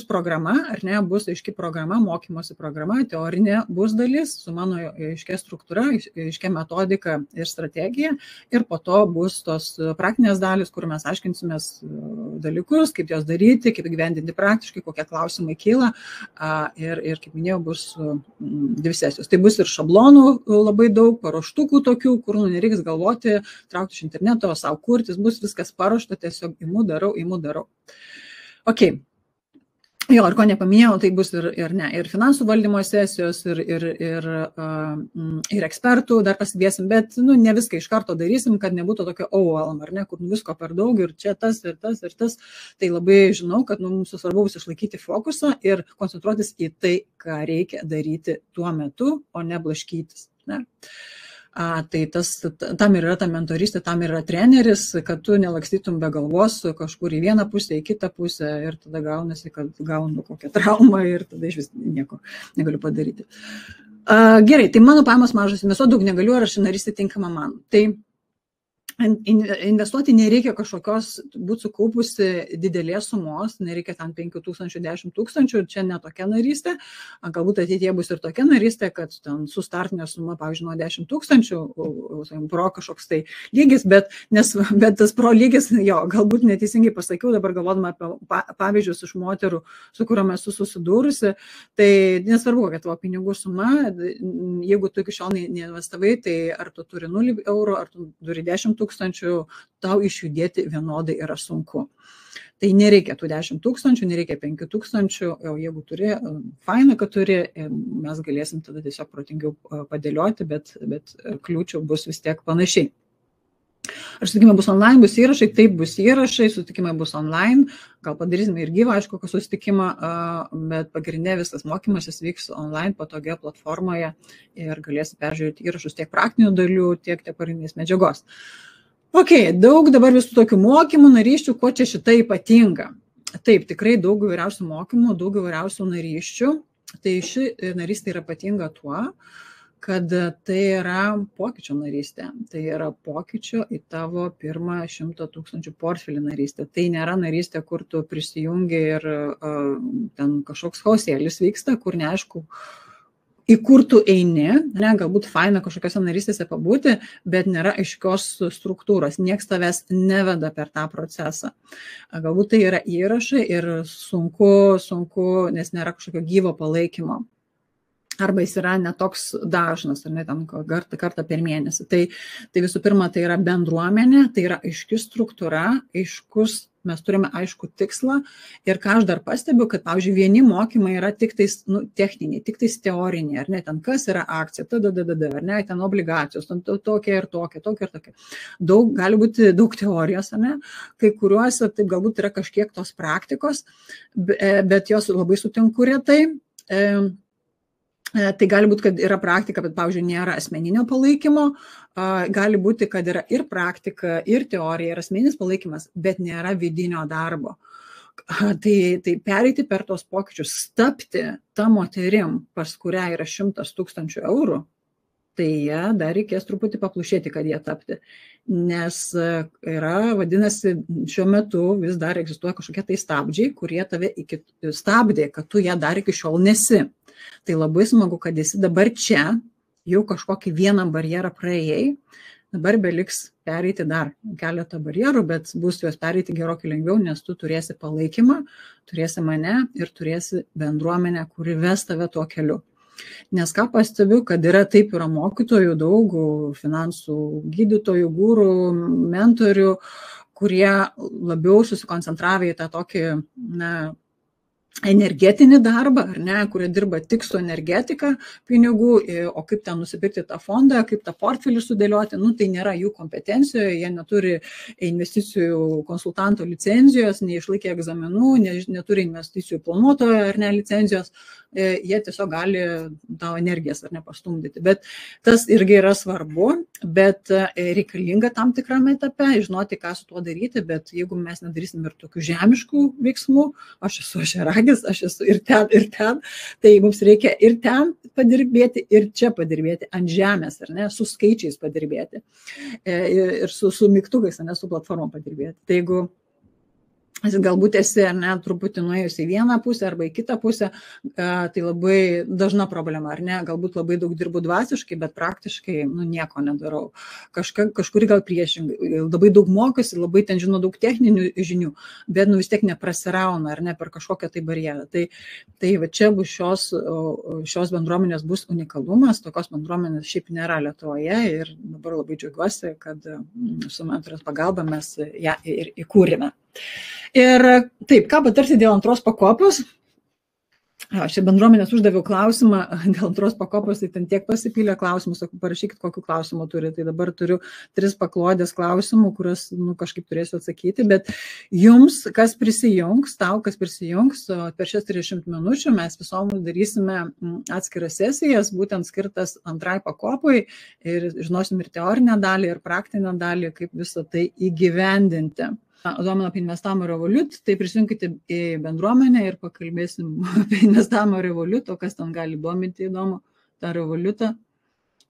programa, ar ne, bus aiški programa, mokymosi programa, teorinė bus dalis su mano aiškia struktūra, aiškia metodika ir strategija ir po to bus tos praktinės dalis, kur mes aiškinsimės dalykus, kaip jos daryti, kaip gyvendinti praktiškai, kokie klausimai kyla ir kaip minėjau, bus 2 sesijos. Tai bus ir šablonų labai daug, paruoštukų tokių, kur nereiks galvoti, traukti iš interneto, savo kurtis, bus viskas paruošta, tiesiog imu darau. Ok. Jo, ir ko nepaminėjau, tai bus ir finansų valdymo sesijos, ir ekspertų dar pasidėsim, bet ne viską iš karto darysim, kad nebūtų tokio overwhelm, ar ne, kur visko per daug ir čia tas. Tai labai žinau, kad mums svarbu bus išlaikyti fokusą ir koncentruotis į tai, ką reikia daryti tuo metu, o ne blaškytis. Ne? Tai tam ir yra ta mentorystė, tam yra treneris, kad tu nelakstytum be galvos kažkur į vieną pusę, į kitą pusę ir tada gaunasi, kad gaunu kokią traumą ir tada iš vis nieko negaliu padaryti. Gerai, tai mano pajamos mažas, investuoti daug negaliu, ar aš narystė tinkama man. Tai investuoti nereikia kažkokios būti sukaupusi didelės sumos, nereikia ten 5 000, 10 000, čia ne tokia narystė, galbūt ateityje bus ir tokia narystė, kad ten su startinė suma, pavyzdžiui, nuo 10 000, pro kažkoks tai lygis, bet tas pro lygis, jo, galbūt neteisingai pasakiau, dabar galvodama apie pavyzdžius iš moterų, su kuriuom esu susidūrusi, tai nesvarbu, kokia tavo pinigų suma, jeigu tu iki šiol neinvestavai, tai ar tu turi 0 eurų, ar tu turi 10 000, tau išjudėti vienodai yra sunku. Tai nereikia tų 10 000, nereikia 5 000, o jeigu turi, faina, kad turi, mes galėsim tada tiesiog protingiau padėlioti, bet kliūčių bus vis tiek panašiai. Ar susitikimai bus online, bus įrašai? Taip, bus įrašai, susitikimai bus online, gal padarysime ir gyvą, aišku, susitikimą, bet pagrindinė visas mokymasis vyks online patogioje platformoje ir galėsi peržiūrėti įrašus tiek praktinių dalių, tiek pagrindinės medžiagos. Ok, daug dabar visų tokių mokymų, narysčių, kuo čia šita ypatinga? Taip, tikrai daug įvairiausių mokymų, daug įvairiausių narysčių, tai ši narystė yra ypatinga tuo, kad tai yra pokyčio narystė, tai yra pokyčio į tavo pirmą 100 000 portfelį narystė. Tai nėra narystė, kur tu prisijungi ir ten kažkoks chaosėlis vyksta, kur neaišku, į kur tu eini, ne, galbūt faina kažkokiose narystėse pabūti, bet nėra aiškios struktūros, nieks tavęs neveda per tą procesą. Galbūt tai yra įrašai ir sunku, nes nėra kažkokio gyvo palaikymo. Arba jis yra netoks dažnas, ar ne, tam kartą per mėnesį. Tai visų pirma, tai yra bendruomenė, tai yra aiški struktūra, aiškus, mes turime aišku tikslą ir ką aš dar pastebiu, kad, pavyzdžiui, vieni mokymai yra tik tais techniniai, tik tais teoriniai, ar ne, ten kas yra akcija, ar ne, ten obligacijos, ten tokia ir tokia. Gali būti daug teorijos, ar ne, kai kuriuose taip galbūt yra kažkiek tos praktikos, bet jos labai sutinku retai. Tai gali būti, kad yra praktika, bet, pavyzdžiui, nėra asmeninio palaikymo, gali būti, kad yra ir praktika, ir teorija, ir asmeninis palaikymas, bet nėra vidinio darbo. Tai pereiti per tos pokyčius, tapti tą moterim, pas kurią yra 100 000 eurų, tai jie dar reikės truputį paplušėti, kad jie tapti. Nes vadinasi, šiuo metu vis dar egzistuoja kažkokie tai stabdžiai, kurie tave stabdė, kad tu ją dar iki šiol nesi. Tai labai smagu, kad esi dabar čia jau kažkokį vieną barjerą praėjai, dabar beliks pereiti dar keletą barjerų, bet bus juos pereiti gerokai lengviau, nes tu turėsi palaikymą, turėsi mane ir turėsi bendruomenę, kuri ves tave tuo keliu. Nes ką pastebiu, kad yra mokytojų daug, finansų gydytojų, gūrų, mentorių, kurie labiau susikoncentravę į tą tokį, energetinį darbą, ar ne, kurie dirba tik su energetika pinigų, o kaip ten nusipirkti tą fondą, kaip tą portfelį sudėlioti, tai nėra jų kompetencijoje, jie neturi investicijų konsultanto licenzijos, neišlaikė egzaminų, neturi investicijų planuotojo ar ne licenzijos, jie tiesiog gali tavo energijas ar ne pastumdyti. Bet tas irgi yra svarbu, bet reikalinga tam tikrame etape, žinoti, ką su tuo daryti, bet jeigu mes nedarysim ir tokių žemiškų veiksmų, aš esu ožiaragis, aš esu ir ten, tai mums reikia ir ten padirbėti, ir čia padirbėti, ant žemės, ar ne, su skaičiais padirbėti, ir su mygtukais, ar ne, su platformom padirbėti. Tai jeigu galbūt esi, ar ne, truputį nuėjus į vieną pusę arba į kitą pusę, tai labai dažna problema, ar ne, galbūt labai daug dirbu dvasiškai, bet praktiškai, nieko nedarau. Kažkuri gal priešingai, labai daug mokosi, labai ten žino daug techninių žinių, bet vis tiek neprasirauna, ar ne, per kažkokią tai barjerą. Tai va čia bus šios bendruomenės bus unikalumas, tokios bendruomenės šiaip nėra Lietuvoje ir dabar labai džiaugiuosi, kad su mentorės pagalba mes ją ir įkūrėme. Ir taip, ką patarti dėl antros pakopos? Aš bendruomenės uždaviau klausimą dėl antros pakopos, tai ten tiek pasipylė klausimus, parašykit, kokių klausimų turi. Tai dabar turiu 3 paklodės klausimų, kuriuos kažkaip turėsiu atsakyti, bet jums, kas prisijungs, per šias 30 minučių mes visom darysime atskiras sesijas, būtent skirtas antrai pakopai ir žinosim ir teorinę dalį, ir praktinę dalį, kaip visą tai įgyvendinti. Domino apie investavimo Revolut, tai prisijunkite į bendruomenę ir pakalbėsim apie investavimo Revolut, o kas ten gali dominti įdomu, tą Revolutą.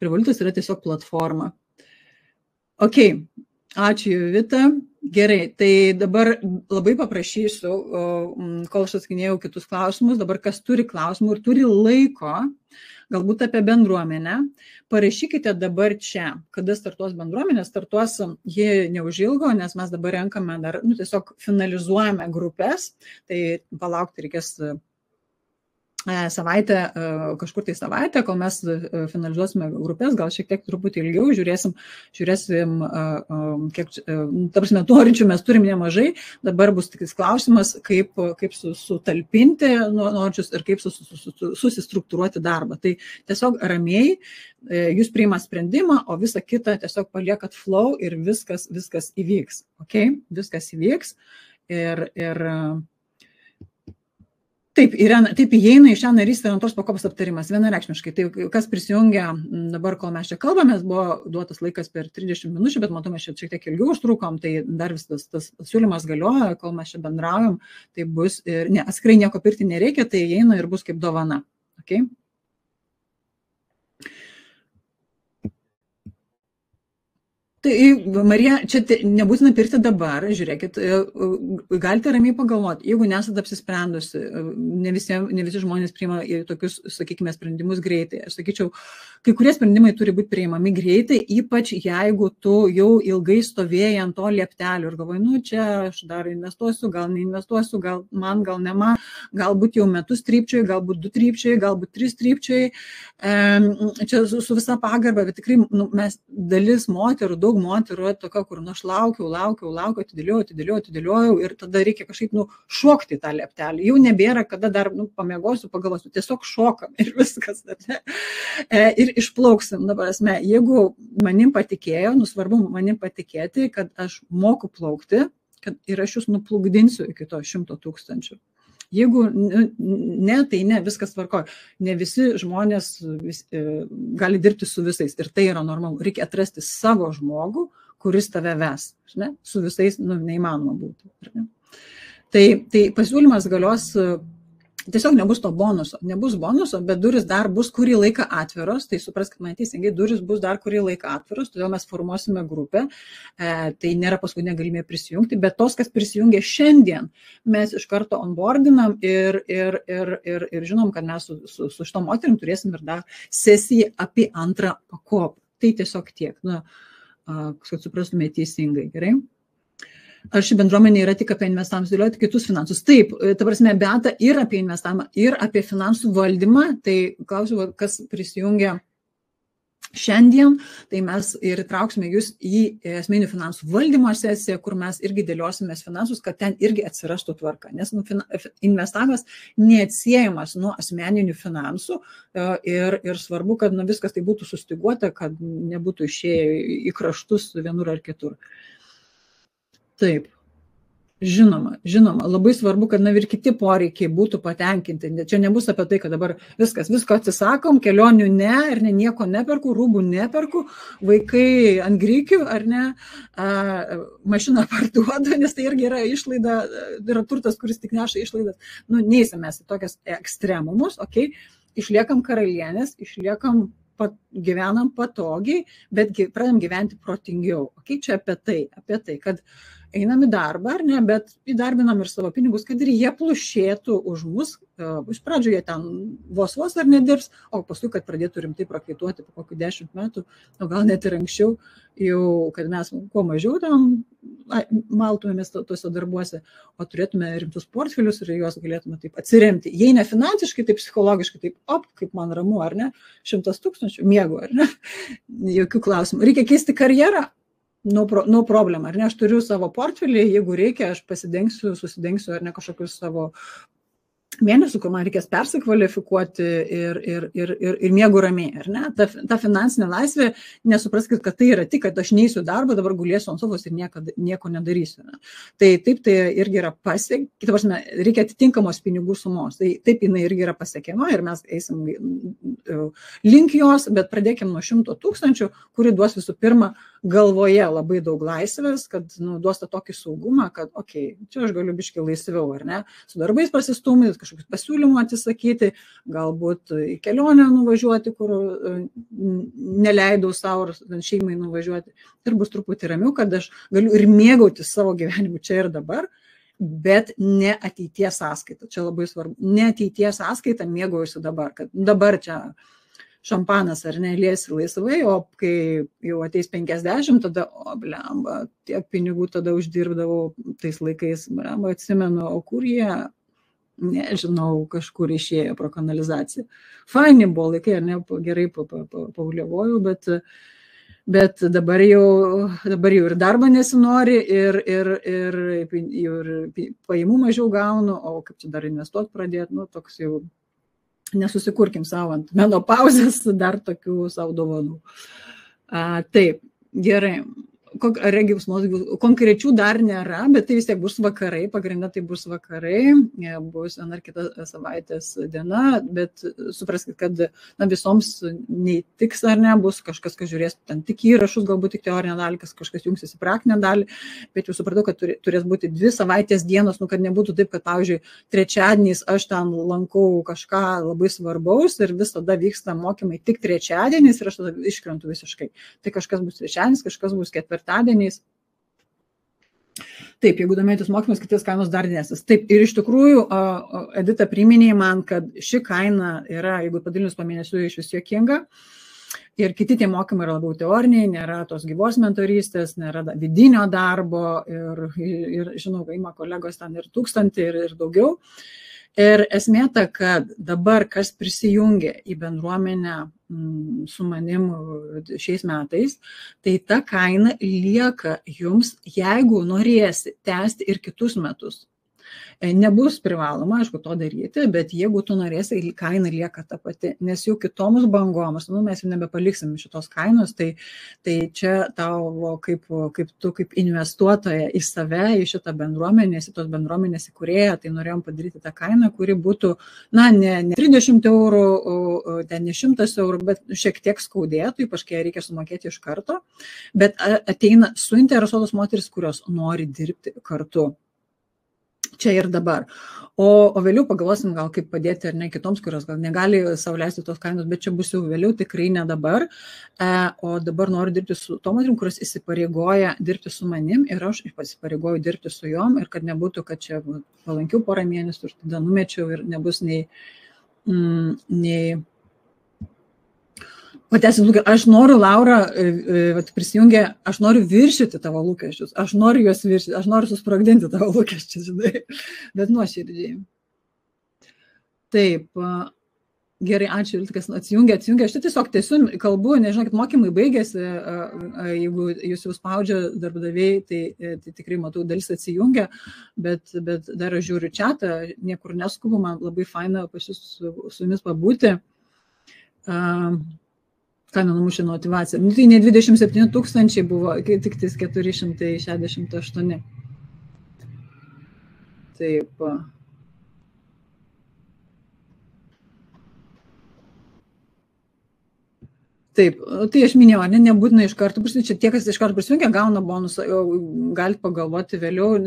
Revolutas yra tiesiog platforma. Ok, ačiū Jovita. Gerai, tai dabar labai paprašysiu, kol aš atsakinėjau kitus klausimus, dabar kas turi klausimų ir turi laiko, galbūt apie bendruomenę, parašykite dabar čia, kada startuos bendruomenė, startuos ji neužilgo, nes mes dabar renkame dar, tiesiog finalizuojame grupės, tai palaukti reikės kažkur tai savaitę, kol mes finalizuosime grupės, gal šiek tiek truputį ilgiau, žiūrėsim, kiek, ta prasme, norinčių mes turim nemažai, dabar bus tik klausimas, kaip sutalpinti norinčius ir kaip susistruktūruoti darbą. Tai tiesiog ramiai, jūs priima sprendimą, o visą kitą tiesiog paliekat flow ir viskas įvyks. Okay? Viskas įvyks ir Taip, įeina į šią narystę antros pakopos aptarimas, vienareikšmiškai. Tai kas prisijungia dabar, kol mes čia kalbamės, buvo duotas laikas per 30 minučių, bet matome, šiek tiek ilgiau užtrukom, tai dar vis tas siūlymas galioja, kol mes čia bendraujam, tai bus ir atskirai nieko pirkti nereikia, tai įeina ir bus kaip dovana. Okay? Tai, Marija, čia nebūtina pirkti dabar, žiūrėkit, galite ramiai pagalvoti, jeigu nesate apsisprendusi, ne visi žmonės priima tokius, sakykime, sprendimus greitai. Aš sakyčiau, kai kurie sprendimai turi būti priimami greitai, ypač jeigu tu jau ilgai stovėjai ant to lieptelio ir galvoji, čia aš dar investuosiu, gal neinvestuosiu, gal man, gal ne man, galbūt jau metus trypčiai, galbūt 2 trypčiai, galbūt 3 trypčiai. Čia su visa pagarba, bet tikrai mes dalis moterų, daug moterų tokio, kur aš laukiau, atidėliojau ir tada reikia kažkaip šokti tą lieptelį. Jau nebėra, kada dar pamiegosiu, pagalvosiu, tiesiog šokam ir viskas. Ir išplauksim. Dabar, jeigu manim patikėjo, svarbu manim patikėti, kad aš moku plaukti, kad ir aš jūs nuplukdinsiu iki to 100 000. Jeigu ne, tai ne, viskas tvarkoja. Ne visi žmonės gali dirbti su visais ir tai yra normalu. Reikia atrasti savo žmogų, kuris tave ves. Ne? Su visais neįmanoma būti. Ne? Tai pasiūlymas galios Tiesiog nebus to bonuso, nebus bonuso, bet duris dar bus kurį laiką atviros, tai supraskite man teisingai, duris bus dar kurį laiką atviros, todėl mes formuosime grupę, tai nėra paskutinė galimybė prisijungti, bet tos, kas prisijungia šiandien, mes iš karto onboardinam ir žinom, kad mes su šitom moterim turėsim ir dar sesiją apie antrą pakopą. Tai tiesiog tiek, kad suprastume teisingai, gerai? Ar ši bendruomenė yra tik apie investavimus, dėlioti kitus finansus? Taip, ta prasme, Beata ir apie investavimą, ir apie finansų valdymą. Tai klausiu, kas prisijungia šiandien, tai mes ir trauksime jūs į esminių finansų valdymo sesiją, kur mes irgi dėliosimės finansus, kad ten irgi atsirastų tvarka. Nes investavimas neatsiejamas nuo asmeninių finansų ir svarbu, kad viskas tai būtų sustiguota, kad nebūtų išėję į kraštus vienur ar kitur. Taip, žinoma, labai svarbu, kad ir kiti poreikiai būtų patenkinti. Čia nebus apie tai, kad dabar visko atsisakom, kelionių ne, ar ne, nieko neperku, rūbų neperku, vaikai ant grikių, ar ne, mašiną parduodu, nes tai irgi yra išlaida, yra turtas, kuris tik neša išlaidas. Neįsime į tokias ekstremumus, okay? Išliekam karalienės, gyvenam patogiai, bet pradedam gyventi protingiau. Okay? Čia apie tai, kad einam į darbą, ar ne, bet įdarbinam ir savo pinigus, kad ir jie plušėtų už mus. Iš pradžio jie ten vos ar nedirbs, o paskui, kad pradėtų rimtai prakaituoti po kokių 10 metų, o gal net ir anksčiau, jau, kad mes kuo mažiau tam maltumėmės tuose darbuose, o turėtume rimtus portfelius ir juos galėtume taip atsiremti. Jei ne finansiškai, tai psichologiškai, taip, kaip man ramu, ar ne, 100 000 miego, ar ne, jokių klausimų. Reikia keisti karjerą? No problem, ar ne, aš turiu savo portfelį, jeigu reikia, aš susidengsiu, ar ne, kažkokius savo mėnesių, kur man reikės persikvalifikuoti ir miegu ramiai, ar ne? Ta finansinė laisvė, nesupraskit, kad tai yra tik, kad aš neįsiu darbą, dabar gulėsiu ant sofos ir nieko nedarysiu. Ne? Tai taip, tai irgi yra pasiekiama, reikia atitinkamos pinigų sumos, tai taip jinai irgi yra pasiekiama ir mes eisim link jos, bet pradėkim nuo 100 000, kuri duos visų pirma galvoje labai daug laisvės, kad duos tą tokį saugumą, kad čia aš galiu biškai laisviau, ar ne, su darbais pasistumyti, kažkokius pasiūlymų atsisakyti, galbūt į kelionę nuvažiuoti, kur neleidau savo šeimai nuvažiuoti ir bus truputį ramiau, kad aš galiu ir mėgautis savo gyvenimu čia ir dabar, bet ne ateities sąskaita. Čia labai svarbu. Ne ateities sąskaita mėgaujuosi dabar, kad dabar čia šampanas ar ne, liesi laisvai, o kai jau ateis 50, tada, blemba, tiek pinigų tada uždirbdavau tais laikais, blemba, atsimenu, o kur jie, nežinau, kažkur išėjo pro kanalizaciją. Faini buvo laikai, ar ne, gerai pauliavojau, bet dabar jau ir darbą nesinori, ir pajamų mažiau gaunu, o kaip čia dar investuoti pradėti, toks jau nesusikurkim savo ant menopauzės, dar tokių savo dovanų. Taip, gerai. Konkrečių dar nėra, bet tai vis tiek bus vakarai, pagrinde tai bus vakarai, bus viena ar kita savaitės diena, bet supraskite, kad visoms neįtiks ar ne, bus kažkas, kas žiūrės ten tik įrašus, galbūt tik teorinę dalį, kažkas jungsis į praktinę dalį, bet jau supratau, kad turės būti 2 savaitės dienos, kad nebūtų taip, kad, pavyzdžiui, trečiadieniais aš ten lankau kažką labai svarbaus ir visada vyksta mokymai tik trečiadieniais ir aš tada iškrentu visiškai. Tai kažkas bus trečiadienis, kažkas bus ketvirtadieniais. Taip, jeigu domėtis mokymas, kitas kainos dar didesnis. Taip, ir iš tikrųjų, Edita priminė man, kad ši kaina yra, jeigu padalinus pamėnesiu, iš vis juokinga. Ir kiti tie mokymai yra labiau teoriniai, nėra tos gyvos mentorystės, nėra vidinio darbo ir žinau, ima kolegos ten ir 1000 ir daugiau. Ir esmė ta, kad dabar, kas prisijungia į bendruomenę su manim šiais metais, tai ta kaina lieka jums, jeigu norėsi tęsti ir kitus metus. Nebus privaloma, aišku, to daryti, bet jeigu tu norėsi, kaina lieka ta pati, nes jau kitoms bangoms, mes jau nebepaliksim šitos kainos, tai čia tavo kaip tu kaip investuotoja į save, į šitą bendruomenę, į tos bendruomenės įkūrėją, tai norėjom padaryti tą kainą, kuri būtų, ne 30 eurų, ten ne 100 eurų, bet šiek tiek skaudėtų, ypač kai reikia sumokėti iš karto, bet ateina suinteresuotos moteris, kurios nori dirbti kartu. Čia ir dabar. O vėliau pagalvosim gal kaip padėti ar ne kitoms, kurios gal negali sau leisti tos kainos, bet čia bus jau vėliau, tikrai ne dabar. O dabar noriu dirbti su tom moterim, kurios įsipareigoja dirbti su manim ir aš įsipareigoju dirbti su jom ir kad nebūtų, kad čia palankiau porą mėnesių ir tada numečiau ir nebus nei aš noriu, Laura, prisijungę, aš noriu viršyti tavo lūkesčius, aš noriu juos viršyti, aš noriu susprogdinti tavo lūkesčius, žinai, bet nuoširdžiai. Taip, gerai, ačiū, kas atsijungia, aš tiesiog tiesiog kalbu, nežinau, kad mokymai baigėsi, jeigu jūs jau spaudžia darbdaviai, tai tikrai matau, dalis atsijungia, bet dar aš žiūriu chatą, niekur neskubu, man labai faina su jumis pabūti. Kaina numušė motivaciją. Tai ne 27 000 buvo, tik 468. Taip. Taip, tai aš minėjau, nebūtina iš karto prisijungti, tie, kas iš karto prisijungia, gauna bonusą, galite pagalvoti vėliau,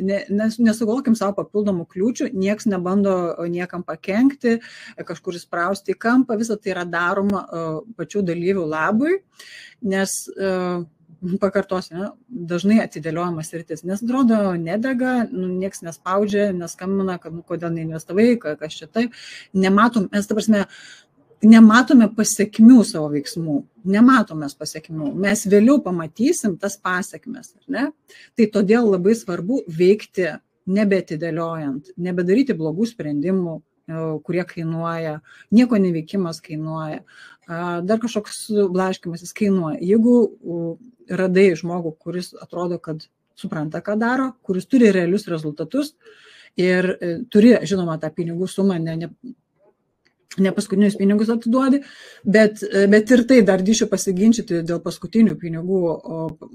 nesugalvokim savo papildomų kliūčių, nieks nebando niekam pakenkti, kažkur įsprausti į kampą, visą tai yra daroma pačių dalyvių labui, nes pakartosiu, dažnai atidėliojamas sritis, nes atrodo nedega, nieks nespaudžia, neskambina, kad kodėl neinvestavai, kas čia taip, nematom, mes ta prasme, nematome pasiekmių savo veiksmų, nematome pasiekmių, mes vėliau pamatysim tas pasiekmes, ar ne? Tai todėl labai svarbu veikti nebeatidėliojant, nebedaryti blogų sprendimų, kurie kainuoja, nieko neveikimas kainuoja, dar kažkoks blaškymasis kainuoja. Jeigu radai žmogų, kuris atrodo, kad supranta, ką daro, kuris turi realius rezultatus ir turi, žinoma, tą pinigų sumą, ne paskutinius pinigus atiduodi, bet ir tai dar drįšiu pasiginčyti dėl paskutinių pinigų.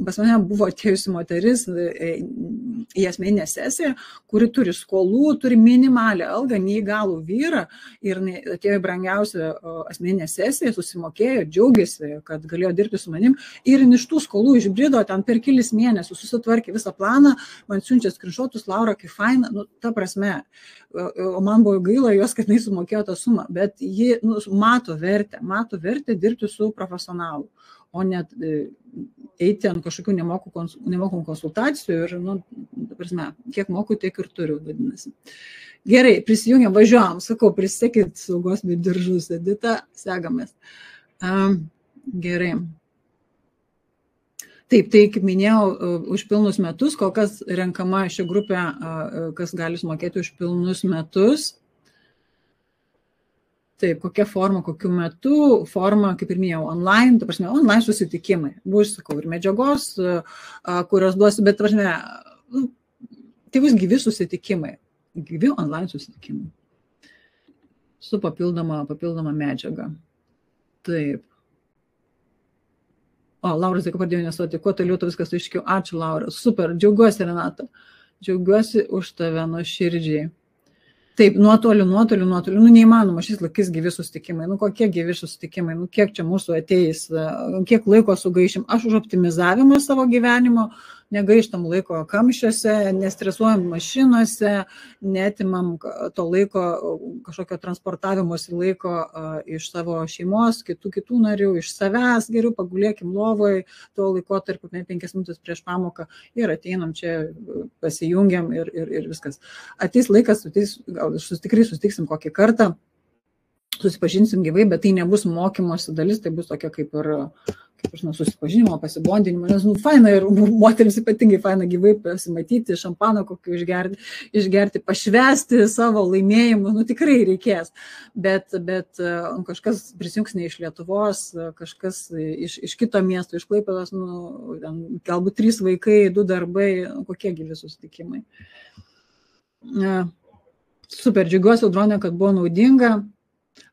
Pas mane buvo atėjusi moteris į asmeninę sesiją, kuri turi skolų, turi minimalią algą, neįgalų vyrą ir atėjo į brangiausią asmeninę sesiją, susimokėjo, džiaugiasi, kad galėjo dirbti su manim ir iš tų skolų išbrido ten per kelis mėnesius, susitvarkė visą planą, man siunčia skrinšotus, Laura, kaip faina, ta prasme, o man buvo gaila jos, kad jinai sumokėjo tą sumą, bet ji mato vertę dirbti su profesionalu, o net eiti ant kažkokių nemokamų konsultacijų ir, prasme, kiek moku, tiek ir turiu, vadinasi. Gerai, prisijungiam, važiuojam, sakau, prisekit saugos bei diržus, Edita, segamės. Gerai. Taip, tai kaip minėjau, už pilnus metus, kol kas renkama ši grupė, kas gali sumokėti už pilnus metus. Taip, kokia forma, kokiu metu, forma, kaip ir minėjau, online, ta prasme, online susitikimai. Bus, sakau, ir medžiagos, kurios duosiu, bet, ta prasme, tai bus gyvi susitikimai, gyvi online susitikimai su papildoma medžiaga. Taip. O, Laura, tai pradėjau investuoti, kuo toliau to viskas aiškiau. Ačiū, Laura. Super, džiaugiuosi, Renata. Džiaugiuosi už tave nuoširdžiai. Taip, nuotoliu, neįmanoma šis laikis gyvi susitikimai. Kokie gyvi susitikimai, kiek čia mūsų ateis, kiek laiko sugaišim. Aš už optimizavimą savo gyvenimo, negaištam laiko kamščiuose, nestresuojam mašinuose, netimam to laiko, kažkokio transportavimuose laiko iš savo šeimos, kitų narių, iš savęs, geriau pagulėkim lovoj, tuo laikotarpiu 5 minutės prieš pamoką ir ateinam čia, pasijungiam ir viskas. Ateis laikas, gal tikrai susitiksim kokį kartą, susipažinsim gyvai, bet tai nebus mokymosi dalis, tai bus tokia kaip ir susipažinimo, pasibondinimo, nes faina ir moterims ypatingai faina gyvai pasimatyti, šampaną kokį išgerti, pašvesti savo laimėjimus, tikrai reikės, bet kažkas prisijungs ne iš Lietuvos, kažkas iš kito miesto, iš Klaipėdos, galbūt 3 vaikai, 2 darbai, kokie gyvi susitikimai. Super, džiaugiuosi, Audronė, kad buvo naudinga,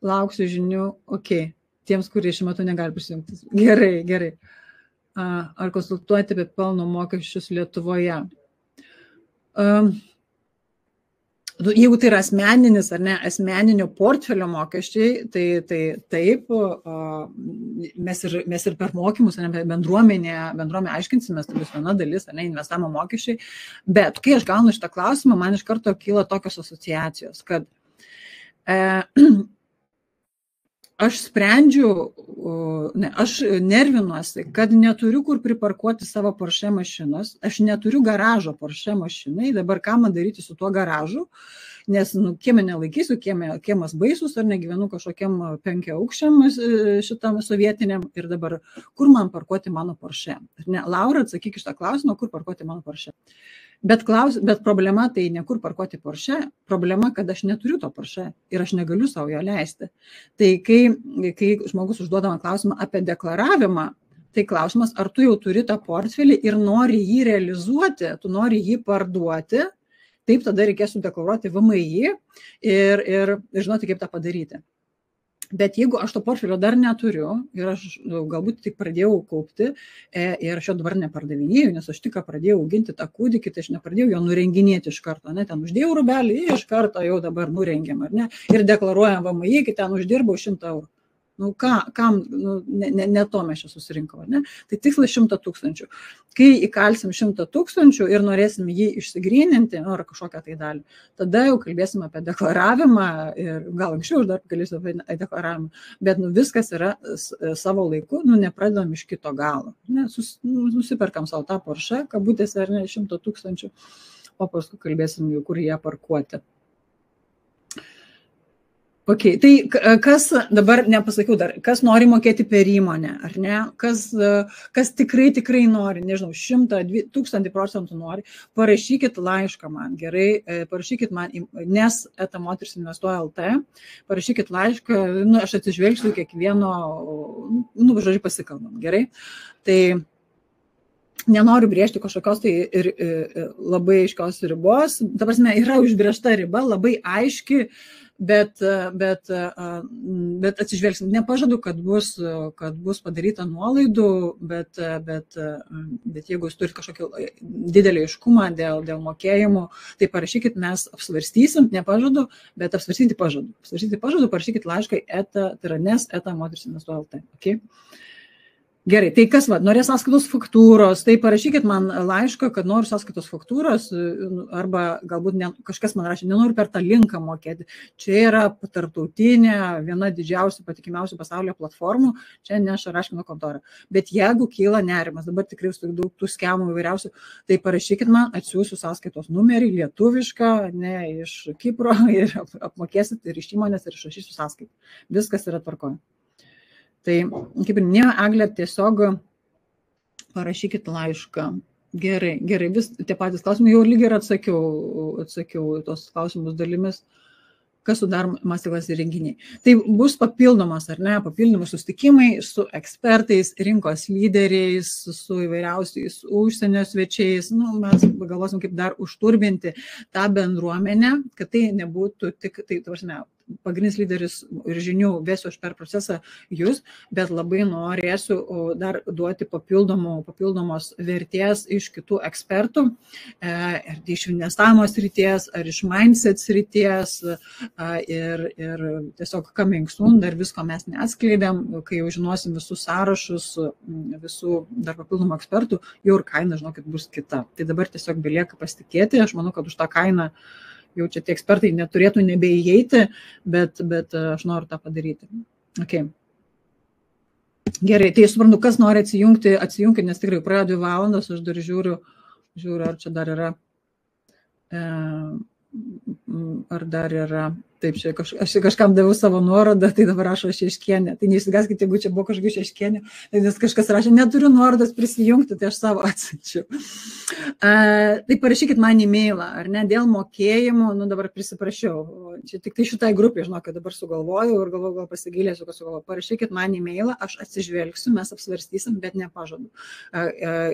lauksiu žinių, okei. Tiems, kurie šiuo metu negali prisijungti. Gerai. Ar konsultuoti apie pelno mokesčius Lietuvoje? Jeigu tai yra asmeninis ar ne, asmeninio portfelio mokesčiai, tai taip, mes ir per mokymus, ne, bendruomenė aiškinsime, tai bus viena dalis, ne, investavimo mokesčiai, bet kai aš gaunu šitą klausimą, man iš karto kyla tokios asociacijos, kad aš sprendžiu, aš nervinuosi, kad neturiu kur priparkuoti savo Porsche mašinos, aš neturiu garažo Porsche mašinai, dabar ką man daryti su tuo garažu, nes kieme nelaikysiu, kiemas baisus, ar negyvenu kažkokiam 5-aukščiam šitam sovietiniam ir dabar kur man parkuoti mano Porsche. Ne, Laura, atsakyk iš tą klausimą, kur parkuoti mano Porsche. Bet problema tai ne kur parkuoti Porsche, problema, kad aš neturiu to Porsche ir aš negaliu savo jo leisti. Tai kai žmogus užduoda man klausimą apie deklaravimą, tai klausimas, ar tu jau turi tą portfelį ir nori jį realizuoti, tu nori jį parduoti, taip tada reikės sudeklaruoti VMI ir žinoti, kaip tą padaryti. Bet jeigu aš to portfelio dar neturiu ir aš galbūt tik pradėjau kaupti ir aš jo dabar nepardavinėjau, nes aš tik pradėjau auginti tą kūdikį, tai aš nepradėjau jo nurenginėti iš karto, ne, ten uždėjau rubelį, iš karto jau dabar nurengiam, ar ne, ir deklaruojam VMI, kai ten uždirbau 100 eurų. Nu, kam, ne to mes čia susirinkom, ne? Tai tikslas 100 000. Kai įkalsim 100 000 ir norėsim jį išsigryninti, ar kažkokią tai dalį, tada jau kalbėsim apie deklaravimą ir gal anksčiau aš dar kalbėsiu apie deklaravimą, bet viskas yra savo laiku, nepradedam iš kito galo. Ne? Nusiperkam savo tą Porsche, kabutėse ar ne 100 000, o paskui kalbėsim jau, kur ją parkuoti. Okay, tai kas, dabar nepasakiau dar, kas nori mokėti per įmonę, ar ne, kas tikrai nori, nežinau, 100-1000% nori, parašykit laišką man, gerai, parašykit man, nes etamotersinvestuoja.lt, parašykit laišką, aš atsižvelgsiu kiekvieno, žodžiu, pasikalbam, gerai, tai nenoriu brėžti kažkokios tai ir labai aiškios ribos, ta prasme, yra užbrėžta riba, labai aiški, bet atsižvelgsim, nepažadu, kad bus padaryta nuolaidų, bet jeigu jūs turite kažkokį didelį aiškumą dėl mokėjimų, tai parašykit, mes apsvarstysim, nepažadu, bet apsvarstyti pažadu. Parašykit laišką nes@motersinvestuoja.lt. Okay? Gerai, tai kas, norės sąskaitos faktūros, tai parašykit man laišką, kad noriu sąskaitos faktūros, arba galbūt kažkas man rašė, nenoriu per tą linką mokėti. Čia yra tarptautinė, viena didžiausių, patikimiausių pasaulio platformų, čia neša Raškino kontora. Bet jeigu kyla nerimas, dabar tikrai daug tų skemų įvairiausių, tai parašykit man, atsiųsiu sąskaitos numerį, lietuvišką, ne iš Kipro, ir apmokėsit ir iš įmonės, ir išrašysiu sąskaitą. Viskas yra tvarkoje. Tai, kaip ir ne, Eglė, tiesiog parašykit laišką. Gerai, vis tie patys klausimai, jau lygiai ir atsakiau tos klausimus dalimis, kas sudaro masterclass renginiai. Tai bus papildomas, ar ne, papildomi susitikimai su ekspertais, rinkos lyderiais, su įvairiausiais užsienio svečiais. Mes galvosim, kaip dar užturbinti tą bendruomenę, kad tai nebūtų tik, tai prasme, pagrindinis lyderis ir žinių vesiu aš per procesą jūs, bet labai norėsiu dar duoti papildomos vertės iš kitų ekspertų, ar iš investavimo srities, ar iš mindset srities, ir tiesiog coming soon, dar visko mes neatskleidėm, kai jau žinosim visus sąrašus, visų dar papildomų ekspertų, jau ir kaina, žinokit, bus kita. Tai dabar tiesiog belieka pasitikėti, aš manau, kad už tą kainą jau čia tie ekspertai neturėtų nebeįeiti, bet aš noriu tą padaryti. Okay. Gerai, tai suprantu, kas nori atsijungti, nes tikrai praėjo 2 valandas, aš dar žiūriu, ar čia dar yra, taip, aš kažkam daviau savo nuorodą, tai dabar rašo Šeškienė. Tai neišsigaskite, jeigu čia buvo kažkokia Šeškienė, nes kažkas rašė, neturiu nuorodas prisijungti, tai aš savo atsiunčiu. Tai parašykit man e-mailą, ar ne, dėl mokėjimų, dabar prisiprašiau. Čia tik tai šitai grupiai, žinau, kad dabar sugalvojau ir galvoju, gal pasigilėsiu, kad sugalvoju. Parašykit man e-mailą, aš atsižvelgsiu, mes apsvarstysim, bet nepažadu.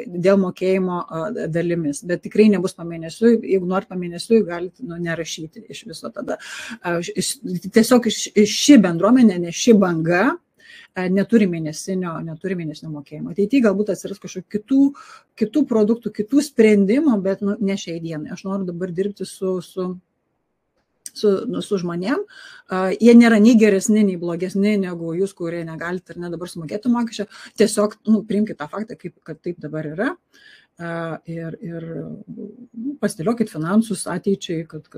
Dėl mokėjimo dalimis, bet tikrai nebus pamėnesiu, jeigu nori pamėnesiu, galite nerašyti iš viso tada. Tiesiog ši bendruomenė, ne ši banga neturi mėnesinio mokėjimo. Ateityje galbūt atsiras kažkokių kitų produktų, kitų sprendimų, bet ne šiai dienai. Aš noriu dabar dirbti su su žmonėm. Jie nėra nei geresni, nei blogesni negu jūs, kurie negalite ar ne dabar sumokėti mokesčio. Tiesiog priimkite tą faktą, kad taip dabar yra. Ir pasidėliokit finansus ateičiai, kad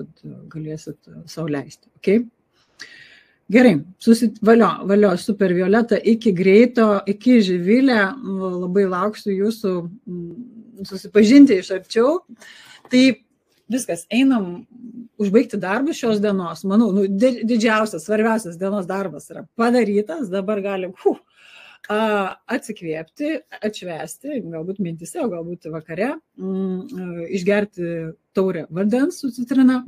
galėsit sau leisti. Okay? Gerai, valio, super Violeta, iki greito, iki Živilė, labai lauksiu jūsų susipažinti iš arčiau. Tai viskas, einam užbaigti darbus šios dienos. Manau, didžiausias, svarbiausias dienos darbas yra padarytas, dabar galim atsikvėpti, atšvęsti, galbūt mintise, o galbūt vakare, išgerti taurę vandens su citrina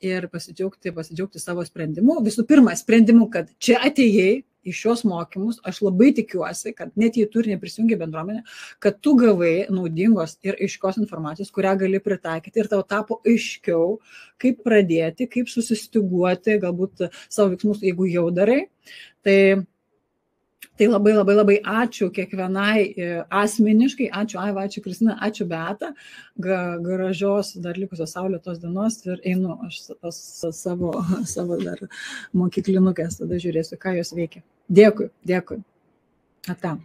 ir pasidžiaugti savo sprendimu. Visų pirma, sprendimu, kad čia atėjai į šios mokymus, aš labai tikiuosi, kad net jei tu ir neprisijungi bendruomenę, kad tu gavai naudingos ir aiškios informacijos, kurią gali pritaikyti ir tau tapo aiškiau, kaip pradėti, kaip susistiguoti, galbūt savo veiksmus, jeigu jau darai. Tai labai ačiū kiekvienai asmeniškai, ačiū Aiva, ačiū Kristina, ačiū Beata, gražios dar likusios saulėtos dienos ir einu aš savo dar mokyklinukės, tada žiūrėsiu, ką jos veikia. Dėkui. Ata.